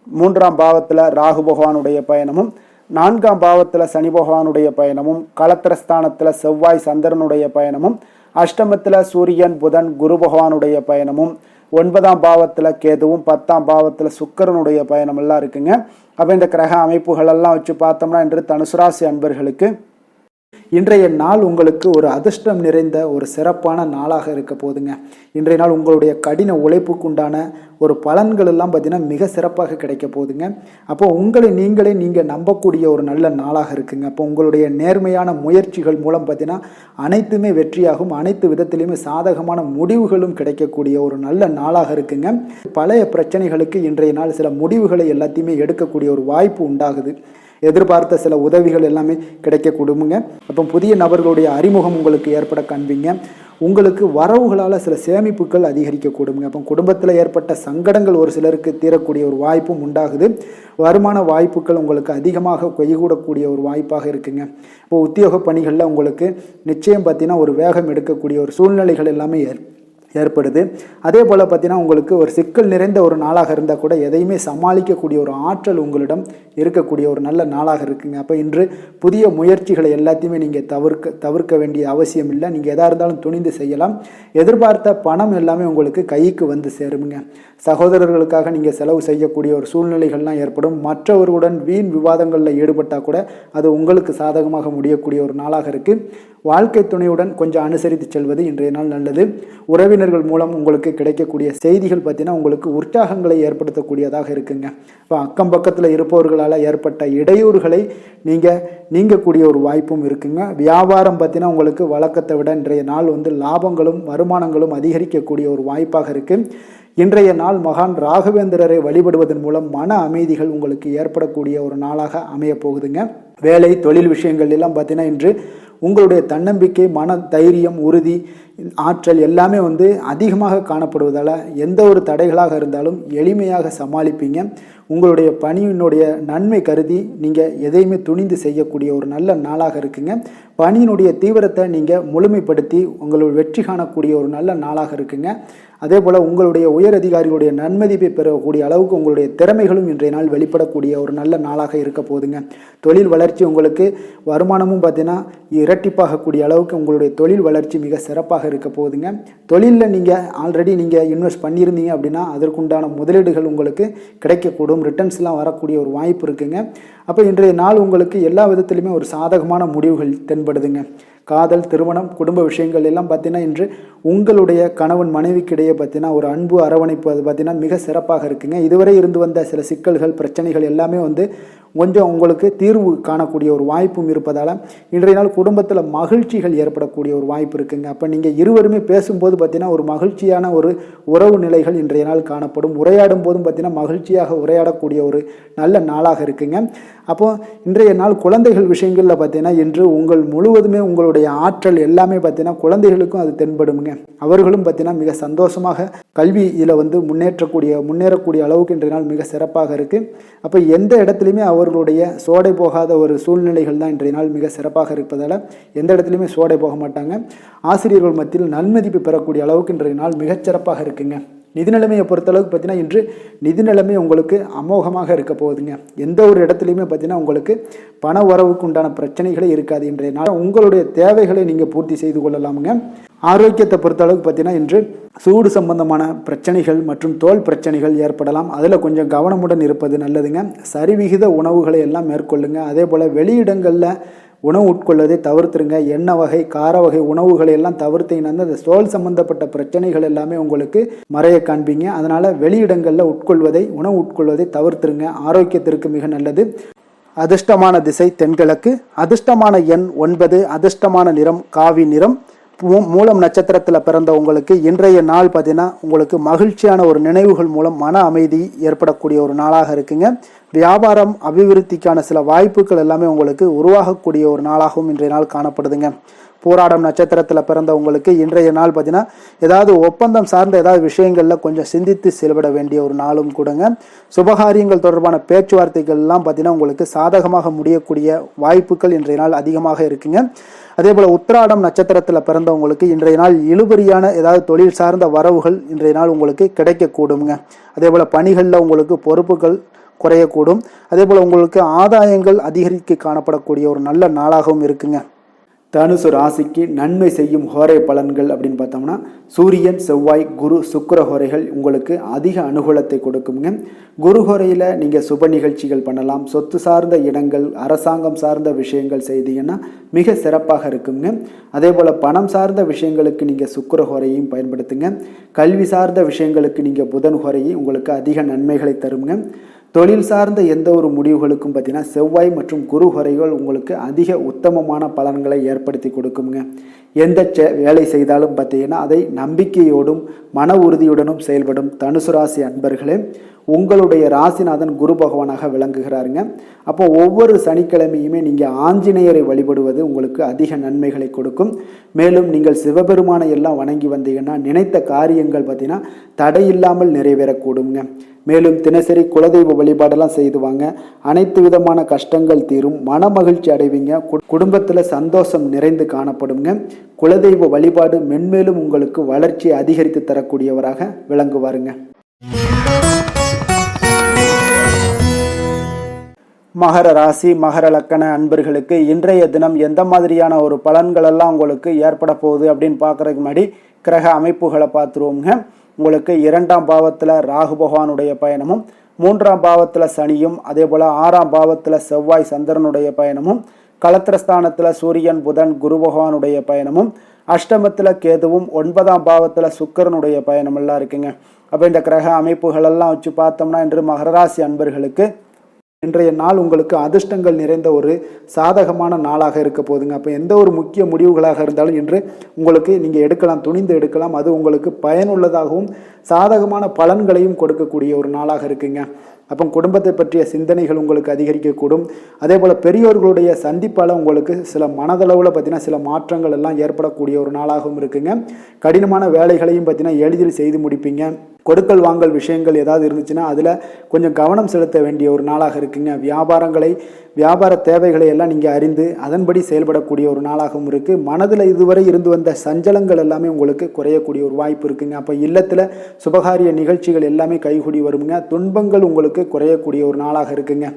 S1: 3ஆம் பாவத்தில் ராகு பகவானுடைய பயணமும், 4ஆம் பாவத்தில் சனி பகவானுடைய பயணமும், களத்திரஸ்தானத்தில் செவ்வாய் சந்திரனுடைய பயணமும், அஷ்டமத்தில் சூரியன் புதன் குரு பகவானுடைய பயணமும், 9ஆம் பாவத்தில் கேதுவும், 10ஆம் பாவத்தில் சுக்கிரனுடைய பயணம் எல்லாம் இருக்குங்க. அப்போ இந்த கிரக அமைப்புகளெல்லாம் வச்சு பார்த்தோம்னா இன்று தனுசு ராசி அன்பர்களுக்கு இன்றைய நாள் உங்களுக்கு ஒரு அதிர்ஷ்டம் நிறைந்த ஒரு சிறப்பான நாளாக இருக்க போதுங்க. இன்றைய நாள் உங்களுடைய கடின உழைப்புக்குண்டான ஒரு பலன்கள் எல்லாம் பார்த்தீங்கன்னா மிக சிறப்பாக கிடைக்க போகுதுங்க. அப்போ உங்களை நீங்கள் நம்பக்கூடிய ஒரு நல்ல நாளாக இருக்குங்க. அப்போ உங்களுடைய நேர்மையான முயற்சிகள் மூலம் பார்த்தீங்கன்னா அனைத்துமே வெற்றியாகும். அனைத்து விதத்திலையுமே சாதகமான முடிவுகளும் கிடைக்கக்கூடிய ஒரு நல்ல நாளாக இருக்குங்க. பழைய பிரச்சனைகளுக்கு இன்றைய நாள் சில முடிவுகளை எல்லாத்தையுமே எடுக்கக்கூடிய ஒரு வாய்ப்பு உண்டாகுது. எதிர்பார்த்த சில உதவிகள் எல்லாமே கிடைக்க கொடுங்க. அப்போ புதிய நபர்களுடைய அறிமுகம் உங்களுக்கு ஏற்பட காண்பீங்க. உங்களுக்கு வரவுகளால் சில சேமிப்புகள் அதிகரிக்க கொடுங்க. அப்போ குடும்பத்தில் ஏற்பட்ட சங்கடங்கள் ஒரு சிலருக்கு தீரக்கூடிய ஒரு வாய்ப்பும் உண்டாகுது. வருமான வாய்ப்புகள் உங்களுக்கு அதிகமாக கைகூடக்கூடிய ஒரு வாய்ப்பாக இருக்குங்க. இப்போ உத்தியோக பணிகளில் உங்களுக்கு நிச்சயம் பார்த்தீங்கன்னா ஒரு வேகம் எடுக்கக்கூடிய ஒரு சூழ்நிலைகள் எல்லாமே
S2: ஏற்படுது. அதே போல் பார்த்தீங்கன்னா உங்களுக்கு ஒரு சிக்கல் நிறைந்த ஒரு நாளாக இருந்தால் கூட எதையுமே சமாளிக்கக்கூடிய ஒரு ஆற்றல் உங்களிடம் இருக்கக்கூடிய ஒரு நல்ல நாளாக இருக்குங்க. அப்போ இன்று புதிய முயற்சிகளை எல்லாத்தையுமே நீங்கள் தவிர்க்க வேண்டிய அவசியம் இல்லை. நீங்கள் எதாக இருந்தாலும் துணிந்து செய்யலாம். எதிர்பார்த்த பணம் எல்லாமே உங்களுக்கு கைக்கு வந்து சேருங்க. சகோதரர்களுக்காக நீங்கள் செலவு செய்யக்கூடிய ஒரு சூழ்நிலைகள்லாம் ஏற்படும். மற்றவர்களுடன் வீண் விவாதங்களில் ஈடுபட்டால் கூட அது உங்களுக்கு சாதகமாக முடியக்கூடிய ஒரு நாளாக இருக்குது. வாழ்க்கை துணையுடன் கொஞ்சம் அனுசரித்து செல்வது இன்றைய நாள் நல்லது. உறவினர்கள் மூலம் உங்களுக்கு கிடைக்கக்கூடிய செய்திகள் பார்த்தீங்கன்னா உங்களுக்கு உற்சாகங்களை ஏற்படுத்தக்கூடியதாக இருக்குங்க. இப்போ அக்கம் பக்கத்தில் இருப்பவர்களால் ஏற்பட்ட இடையூறுகளை நீங்கக்கூடிய ஒரு வாய்ப்பும் இருக்குங்க. வியாபாரம் பார்த்தீங்கன்னா உங்களுக்கு வழக்கத்தை விட இன்றைய நாள் லாபங்களும் வருமானங்களும் அதிகரிக்கக்கூடிய ஒரு வாய்ப்பாக இருக்குது. இன்றைய நாள் மகான் ராகவேந்திரரை வழிபடுவதன் மூலம் மன அமைதிகள் உங்களுக்கு ஏற்படக்கூடிய ஒரு நாளாக அமைய போகுதுங்க. வேலை தொழில் விஷயங்கள் எல்லாம் பார்த்தீங்கன்னா இன்று உங்களுடைய தன்னம்பிக்கை, மன தைரியம், உறுதி, ஆற்றல் எல்லாமே அதிகமாக காணப்படுவதால் எந்த ஒரு தடைகளாக இருந்தாலும் எளிமையாக சமாளிப்பீங்க. உங்களுடைய பணியினுடைய நன்மை கருதி நீங்கள் எதையுமே துணிந்து செய்யக்கூடிய ஒரு நல்ல நாளாக இருக்குங்க. பணியினுடைய தீவிரத்தை நீங்கள் முழுமைப்படுத்தி உங்களுடைய வெற்றி காணக்கூடிய ஒரு நல்ல நாளாக இருக்குங்க. அதே போல் உங்களுடைய உயர் அதிகாரிகளுடைய நன்மதிப்பை பெறக்கூடிய அளவுக்கு உங்களுடைய திறமைகளும் இன்றைய நாள் வெளிப்படக்கூடிய ஒரு நல்ல நாளாக இருக்க போகுதுங்க. தொழில் வளர்ச்சி உங்களுக்கு வருமானமும் பார்த்தீங்கன்னா இரட்டிப்பாகக்கூடிய அளவுக்கு உங்களுடைய தொழில் வளர்ச்சி மிக சிறப்பாக இருக்க போகுதுங்க. தொழிலில் நீங்கள் ஆல்ரெடி இன்வெஸ்ட் பண்ணியிருந்தீங்க அப்படின்னா அதற்குண்டான முதலீடுகள் உங்களுக்கு கிடைக்கக்கூடும். ரிட்டர்ன்ஸ்லாம் வரக்கூடிய ஒரு வாய்ப்பு இருக்குங்க. அப்போ இன்றைய நாள் உங்களுக்கு எல்லா விதத்திலுமே ஒரு சாதகமான முடிவுகள் தென்படுதுங்க. காதல், திருமணம், குடும்ப விஷயங்கள் எல்லாம் பார்த்தீங்கன்னா இன்று உங்களுடைய கணவன் மனைவிக்கிடையே பார்த்தீங்கன்னா ஒரு அன்பு அரவணைப்பு அது பார்த்தீங்கன்னா மிக சிறப்பாக இருக்குங்க. இதுவரை இருந்து வந்த சில சிக்கல்கள் பிரச்சனைகள் எல்லாமே கொஞ்சம் உங்களுக்கு தீர்வு காணக்கூடிய ஒரு வாய்ப்பும் இருப்பதால் இன்றைய நாள் குடும்பத்தில் மகிழ்ச்சிகள் ஏற்படக்கூடிய ஒரு வாய்ப்பு இருக்குங்க. அப்போ நீங்கள் இருவருமே பேசும்போது பார்த்தீங்கன்னா ஒரு மகிழ்ச்சியான ஒரு உறவு நிலைகள் இன்றைய நாள் காணப்படும். உரையாடும் போதும் பார்த்தீங்கன்னா மகிழ்ச்சியாக உரையாடக்கூடிய ஒரு நல்ல நாளாக இருக்குங்க. அப்போது இன்றைய நாள் குழந்தைகள் விஷயங்களில் பார்த்தீங்கன்னா இன்று முழுவதுமே உங்களுடைய ஆற்றல் எல்லாமே பார்த்தீங்கன்னா குழந்தைகளுக்கும் அது தென்படுங்க. அவர்களும் பார்த்தீங்கன்னா மிக சந்தோஷமாக கல்வியில் முன்னேறக்கூடிய அளவுக்கு இன்றைய நாள் மிக சிறப்பாக இருக்குது. அப்போ எந்த இடத்துலையுமே அவர்களுடைய சோடை போகாத ஒரு சூழ்நிலைகள் தான் இன்றைய நாள் மிக சிறப்பாக இருப்பதால் எந்த இடத்துலையுமே சோடை போக மாட்டாங்க. ஆசிரியர்கள் மத்தியில் நன்மதிப்பு பெறக்கூடிய அளவுக்கு இன்றைய நாள் மிகச்சிறப்பாக இருக்குங்க. நிதி நிலைமையை பொறுத்தளவுக்கு பார்த்தீங்கன்னா இன்று நிதி நிலைமை உங்களுக்கு அமோகமாக இருக்க போகுதுங்க. எந்த ஒரு இடத்துலையுமே பார்த்தீங்கன்னா உங்களுக்கு பண வரவுக்கு உண்டான பிரச்சனைகளே இருக்காது. இன்றைய நாள் உங்களுடைய தேவைகளை நீங்கள் பூர்த்தி செய்து கொள்ளலாமுங்க. ஆரோக்கியத்தை பொறுத்தளவுக்கு பார்த்தீங்கன்னா இன்று சூடு சம்பந்தமான பிரச்சனைகள் மற்றும் தோல் பிரச்சனைகள் ஏற்படலாம். அதில் கொஞ்சம் கவனமுடன் இருப்பது நல்லதுங்க. சரிவிகித உணவுகளை எல்லாம் மேற்கொள்ளுங்க. அதே போல் வெளியிடங்களில் உணவு உட்கொள்வதை தவிர்த்துருங்க. எண்ணெய் வகை, கார வகை உணவுகளை எல்லாம் தவிர்த்தீங்கன்னா அந்த தோல் சம்பந்தப்பட்ட பிரச்சனைகள் எல்லாமே உங்களுக்கு மறைய காண்பீங்க. அதனால் வெளியிடங்களில் உணவு உட்கொள்வதை தவிர்த்துருங்க. ஆரோக்கியத்திற்கு மிக நல்லது. அதிர்ஷ்டமான திசை தென்கிழக்கு. அதிர்ஷ்டமான எண் 9. அதிர்ஷ்டமான நிறம் காவி நிறம். மூலம் நட்சத்திரத்தில் பிறந்த உங்களுக்கு இன்றைய நாள் பார்த்தீங்கன்னா உங்களுக்கு மகிழ்ச்சியான ஒரு நினைவுகள் மூலம் மன அமைதி ஏற்படக்கூடிய ஒரு நாளாக இருக்குங்க. வியாபாரம் அபிவிருத்திக்கான சில வாய்ப்புகள் எல்லாமே உங்களுக்கு உருவாகக்கூடிய ஒரு நாளாகவும் இன்றைய நாள் காணப்படுதுங்க. போராடம் நட்சத்திரத்தில் பிறந்த உங்களுக்கு இன்றைய நாள் பார்த்தீங்கன்னா ஏதாவது ஒப்பந்தம் சார்ந்த ஏதாவது விஷயங்களில் கொஞ்சம் சிந்தித்து செயல்பட வேண்டிய ஒரு நாளும் கூடங்க. சுபகாரியங்கள் தொடர்பான பேச்சுவார்த்தைகள் எல்லாம் பார்த்தீங்கன்னா உங்களுக்கு சாதகமாக முடியக்கூடிய வாய்ப்புகள் இன்றைய நாள் அதிகமாக இருக்குங்க. அதே போல் உத்திராடம் நட்சத்திரத்தில் பிறந்தவங்களுக்கு இன்றைய நாள் இழுபறியான ஏதாவது தொழில் சார்ந்த வரவுகள் இன்றைய நாள் உங்களுக்கு கிடைக்கக்கூடுங்க. அதே போல் பணிகளில் உங்களுக்கு பொறுப்புகள் குறையக்கூடும். அதே போல் உங்களுக்கு ஆதாயங்கள் அதிகரிக்க காணப்படக்கூடிய ஒரு நல்ல நாளாகவும் இருக்குங்க. தனுசு ராசிக்கு நன்மை செய்யும் ஹோரை பலன்கள் அப்படின்னு பார்த்தோம்னா சூரியன், செவ்வாய், குரு, சுக்கிர ஹோரைகள் உங்களுக்கு அதிக அனுகூலத்தை கொடுக்குங்க. குரு ஹோரையில் நீங்கள் சுப நிகழ்ச்சிகள் பண்ணலாம். சொத்து சார்ந்த இடங்கள், அரசாங்கம் சார்ந்த விஷயங்கள் செய்தீங்கன்னா மிக சிறப்பாக இருக்குங்க. அதே போல் பணம் சார்ந்த விஷயங்களுக்கு நீங்கள் சுக்கிர ஹோரையும் பயன்படுத்துங்க. கல்வி சார்ந்த விஷயங்களுக்கு நீங்கள் புதன் ஹோரையை உங்களுக்கு அதிக நன்மைகளை தருங்க. தொழில் சார்ந்த எந்த ஒரு முடிவுகளுக்கும் பார்த்தீங்கன்னா செவ்வாய் மற்றும் குரு ஹோரைகள் உங்களுக்கு அதிக உத்தமமான பலன்களை ஏற்படுத்தி கொடுக்குங்க. எந்த வேலை செய்தாலும் பார்த்தீங்கன்னா அதை நம்பிக்கையோடும் மன உறுதியுடனும் செயல்படும் தனுசு ராசி அன்பர்களே, உங்களுடைய ராசிநாதன் குரு பகவானாக விளங்குகிறாருங்க. அப்போ ஒவ்வொரு சனிக்கிழமையுமே நீங்கள் ஆஞ்சநேயரை வழிபடுவது உங்களுக்கு அதிக நன்மைகளை கொடுக்கும். மேலும் நீங்கள் சிவபெருமானை எல்லாம் வணங்கி வந்தீங்கன்னா நினைத்த காரியங்கள் பார்த்தீங்கன்னா தடையில்லாமல் நிறைவேறக்கூடுங்க. மேலும் தினசரி குலதெய்வ வழிபாடெல்லாம் செய்து வாங்க. அனைத்து விதமான கஷ்டங்கள் தீரும், மன மகிழ்ச்சி அடைவீங்க, குடும்பத்தில் சந்தோஷம் நிறைந்து காணப்படுங்க. குலதெய்வ வழிபாடு மென்மேலும் உங்களுக்கு வளர்ச்சியை அதிகரித்து தரக்கூடியவராக விளங்குவாருங்க.
S1: மகர ராசி மகர லக்கண அன்பர்களுக்கு இன்றைய தினம் எந்த மாதிரியான ஒரு பலன்கள் எல்லாம் உங்களுக்கு ஏற்பட போகுது அப்படின்னு பார்க்கறதுக்கு முன்னாடி கிரக அமைப்புகளை பார்த்துருவோங்க. உங்களுக்கு 2ஆம் பாவத்தில் ராகு பகவானுடைய பயணமும், 3ஆம் பாவத்தில் சனியும், அதே போல் 6ஆம் பாவத்தில் செவ்வாய் சந்திரனுடைய பயணமும், களத்திரஸ்தானத்தில் சூரியன் புதன் குரு பகவானுடைய பயணமும், அஷ்டமத்தில் கேதுவும், 9ஆம் பாவத்தில் சுக்கிரனுடைய பயணம் எல்லாம் இருக்குங்க. அப்போ இந்த கிரக அமைப்புகள் எல்லாம் வச்சு பார்த்தோம்னா இன்று மகராசி அன்பர்களுக்கு இன்றைய நாள் உங்களுக்கு அதிர்ஷ்டங்கள் நிறைந்த ஒரு சாதகமான நாளாக இருக்க போகுதுங்க. அப்போ எந்த ஒரு முக்கிய முடிவுகளாக இருந்தாலும் இன்று உங்களுக்கு நீங்கள் எடுக்கலாம், துணிந்து எடுக்கலாம். அது உங்களுக்கு பயனுள்ளதாகவும் சாதகமான பலன்களையும் கொடுக்கக்கூடிய ஒரு நாளாக இருக்குங்க. அப்போ குடும்பத்தை பற்றிய சிந்தனைகள் உங்களுக்கு அதிகரிக்கக்கூடும். அதே போல் பெரியோர்களுடைய சந்திப்பால் உங்களுக்கு சில மனதளவில் பார்த்தீங்கன்னா சில மாற்றங்கள் எல்லாம் ஏற்படக்கூடிய ஒரு நாளாகவும் இருக்குங்க. கடினமான வேலைகளையும் பார்த்தீங்கன்னா எளிதில் செய்து முடிப்பீங்க. கொடுக்கல் வாங்கல் விஷயங்கள் ஏதாவது இருந்துச்சுன்னா அதில் கொஞ்சம் கவனம் செலுத்த வேண்டிய ஒரு நாளாக இருக்குங்க. வியாபார தேவைகளை எல்லாம் நீங்கள் அறிந்து அதன்படி செயல்படக்கூடிய ஒரு நாளாகவும் இருக்குது. மனதில் இதுவரை இருந்து வந்த சஞ்சலங்கள் எல்லாமே உங்களுக்கு குறையக்கூடிய ஒரு வாய்ப்பு இருக்குங்க. அப்போ இல்லத்தில் சுபகாரிய நிகழ்ச்சிகள் எல்லாமே கைகூடி வருங்க. துன்பங்கள் உங்களுக்கு குறையக்கூடிய ஒரு நாளாக இருக்குங்க.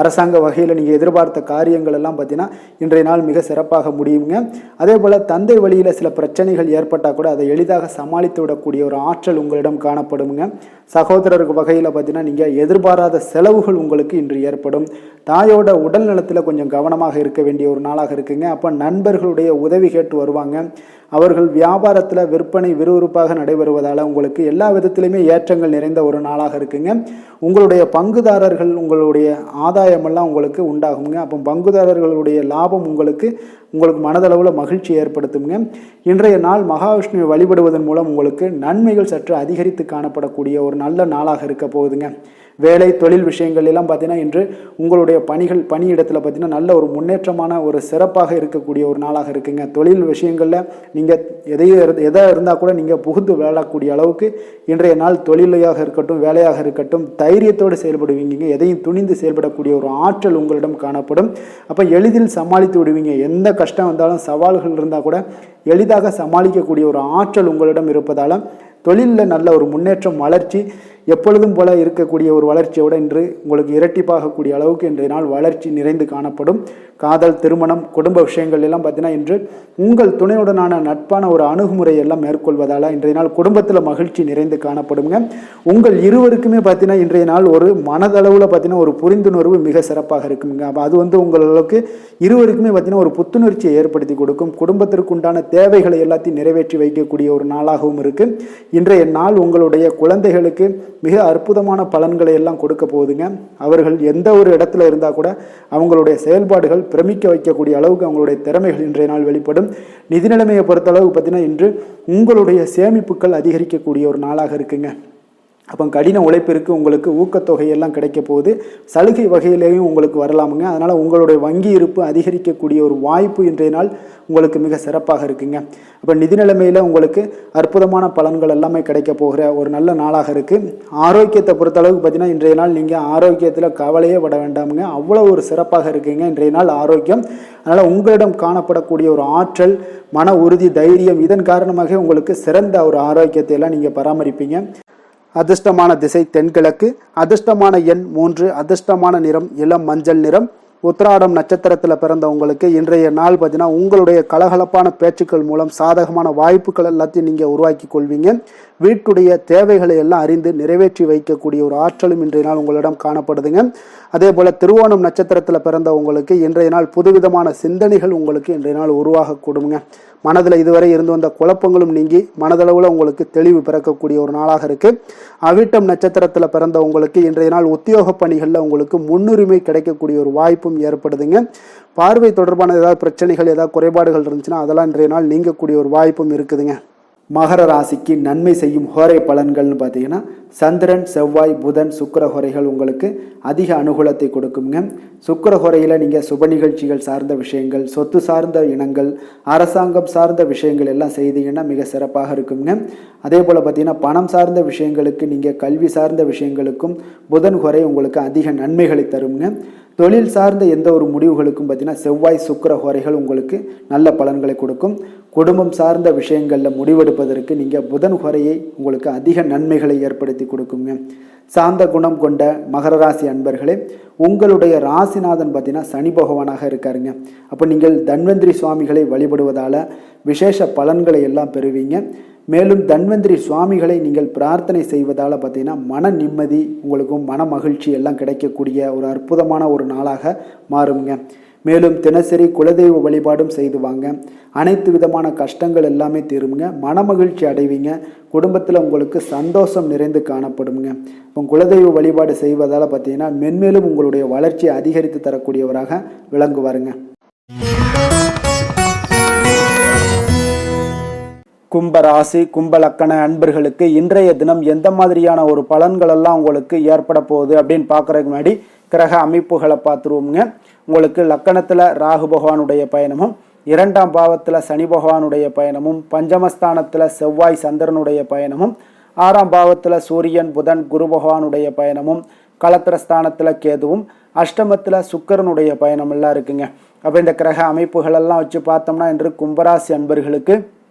S1: அரசாங்க வகையில் நீங்கள் எதிர்பார்த்த காரியங்கள் எல்லாம் பார்த்தீங்கன்னா இன்றைய நாள் மிக சிறப்பாக முடியுங்க. அதே போல் தந்தை வழியில் சில பிரச்சனைகள் ஏற்பட்டால் கூட அதை எளிதாக சமாளித்து விடக்கூடிய ஒரு ஆற்றல் உங்களிடம் காணப்படுங்க. சகோதரருக்கு வகையில் பார்த்தீங்கன்னா நீங்கள் எதிர்பாராத செலவுகள் உங்களுக்கு இன்று ஏற்படும். தாயோட உடல் நலத்தில் கொஞ்சம் கவனமாக இருக்க வேண்டிய ஒரு நாளாக இருக்குங்க. அப்போ நண்பர்களுடைய உதவி கேட்டு வருவாங்க. அவர்கள் வியாபாரத்தில் விற்பனை விறுவிறுப்பாக நடைபெறுவதால் உங்களுக்கு எல்லா விதத்திலையுமே ஏற்றங்கள் நிறைந்த ஒரு நாளாக இருக்குங்க. உங்களுடைய பங்குதாரர்கள் உங்களுடைய ஆதாயமெல்லாம் உங்களுக்கு உண்டாகுங்க. அப்போ பங்குதாரர்களுடைய லாபம் உங்களுக்கு மனதளவில் மகிழ்ச்சி ஏற்படுத்துங்க. இன்றைய நாள் மகாவிஷ்ணுவை வழிபடுவதன் மூலம் உங்களுக்கு நன்மைகள் சற்று அதிகரித்து காணப்படக்கூடிய ஒரு நல்ல நாளாக இருக்க போகுதுங்க. வேலை தொழில் விஷயங்கள் எல்லாம் பார்த்தீங்கன்னா இன்று உங்களுடைய பணியிடத்தில் பார்த்தீங்கன்னா நல்ல ஒரு முன்னேற்றமான ஒரு சிறப்பாக இருக்கக்கூடிய ஒரு நாளாக இருக்குங்க. தொழில் விஷயங்களில் நீங்கள் எதாக இருந்தால் கூட நீங்கள் புகுந்து விளையாடக்கூடிய அளவுக்கு இன்றைய நாள் தொழிலையாக இருக்கட்டும் வேலையாக இருக்கட்டும் தைரியத்தோடு செயல்படுவீங்க. எதையும் துணிந்து செயல்படக்கூடிய ஒரு ஆற்றல் உங்களிடம் காணப்படும். அப்போ எளிதில் சமாளித்து விடுவீங்க. எந்த கஷ்டம் வந்தாலும் சவால்கள் இருந்தால் கூட எளிதாக சமாளிக்கக்கூடிய ஒரு ஆற்றல் உங்களிடம் இருப்பதால் தொழிலில் நல்ல ஒரு முன்னேற்றம் வளர்ச்சி எப்பொழுதும் போல இருக்கக்கூடிய ஒரு வளர்ச்சியோடு இன்று உங்களுக்கு இரட்டிப்பாகக்கூடிய அளவுக்கு இன்றைய நாள் வளர்ச்சி நிறைந்து காணப்படும். காதல் திருமணம் குடும்ப விஷயங்கள் எல்லாம் பார்த்தீங்கன்னா இன்று உங்கள் துணையுடனான நட்பான ஒரு அணுகுமுறை எல்லாம் மேற்கொள்வதால் இன்றைய நாள் குடும்பத்தில் மகிழ்ச்சி நிறைந்து காணப்படுங்க. உங்கள் இருவருக்குமே பார்த்தீங்கன்னா இன்றைய நாள் ஒரு மனதளவில் பார்த்தீங்கன்னா ஒரு புரிந்துணர்வு மிக சிறப்பாக இருக்குங்க. அப்போ அது உங்களுக்கு இருவருக்குமே பார்த்தீங்கன்னா ஒரு புத்துணர்ச்சியை ஏற்படுத்தி கொடுக்கும். குடும்பத்திற்கு உண்டான தேவைகளை எல்லாத்தையும் நிறைவேற்றி வைக்கக்கூடிய ஒரு நாளாகவும் இருக்குது. இன்றைய நாள் உங்களுடைய குழந்தைகளுக்கு மிக அற்புதமான பலன்களை எல்லாம் கொடுக்க போகுதுங்க. அவர்கள் எந்த ஒரு இடத்துல இருந்தால் கூட அவங்களுடைய செயல்பாடுகள் பிரமிக்க வைக்கக்கூடிய அளவுக்கு அவங்களுடைய திறமைகள் இன்றைய நாள் வெளிப்படும். நிதி நிலைமையை பொறுத்த அளவுக்கு பார்த்தீங்கன்னா இன்று உங்களுடைய சேமிப்புகள் அதிகரிக்கக்கூடிய ஒரு நாளாக இருக்குங்க. அப்போ கடின உழைப்பிற்கு உங்களுக்கு ஊக்கத்தொகையெல்லாம் கிடைக்க போகுது. சலுகை வகையிலேயும் உங்களுக்கு வரலாமுங்க. அதனால் உங்களுடைய வங்கி இருப்பு அதிகரிக்கக்கூடிய ஒரு வாய்ப்பு இன்றைய நாள் உங்களுக்கு மிக சிறப்பாக இருக்குங்க. அப்போ நிதி நிலைமையில் உங்களுக்கு அற்புதமான பலன்கள் எல்லாமே கிடைக்க போகிற ஒரு நல்ல நாளாக இருக்குது. ஆரோக்கியத்தை பொறுத்தளவுக்கு பார்த்தீங்கன்னா இன்றைய நாள் நீங்கள் ஆரோக்கியத்தில் கவலையே பட வேண்டாமுங்க. அவ்வளோ ஒரு சிறப்பாக இருக்குங்க இன்றைய நாள் ஆரோக்கியம். அதனால் உங்களிடம் காணப்படக்கூடிய ஒரு ஆற்றல் மன உறுதி தைரியம் இதன் காரணமாக உங்களுக்கு சிறந்த ஒரு ஆரோக்கியத்தை எல்லாம் நீங்கள் பராமரிப்பீங்க. அதிர்ஷ்டமான திசை தென்கிழக்கு, அதிர்ஷ்டமான எண் 3, அதிர்ஷ்டமான நிறம் இளம் மஞ்சள் நிறம். உத்திராடம் நட்சத்திரத்தில் பிறந்த உங்களுக்கு இன்றைய நாள் பார்த்தீங்கன்னா உங்களுடைய கலகலப்பான பேச்சுக்கள் மூலம் சாதகமான வாய்ப்புகள் எல்லாத்தையும் நீங்கள் உருவாக்கி கொள்வீங்க. வீட்டுடைய தேவைகளை எல்லாம் அறிந்து நிறைவேற்றி வைக்கக்கூடிய ஒரு ஆற்றலும் இன்றைய நாள் உங்களிடம் காணப்படுதுங்க. அதே போல் திருவோணம் நட்சத்திரத்தில் பிறந்த உங்களுக்கு இன்றைய நாள் புதுவிதமான சிந்தனைகள் உங்களுக்கு இன்றைய நாள் உருவாகக்கூடுங்க. மனதில் இதுவரை இருந்து வந்த குழப்பங்களும் நீங்கி மனதளவில் உங்களுக்கு தெளிவு பிறக்கக்கூடிய ஒரு நாளாக இருக்குது. அவிட்டம் நட்சத்திரத்தில் பிறந்த உங்களுக்கு இன்றைய நாள் உத்தியோக பணிகளில் உங்களுக்கு முன்னுரிமை கிடைக்கக்கூடிய ஒரு வாய்ப்பும் ஏற்படுதுங்க. பார்வை தொடர்பான ஏதாவது பிரச்சனைகள் ஏதாவது குறைபாடுகள் இருந்துச்சுன்னா அதெல்லாம் இன்றைய நாள் நீங்கக்கூடிய ஒரு வாய்ப்பும் இருக்குதுங்க.
S2: மகர ராசிக்கு நன்மை செய்யும் ஹோரை பலன்கள்னு பார்த்தீங்கன்னா சந்திரன், செவ்வாய், புதன், சுக்கிர ஹோரைகள் உங்களுக்கு அதிக அனுகூலத்தை கொடுக்குங்க. சுக்கிர ஹோரையில் நீங்கள் சுப நிகழ்ச்சிகள் சார்ந்த விஷயங்கள், சொத்து சார்ந்த இனங்கள், அரசாங்கம் சார்ந்த விஷயங்கள் எல்லாம் செய்தீங்கன்னா மிக சிறப்பாக இருக்குங்க. அதே போல் பார்த்தீங்கன்னா பணம் சார்ந்த விஷயங்களுக்கு, நீங்கள் கல்வி சார்ந்த விஷயங்களுக்கும் புதன் ஹோரை உங்களுக்கு அதிக நன்மைகளை தருங்க. தொழில் சார்ந்த எந்த ஒரு முடிவுகளுக்கும் பார்த்தீங்கன்னா செவ்வாய், சுக்கிர ஹோரைகள் உங்களுக்கு நல்ல பலன்களை கொடுக்கும். குடும்பம் சார்ந்த விஷயங்களில் முடிவெடுப்பதற்கு நீங்கள் புதன் ஹோரையை உங்களுக்கு அதிக நன்மைகளை ஏற்படுத்தி கொடுக்குங்க. சாந்த குணம் கொண்ட மகர ராசி அன்பர்களே, உங்களுடைய ராசிநாதன் பார்த்தீங்கன்னா சனி பகவானாக இருக்காருங்க. அப்போ நீங்கள் தன்வந்திரி சுவாமிகளை வழிபடுவதால் விசேஷ பலன்களை எல்லாம் பெறுவீங்க. மேலும் தன்வந்திரி சுவாமிகளை நீங்கள் பிரார்த்தனை செய்வதால் பார்த்தீங்கன்னா மன நிம்மதி, உங்களுக்கும் மன மகிழ்ச்சி எல்லாம் கிடைக்கக்கூடிய ஒரு அற்புதமான ஒரு நாளாக மாறுங்க. மேலும் தினசரி குலதெய்வ வழிபாடும் செய்து வாங்க. அனைத்து விதமான கஷ்டங்கள் எல்லாமே தீருங்க. மன மகிழ்ச்சி அடைவீங்க. குடும்பத்தில் உங்களுக்கு சந்தோஷம் நிறைந்து காணப்படுங்க. இப்போ குலதெய்வ வழிபாடு செய்வதால் பார்த்தீங்கன்னா மென்மேலும் உங்களுடைய வளர்ச்சியை அதிகரித்து தரக்கூடியவராக விளங்குவாருங்க.
S1: கும்பராசி கும்பலக்கண அன்பர்களுக்கு இன்றைய தினம் எந்த மாதிரியான ஒரு பலன்கள் எல்லாம் உங்களுக்கு ஏற்பட போகுது அப்படின்னு பார்க்குறதுக்கு முன்னாடி கிரக அமைப்புகளை பார்த்துருவோங்க. உங்களுக்கு லக்கணத்தில் ராகு பகவானுடைய பயணமும், 2ஆம் பாவத்தில் சனி பகவானுடைய பயணமும், பஞ்சமஸ்தானத்தில் செவ்வாய் சந்திரனுடைய பயணமும், 6ஆம் பாவத்தில் சூரியன் புதன் குரு பகவானுடைய பயணமும், களத்திரஸ்தானத்தில் கேதுவும், அஷ்டமத்தில் சுக்கிரனுடைய பயணம் எல்லாம் இருக்குங்க. அப்போ இந்த கிரக அமைப்புகளெல்லாம் வச்சு பார்த்தோம்னா இன்று கும்பராசி அன்பர்களுக்கு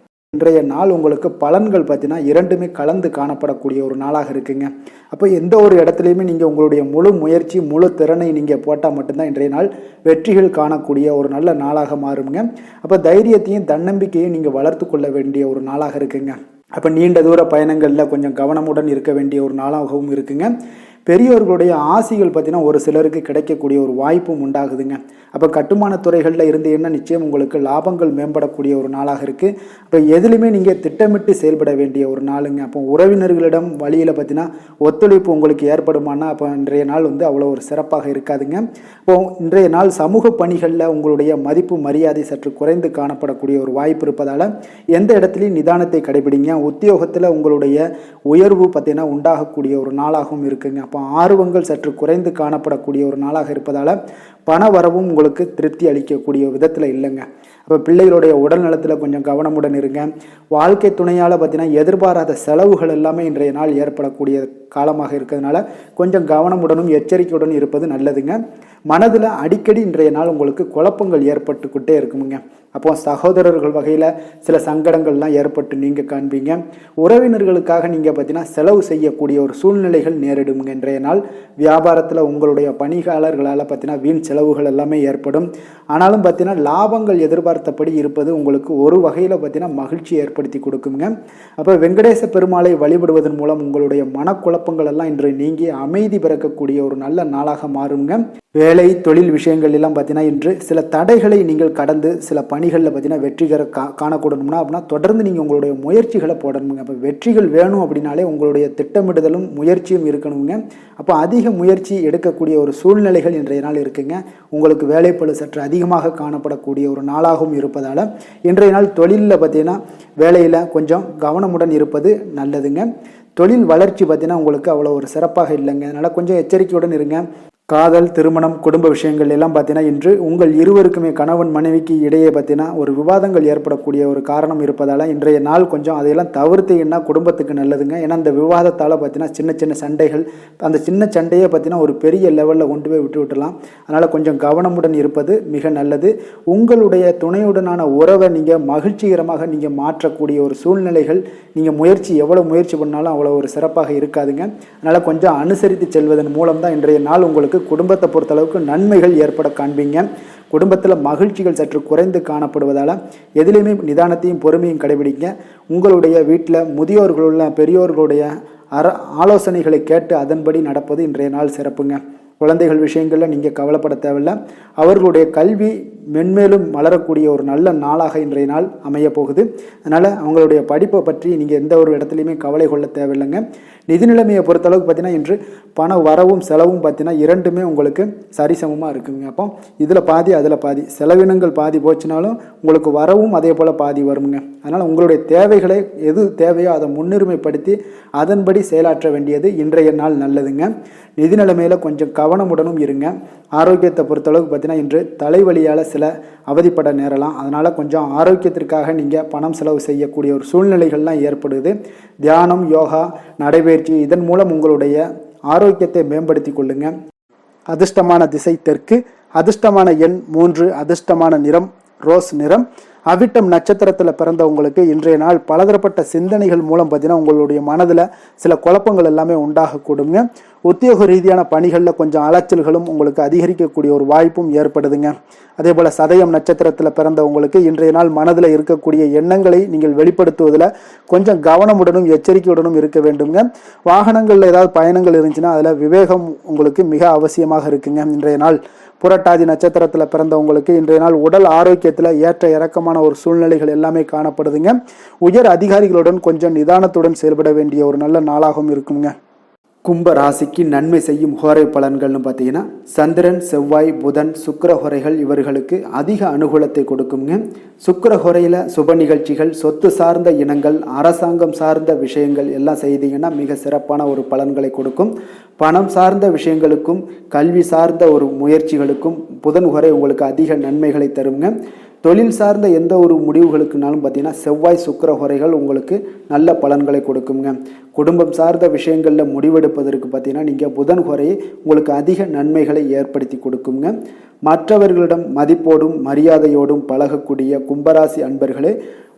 S1: இன்றைய நாள் உங்களுக்கு பலன்கள் பார்த்தீங்கன்னா இரண்டுமே கலந்து காணப்படக்கூடிய ஒரு நாளாக இருக்குங்க. அப்போ எந்த ஒரு இடத்துலையுமே நீங்கள் உங்களுடைய முழு முயற்சி, முழு திறனை நீங்கள் போட்டால் மட்டும்தான் இன்றைய நாள் வெற்றிகள் காணக்கூடிய ஒரு நல்ல நாளாக மாறுங்க. அப்போ தைரியத்தையும் தன்னம்பிக்கையும் நீங்கள் வளர்த்து கொள்ள வேண்டிய ஒரு நாளாக இருக்குங்க. அப்போ நீண்ட தூர பயணங்களில் கொஞ்சம் கவனமுடன் இருக்க வேண்டிய ஒரு நாளாகவும் இருக்குங்க. பெரியோர்களுடைய ஆசிகள் பார்த்தீங்கன்னா ஒரு சிலருக்கு கிடைக்கக்கூடிய ஒரு வாய்ப்பும் உண்டாகுதுங்க. அப்போ கட்டுமான துறைகளில் இருந்தீங்கன்னா நிச்சயம் உங்களுக்கு லாபங்கள் மேம்படக்கூடிய ஒரு நாளாக இருக்குது. அப்போ எதுலையுமே நீங்கள் திட்டமிட்டு செயல்பட வேண்டிய ஒரு நாளுங்க. அப்போ உறவினர்களிடம் வழியில் பார்த்தீங்கன்னா ஒத்துழைப்பு உங்களுக்கு ஏற்படுமானா அப்போ இன்றைய நாள் அவ்வளோ ஒரு சிறப்பாக இருக்காதுங்க. இப்போ இன்றைய நாள் சமூக பணிகளில் உங்களுடைய மதிப்பு மரியாதை சற்று குறைந்து காணப்படக்கூடிய ஒரு வாய்ப்பு இருப்பதால் எந்த இடத்துலையும் நிதானத்தை கடைபிடிங்க. உத்தியோகத்தில் உங்களுடைய உயர்வு பார்த்தீங்கன்னா உண்டாகக்கூடிய ஒரு நாளாகவும் இருக்குங்க. அப்போ ஆர்வங்கள் சற்று குறைந்து காணப்படக்கூடிய ஒரு நாளாக இருப்பதால் பண வரவும் உங்களுக்கு திருப்தி அளிக்கக்கூடிய விதத்தில் இல்லைங்க. அப்போ பிள்ளைகளுடைய உடல் நலத்தில் கொஞ்சம் கவனமுடன் இருங்க. வாழ்க்கை துணையால் பார்த்தீங்கன்னா எதிர்பாராத செலவுகள் எல்லாமே இன்றைய நாள் ஏற்படக்கூடிய காலமாக இருக்கிறதுனால கொஞ்சம் கவனமுடனும் எச்சரிக்கையுடன் இருப்பது நல்லதுங்க. மனதில் அடிக்கடி இன்றைய நாள் உங்களுக்கு குழப்பங்கள் ஏற்பட்டுக்கிட்டே இருக்குமுங்க. அப்போ சகோதரர்கள் வகையில் சில சங்கடங்கள்லாம் ஏற்பட்டு நீங்கள் காண்பீங்க. உறவினர்களுக்காக நீங்கள் பார்த்தீங்கன்னா செலவு செய்யக்கூடிய ஒரு சூழ்நிலைகள் நேரிடுங்க. இன்றைய நாள் வியாபாரத்தில் உங்களுடைய பணியாளர்களால் பார்த்தீங்கன்னா வீண் செலவுகள் எல்லாமே ஏற்படும். ஆனாலும் பார்த்தீங்கன்னா லாபங்கள் எதிர்பார்த்தபடி இருப்பது உங்களுக்கு ஒரு வகையில் பார்த்தீங்கன்னா மகிழ்ச்சி ஏற்படுத்தி கொடுக்குங்க. அப்போ வெங்கடேச பெருமாளை வழிபடுவதன் மூலம் உங்களுடைய மனக்குழப்பங்கள் எல்லாம் இன்று நீங்கி அமைதி பிறக்கக்கூடிய ஒரு நல்ல நாளாக மாறுங்க. வேலை தொழில் விஷயங்கள் எல்லாம் பார்த்தீங்கன்னா இன்று சில தடைகளை நீங்கள் கடந்து சில பணிகளில் பார்த்தீங்கன்னா வெற்றிகர காணக்கூடணும்னா அப்படின்னா தொடர்ந்து நீங்கள் உங்களுடைய முயற்சிகளை போடணுங்க. அப்போ வெற்றிகள் வேணும் அப்படின்னாலே உங்களுடைய திட்டமிடுதலும் முயற்சியும் இருக்கணுங்க. அப்போ அதிக முயற்சி எடுக்கக்கூடிய ஒரு சூழ்நிலைகள் இன்றைய நாள் இருக்குங்க. உங்களுக்கு வேலைப்பளு சற்று அதிகமாக காணப்படக்கூடிய ஒரு நாளாகவும் இருப்பதால் இன்றைய நாள் தொழிலில் பார்த்தீங்கன்னா வேலையில் கொஞ்சம் கவனமுடன் இருப்பது நல்லதுங்க. தொழில் வளர்ச்சி பார்த்தீங்கன்னா உங்களுக்கு அவ்வளோ ஒரு சிறப்பாக இல்லைங்க. அதனால் கொஞ்சம் எச்சரிக்கையுடன் இருங்க. காதல், திருமணம், குடும்ப விஷயங்கள் எல்லாம் பார்த்தீங்கன்னா இன்று உங்கள் இருவருக்குமே கணவன் மனைவிக்கு இடையே பார்த்தீங்கன்னா ஒரு விவாதங்கள் ஏற்படக்கூடிய ஒரு காரணம் இருப்பதால் இன்றைய நாள் கொஞ்சம் அதையெல்லாம் தவிர்த்தீங்கன்னா குடும்பத்துக்கு நல்லதுங்க. ஏன்னா அந்த விவாதத்தால் பார்த்தீங்கன்னா சின்ன சின்ன சண்டைகள், அந்த சின்ன சண்டையை பார்த்தீங்கன்னா ஒரு பெரிய லெவலில் கொண்டு போய் விட்டுலாம். அதனால் கொஞ்சம் கவனமுடன் இருப்பது மிக நல்லது. உங்களுடைய துணையுடனான உறவை நீங்கள் மகிழ்ச்சிகரமாக நீங்கள் மாற்றக்கூடிய ஒரு சூழ்நிலைகள் நீங்கள் எவ்வளோ முயற்சி பண்ணாலும் அவ்வளோ ஒரு சிறப்பாக இருக்காதுங்க. அதனால் கொஞ்சம் அனுசரித்து செல்வதன் மூலம் தான் இன்றைய நாள் உங்களுக்கு குடும்பத்தை பொறுத்தளவுக்கு நன்மைகள் ஏற்பட காண்பீங்க. குடும்பத்தில் மகிழ்ச்சிகள் சற்று குறைந்து காணப்படுவதால் எதிலையுமே நிதானத்தையும் பொறுமையும் கடைபிடிங்க. உங்களுடைய வீட்டில் முதியோர்களுள்ள பெரியோர்களுடைய ஆலோசனைகளை கேட்டு அதன்படி நடப்பது இன்றைய நாள் சிறப்புங்க. குழந்தைகள் விஷயங்களில் நீங்கள் கவலைப்பட தேவையில்லை. அவர்களுடைய கல்வி மென்மேலும் வளரக்கூடிய ஒரு நல்ல நாளாக இன்றைய நாள் அமைய போகுது. அதனால் அவங்களுடைய படிப்பை பற்றி நீங்கள் எந்த ஒரு இடத்துலையுமே கவலை கொள்ள தேவையில்லைங்க.
S2: நிதி நிலைமையை பொறுத்தளவுக்கு பார்த்தீங்கன்னா இன்று பண வரவும் செலவும் பார்த்தீங்கன்னா இரண்டுமே உங்களுக்கு சரிசமமாக இருக்குங்க. அப்போ இதில் பாதி அதில் பாதி, செலவினங்கள் பாதி போச்சுனாலும் உங்களுக்கு வரவும் அதே போல் பாதி வருங்க. அதனால் உங்களுடைய தேவைகளை எது தேவையோ அதை முன்னுரிமைப்படுத்தி அதன்படி செயலாற்ற வேண்டியது இன்றைய நாள் நல்லதுங்க. நிதி நிலைமையில் கொஞ்சம் கவனமுடனும் இருங்க. ஆரோக்கியத்தை பொறுத்தளவுக்கு பார்த்தீங்கன்னா இன்று தலைவலியால் சில அவதிப்பட நேரலாம். அதனால் கொஞ்சம் ஆரோக்கியத்திற்காக நீங்கள் பணம் செலவு செய்யக்கூடிய ஒரு சூழ்நிலைகள்லாம் ஏற்படுது. தியானம், யோகா, நடைபயிற்சி இதன் மூலம் உங்களுடைய ஆரோக்கியத்தை மேம்படுத்தி கொள்ளுங்க. அதிர்ஷ்டமான திசை தெற்கு, அதிர்ஷ்டமான எண் 3, அதிர்ஷ்டமான நிறம் ரோஸ் நிறம். அவிட்டம் நட்சத்திரத்தில் பிறந்தவங்களுக்கு இன்றைய நாள் பலதரப்பட்ட சிந்தனைகள் மூலம் பார்த்தீங்கன்னா உங்களுடைய மனதில் சில குழப்பங்கள் எல்லாமே உண்டாகக்கூடுங்க. உத்தியோக ரீதியான பணிகளில் கொஞ்சம் அலைச்சல்களும் உங்களுக்கு அதிகரிக்கக்கூடிய ஒரு வாய்ப்பும் ஏற்படுதுங்க. அதே போல் சதயம் நட்சத்திரத்தில் பிறந்தவங்களுக்கு இன்றைய நாள் மனதில் இருக்கக்கூடிய எண்ணங்களை நீங்கள் வெளிப்படுத்துவதில் கொஞ்சம் கவனமுடனும் எச்சரிக்கையுடனும் இருக்க வேண்டுங்க. வாகனங்களில் ஏதாவது பயணங்கள் இருந்துச்சுன்னா அதில் விவேகம் உங்களுக்கு மிக அவசியமாக இருக்குங்க. இன்றைய நாள் புரட்டாதி நட்சத்திரத்தில் பிறந்தவங்களுக்கு இன்றைய நாள் உடல் ஆரோக்கியத்தில் ஏற்ற இறக்கமான ஒரு சூழ்நிலைகள் எல்லாமே காணப்படுதுங்க. உயர் அதிகாரிகளுடன் கொஞ்சம் நிதானத்துடன் செயல்பட வேண்டிய ஒரு நல்ல நாளாகவும் இருக்குங்க. கும்ப ராசிக்கு நன்மை செய்யும் ஹோரை பலன்கள்னு பார்த்தீங்கன்னா சந்திரன், செவ்வாய், புதன், சுக்கிர ஹோரைகள் இவர்களுக்கு அதிக அனுகூலத்தை கொடுக்குங்க. சுக்கிர ஹோரையில் சுப நிகழ்ச்சிகள், சொத்து சார்ந்த இனங்கள், அரசாங்கம் சார்ந்த விஷயங்கள் எல்லாம் செய்தீங்கன்னா மிக சிறப்பான ஒரு பலன்களை கொடுக்கும். பணம் சார்ந்த விஷயங்களுக்கும் கல்வி சார்ந்த ஒரு முயற்சிகளுக்கும் புதன் ஹோரை உங்களுக்கு அதிக நன்மைகளை தருங்க. தொழில் சார்ந்த எந்த ஒரு முடிவுகளுக்குனாலும் பார்த்தீங்கன்னா செவ்வாய், சுக்கிர ஹோரைகள் உங்களுக்கு நல்ல பலன்களை கொடுக்குங்க. குடும்பம் சார்ந்த விஷயங்களில் முடிவெடுப்பதற்கு பார்த்தீங்கன்னா நீங்கள் புதன் ஹோரையை உங்களுக்கு அதிக நன்மைகளை ஏற்படுத்தி கொடுக்குங்க. மற்றவர்களிடம் மதிப்போடும் மரியாதையோடும் பழகக்கூடிய கும்பராசி அன்பர்களே,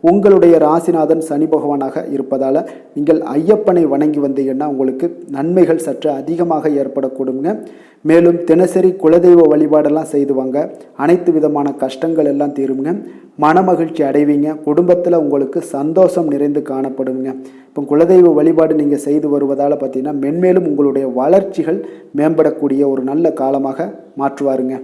S2: உங்களுடைய ராசிநாதன் சனி பகவானாக இருப்பதால் நீங்கள் ஐயப்பனை வணங்கி வந்தீங்கன்னா உங்களுக்கு நன்மைகள் சற்று அதிகமாக ஏற்படக்கூடுங்க. மேலும் தினசரி குலதெய்வ வழிபாடெல்லாம் செய்துவாங்க. அனைத்து விதமான கஷ்டங்கள் எல்லாம் தீருங்க. மனமகிழ்ச்சி அடைவீங்க. குடும்பத்தில் உங்களுக்கு சந்தோஷம் நிறைந்து காணப்படுங்க. இப்போ குலதெய்வ வழிபாடு நீங்கள் செய்து வருவதால் பார்த்தீங்கன்னா மென்மேலும் உங்களுடைய வளர்ச்சிகள் மேம்படக்கூடிய ஒரு நல்ல காலமாக மாற்றுவாருங்க.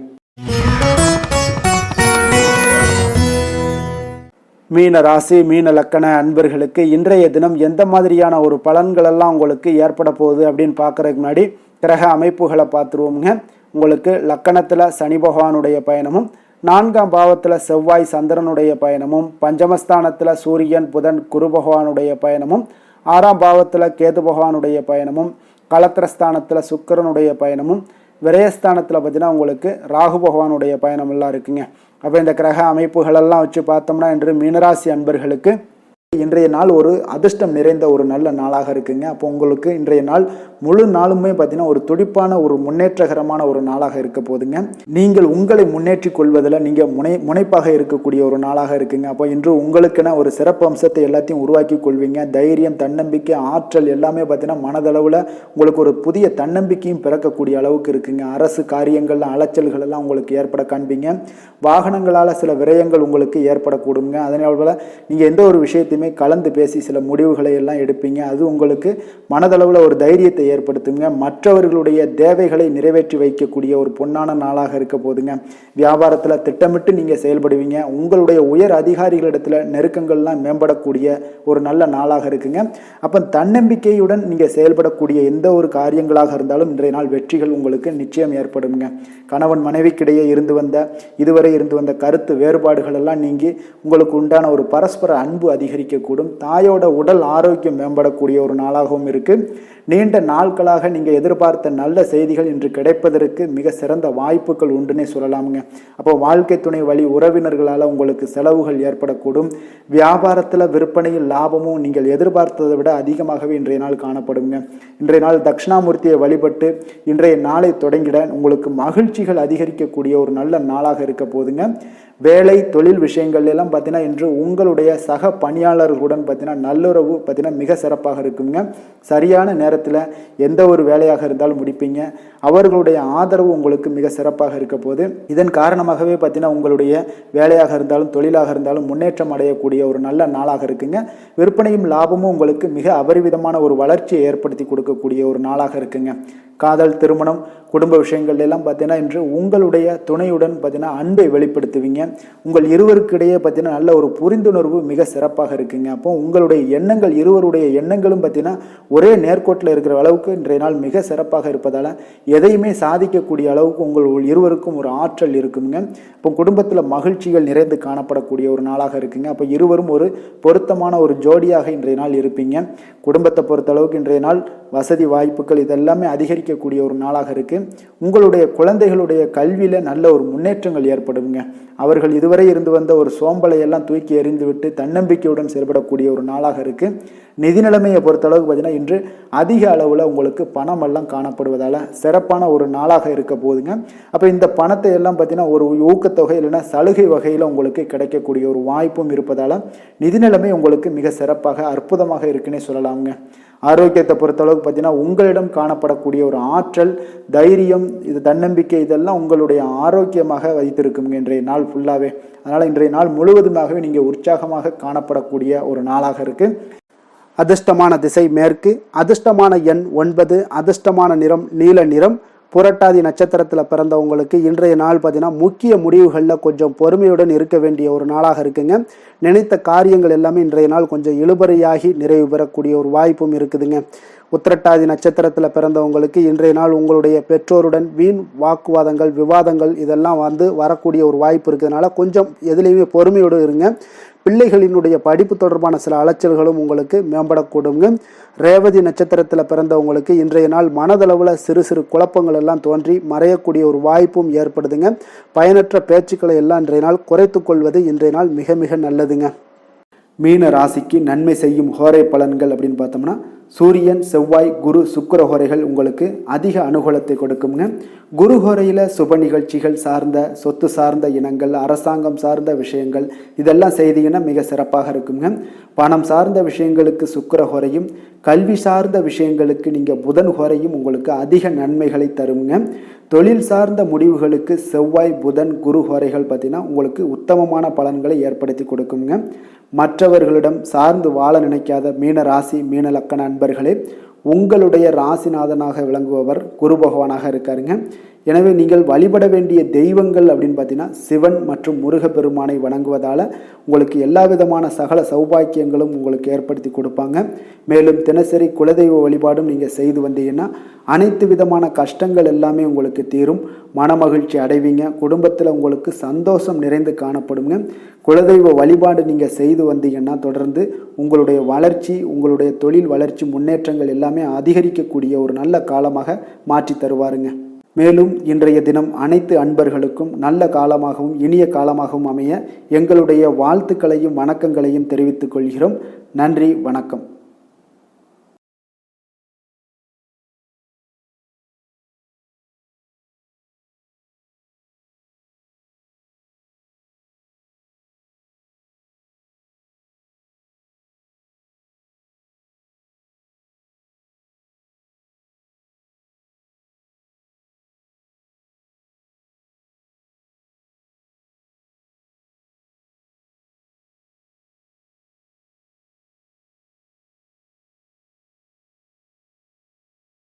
S1: மீன ராசி, மீன லக்கண அன்பர்களுக்கு இன்றைய தினம் எந்த மாதிரியான ஒரு பலன்களெல்லாம் உங்களுக்கு ஏற்பட போகுது அப்படின்னு பார்க்குறதுக்கு முன்னாடி கிரக அமைப்புகளை பார்த்துருவோங்க. உங்களுக்கு லக்கணத்தில் சனி பகவானுடைய பயணமும், 4ஆம் பாவத்தில் செவ்வாய் சந்திரனுடைய பயணமும், பஞ்சமஸ்தானத்தில் சூரியன் புதன் குரு பகவானுடைய பயணமும், 6ஆம் பாவத்தில் கேது பகவானுடைய பயணமும், கலத்திரஸ்தானத்தில் சுக்கிரனுடைய பயணமும், விரயஸ்தானத்தில் பார்த்தீங்கன்னா உங்களுக்கு ராகு பகவானுடைய பயணம் எல்லாம் இருக்குங்க. அப்போ இந்த கிரக அமைப்புகளெல்லாம் வச்சு பார்த்தோம்னா இன்று மீனராசி அன்பர்களுக்கு இன்றைய நாள் ஒரு அதிர்ஷ்டம் நிறைந்த ஒரு நல்ல நாளாக இருக்குங்க. அப்போ உங்களுக்கு இன்றைய நாள் முழு நாளுமே பார்த்தீங்கன்னா ஒரு துடிப்பான ஒரு முன்னேற்றகரமான ஒரு நாளாக இருக்க போதுங்க. நீங்கள் உங்களை முன்னேற்றி கொள்வதில் நீங்கள் முனைப்பாக இருக்கக்கூடிய ஒரு நாளாக இருக்குங்க. அப்போ இன்று உங்களுக்கென ஒரு சிறப்பு அம்சத்தை எல்லாத்தையும் உருவாக்கி கொள்வீங்க. தைரியம், தன்னம்பிக்கை, ஆற்றல் எல்லாமே பார்த்தீங்கன்னா மனதளவில் உங்களுக்கு ஒரு புதிய தன்னம்பிக்கையும் பிறக்கக்கூடிய அளவுக்கு இருக்குங்க. அரசு காரியங்கள்ல அலைச்சல்கள் எல்லாம் உங்களுக்கு ஏற்பட காண்பீங்க. வாகனங்களால் சில விரயங்கள் உங்களுக்கு ஏற்படக்கூடுங்க. அதனால நீங்கள் எந்த ஒரு விஷயத்தையுமே கலந்து பேசி சில முடிவுகளை எல்லாம் எடுப்பீங்க. அது உங்களுக்கு மனதளவில் ஒரு தைரியத்தை ஏற்படுத்துங்க. மற்றவர்களுடைய தேவைகளை நிறைவேற்றி வைக்கக்கூடிய ஒரு பொன்னான நாளாக இருக்க போதுங்க. வியாபாரத்தில் திட்டமிட்டு நீங்கள் செயல்படுவீங்க. உங்களுடைய உயர் அதிகாரிகளிடத்தில் நெருக்கங்கள்லாம் மேம்படக்கூடிய ஒரு நல்ல நாளாக இருக்குங்க. அப்போ தன்னம்பிக்கையுடன் நீங்கள் செயல்படக்கூடிய எந்த ஒரு காரியங்களாக இருந்தாலும் இன்றைய நாள் வெற்றிகள் உங்களுக்கு நிச்சயம் ஏற்படுங்க. கணவன் மனைவிக்கிடையே இதுவரை இருந்து வந்த கருத்து வேறுபாடுகள் எல்லாம் நீங்கி உங்களுக்கு உண்டான ஒரு பரஸ்பர அன்பு அதிகரிக்கக்கூடும். தாயோட உடல் ஆரோக்கியம் மேம்படக்கூடிய ஒரு நாளாகவும் இருக்கு. நீண்ட நாட்களாக நீங்கள் எதிர்பார்த்த நல்ல செய்திகள் இன்று கிடைப்பதற்கு மிக சிறந்த வாய்ப்புகள் உண்டுன்னே சொல்லலாமுங்க. அப்போ வாழ்க்கை துணை வழி உறவினர்களால் உங்களுக்கு செலவுகள் ஏற்படக்கூடும். வியாபாரத்தில் விற்பனையில் லாபமும் நீங்கள் எதிர்பார்த்ததை விட அதிகமாகவே இன்றைய நாள் காணப்படுங்க. இன்றைய நாள் தட்சிணாமூர்த்தியை வழிபட்டு இன்றைய நாளை தொடங்கிட உங்களுக்கு மகிழ்ச்சிகள் அதிகரிக்கக்கூடிய ஒரு நல்ல நாளாக இருக்க போதுங்க. வேலை தொழில் விஷயங்கள் எல்லாம் பார்த்தீங்கன்னா இன்று உங்களுடைய சக பணியாளர்களுடன் பார்த்தீங்கன்னா நல்லுறவு பார்த்தீங்கன்னா மிக சிறப்பாக இருக்குங்க. சரியான நேரத்தில்
S2: எந்த ஒரு வேலையாக இருந்தாலும் முடிப்பீங்க. அவர்களுடைய ஆதரவு உங்களுக்கு மிக சிறப்பாக இருக்க போது. இதன் காரணமாகவே பார்த்தீங்கன்னா உங்களுடைய வேலையாக இருந்தாலும் தொழிலாக இருந்தாலும் முன்னேற்றம் அடையக்கூடிய ஒரு நல்ல நாளாக இருக்குங்க. விற்பனையும் லாபமும் உங்களுக்கு மிக அபரிவிதமான ஒரு வளர்ச்சியை ஏற்படுத்தி கொடுக்கக்கூடிய ஒரு நாளாக இருக்குங்க. காதல், திருமணம், குடும்ப விஷயங்கள் எல்லாம் பார்த்தீங்கன்னா இன்று உங்களுடைய துணையுடன் பார்த்தீங்கன்னா அன்பை வெளிப்படுத்துவீங்க. உங்கள் இருவருக்கு இடையே பார்த்தீங்கன்னா நல்ல ஒரு புரிந்துணர்வு மிக சிறப்பாக இருக்குங்க. அப்போ உங்களுடைய எண்ணங்கள், இருவருடைய எண்ணங்களும் பார்த்தீங்கன்னா ஒரே நேர்கோட்டில் இருக்கிற அளவுக்கு இன்றைய நாள் மிக சிறப்பாக இருப்பதால் எதையுமே சாதிக்கக்கூடிய அளவுக்கு உங்கள் இருவருக்கும் ஒரு ஆற்றல் இருக்குங்க. இப்போ குடும்பத்தில் மகிழ்ச்சிகள் நிறைந்து காணப்படக்கூடிய ஒரு நாளாக இருக்குங்க. அப்போ இருவரும் ஒரு பொருத்தமான ஒரு ஜோடியாக இன்றைய நாள் இருப்பீங்க. குடும்பத்தை பொறுத்தளவுக்கு இன்றைய நாள் வசதி வாய்ப்புகள் இதெல்லாமே அதிகரிக்கக்கூடிய ஒரு நாளாக இருக்கு. உங்களுடைய குழந்தைகளுடைய கல்வியில நல்ல ஒரு முன்னேற்றங்கள் ஏற்படுங்க. அவர்கள் இதுவரை இருந்து வந்த ஒரு சோம்பலை எல்லாம் தூக்கி எறிந்துவிட்டு தன்னம்பிக்கையுடன் செயல்படக்கூடிய ஒரு நாளாக இருக்கு. நிதி நிலைமையை பொறுத்தளவுக்கு பார்த்தீங்கன்னா இன்று அதிக அளவில் உங்களுக்கு பணம் எல்லாம் காணப்படுவதால் சிறப்பான ஒரு நாளாக இருக்க போகுதுங்க. அப்போ இந்த பணத்தை எல்லாம் பார்த்தீங்கன்னா ஒரு ஊக்கத்தொகை இல்லைன்னா சலுகை வகையில் உங்களுக்கு கிடைக்கக்கூடிய ஒரு வாய்ப்பும் இருப்பதால் நிதி நிலைமை உங்களுக்கு மிக சிறப்பாக அற்புதமாக இருக்குன்னே சொல்லலாமுங்க. ஆரோக்கியத்தை பொறுத்தளவுக்கு பார்த்தீங்கன்னா உங்களிடம் காணப்படக்கூடிய ஒரு ஆற்றல், தைரியம், இது தன்னம்பிக்கை இதெல்லாம் உங்களுடைய ஆரோக்கியமாக வைத்திருக்குங்க இன்றைய நாள் ஃபுல்லாகவே. அதனால் இன்றைய நாள் முழுவதுமாகவே நீங்கள் உற்சாகமாக காணப்படக்கூடிய ஒரு நாளாக இருக்குது.
S1: அதிர்ஷ்டமான திசை மேற்கு, அதிர்ஷ்டமான எண் 9, அதிர்ஷ்டமான நிறம் நீல நிறம். புரட்டாதி நட்சத்திரத்தில் பிறந்தவங்களுக்கு இன்றைய நாள் பார்த்தீங்கன்னா முக்கிய முடிவுகளில் கொஞ்சம் பொறுமையுடன் இருக்க வேண்டிய ஒரு நாளாக இருக்குங்க. நினைத்த காரியங்கள் எல்லாமே இன்றைய நாள் கொஞ்சம் இழுபறியாகி நிறைவு பெறக்கூடிய ஒரு வாய்ப்பும் இருக்குதுங்க. உத்திரட்டாதி நட்சத்திரத்தில் பிறந்தவங்களுக்கு இன்றைய நாள் உங்களுடைய பெற்றோருடன் வீண் வாக்குவாதங்கள், விவாதங்கள் இதெல்லாம் வரக்கூடிய ஒரு வாய்ப்பு இருக்கிறதுனால கொஞ்சம் எதுலேயுமே பொறுமையோடு இருங்க. பிள்ளைகளினுடைய படிப்பு தொடர்பான சில அலைச்சல்களும் உங்களுக்கு மேம்படக்கூடுங்க. ரேவதி நட்சத்திரத்தில் பிறந்தவங்களுக்கு இன்றைய நாள் மனதளவில் சிறு சிறு குழப்பங்கள் எல்லாம் தோன்றி மறையக்கூடிய ஒரு வாய்ப்பும் ஏற்படுதுங்க. பயனற்ற பேச்சுக்களை எல்லாம் இன்றைய நாள் குறைத்து கொள்வது இன்றைய நாள் மிக மிக நல்லதுங்க.
S2: மீன ராசிக்கு நன்மை செய்யும் ஹோரை பலன்கள் அப்படின்னு பார்த்தோம்னா சூரியன், செவ்வாய், குரு, சுக்கிர ஹோரைகள் உங்களுக்கு அதிக அனுகூலத்தை கொடுக்குங்க. குரு ஹோரையில் சுப நிகழ்ச்சிகள் சார்ந்த, சொத்து சார்ந்த இனங்கள், அரசாங்கம் சார்ந்த விஷயங்கள் இதெல்லாம் செய்தீங்கன்னா மிக சிறப்பாக இருக்குங்க. பணம் சார்ந்த விஷயங்களுக்கு சுக்கிர ஹோரையும், கல்வி சார்ந்த விஷயங்களுக்கு நீங்கள் புதன் ஹோரையும் உங்களுக்கு அதிக நன்மைகளை தருங்க. தொழில் சார்ந்த முடிவுகளுக்கு செவ்வாய், புதன், குரு ஹோரைகள் பார்த்தீங்கன்னா உங்களுக்கு உத்தமமான பலன்களை ஏற்படுத்தி கொடுக்குங்க. மற்றவர்களிடம் சார்ந்து வாழ நினைக்காத மீன ராசி, மீன லக்கண அன்பர்களே, உங்களுடைய ராசிநாதனாக விளங்குபவர் குரு பகவானாக இருக்காருங்க. எனவே நீங்கள் வழிபட வேண்டிய தெய்வங்கள் அப்படின்னு பார்த்தீங்கன்னா சிவன் மற்றும் முருகப்பெருமானை வணங்குவதால் உங்களுக்கு எல்லா விதமான சகல சௌபாக்கியங்களும் உங்களுக்கு ஏற்படுத்தி கொடுப்பாங்க. மேலும் தினசரி குலதெய்வ வழிபாடும் நீங்கள் செய்து வந்தீங்கன்னா அனைத்து விதமான கஷ்டங்கள் எல்லாமே உங்களுக்கு தீரும். மனமகிழ்ச்சி அடைவீங்க. குடும்பத்தில் உங்களுக்கு சந்தோஷம் நிறைந்து காணப்படுங்க. குலதெய்வ வழிபாடு நீங்கள் செய்து வந்தீங்கன்னா தொடர்ந்து உங்களுடைய வளர்ச்சி, உங்களுடைய தொழில் வளர்ச்சி, முன்னேற்றங்கள் எல்லாமே அதிகரிக்கக்கூடிய ஒரு நல்ல காலமாக மாற்றி தருவாருங்க. மேலும் இன்றைய தினம் அனைத்து அன்பர்களுக்கும் நல்ல காலமாகவும் இனிய காலமாகவும் அமைய எங்களுடைய வாழ்த்துக்களையும் வணக்கங்களையும் தெரிவித்துக் கொள்கிறோம். நன்றி, வணக்கம்.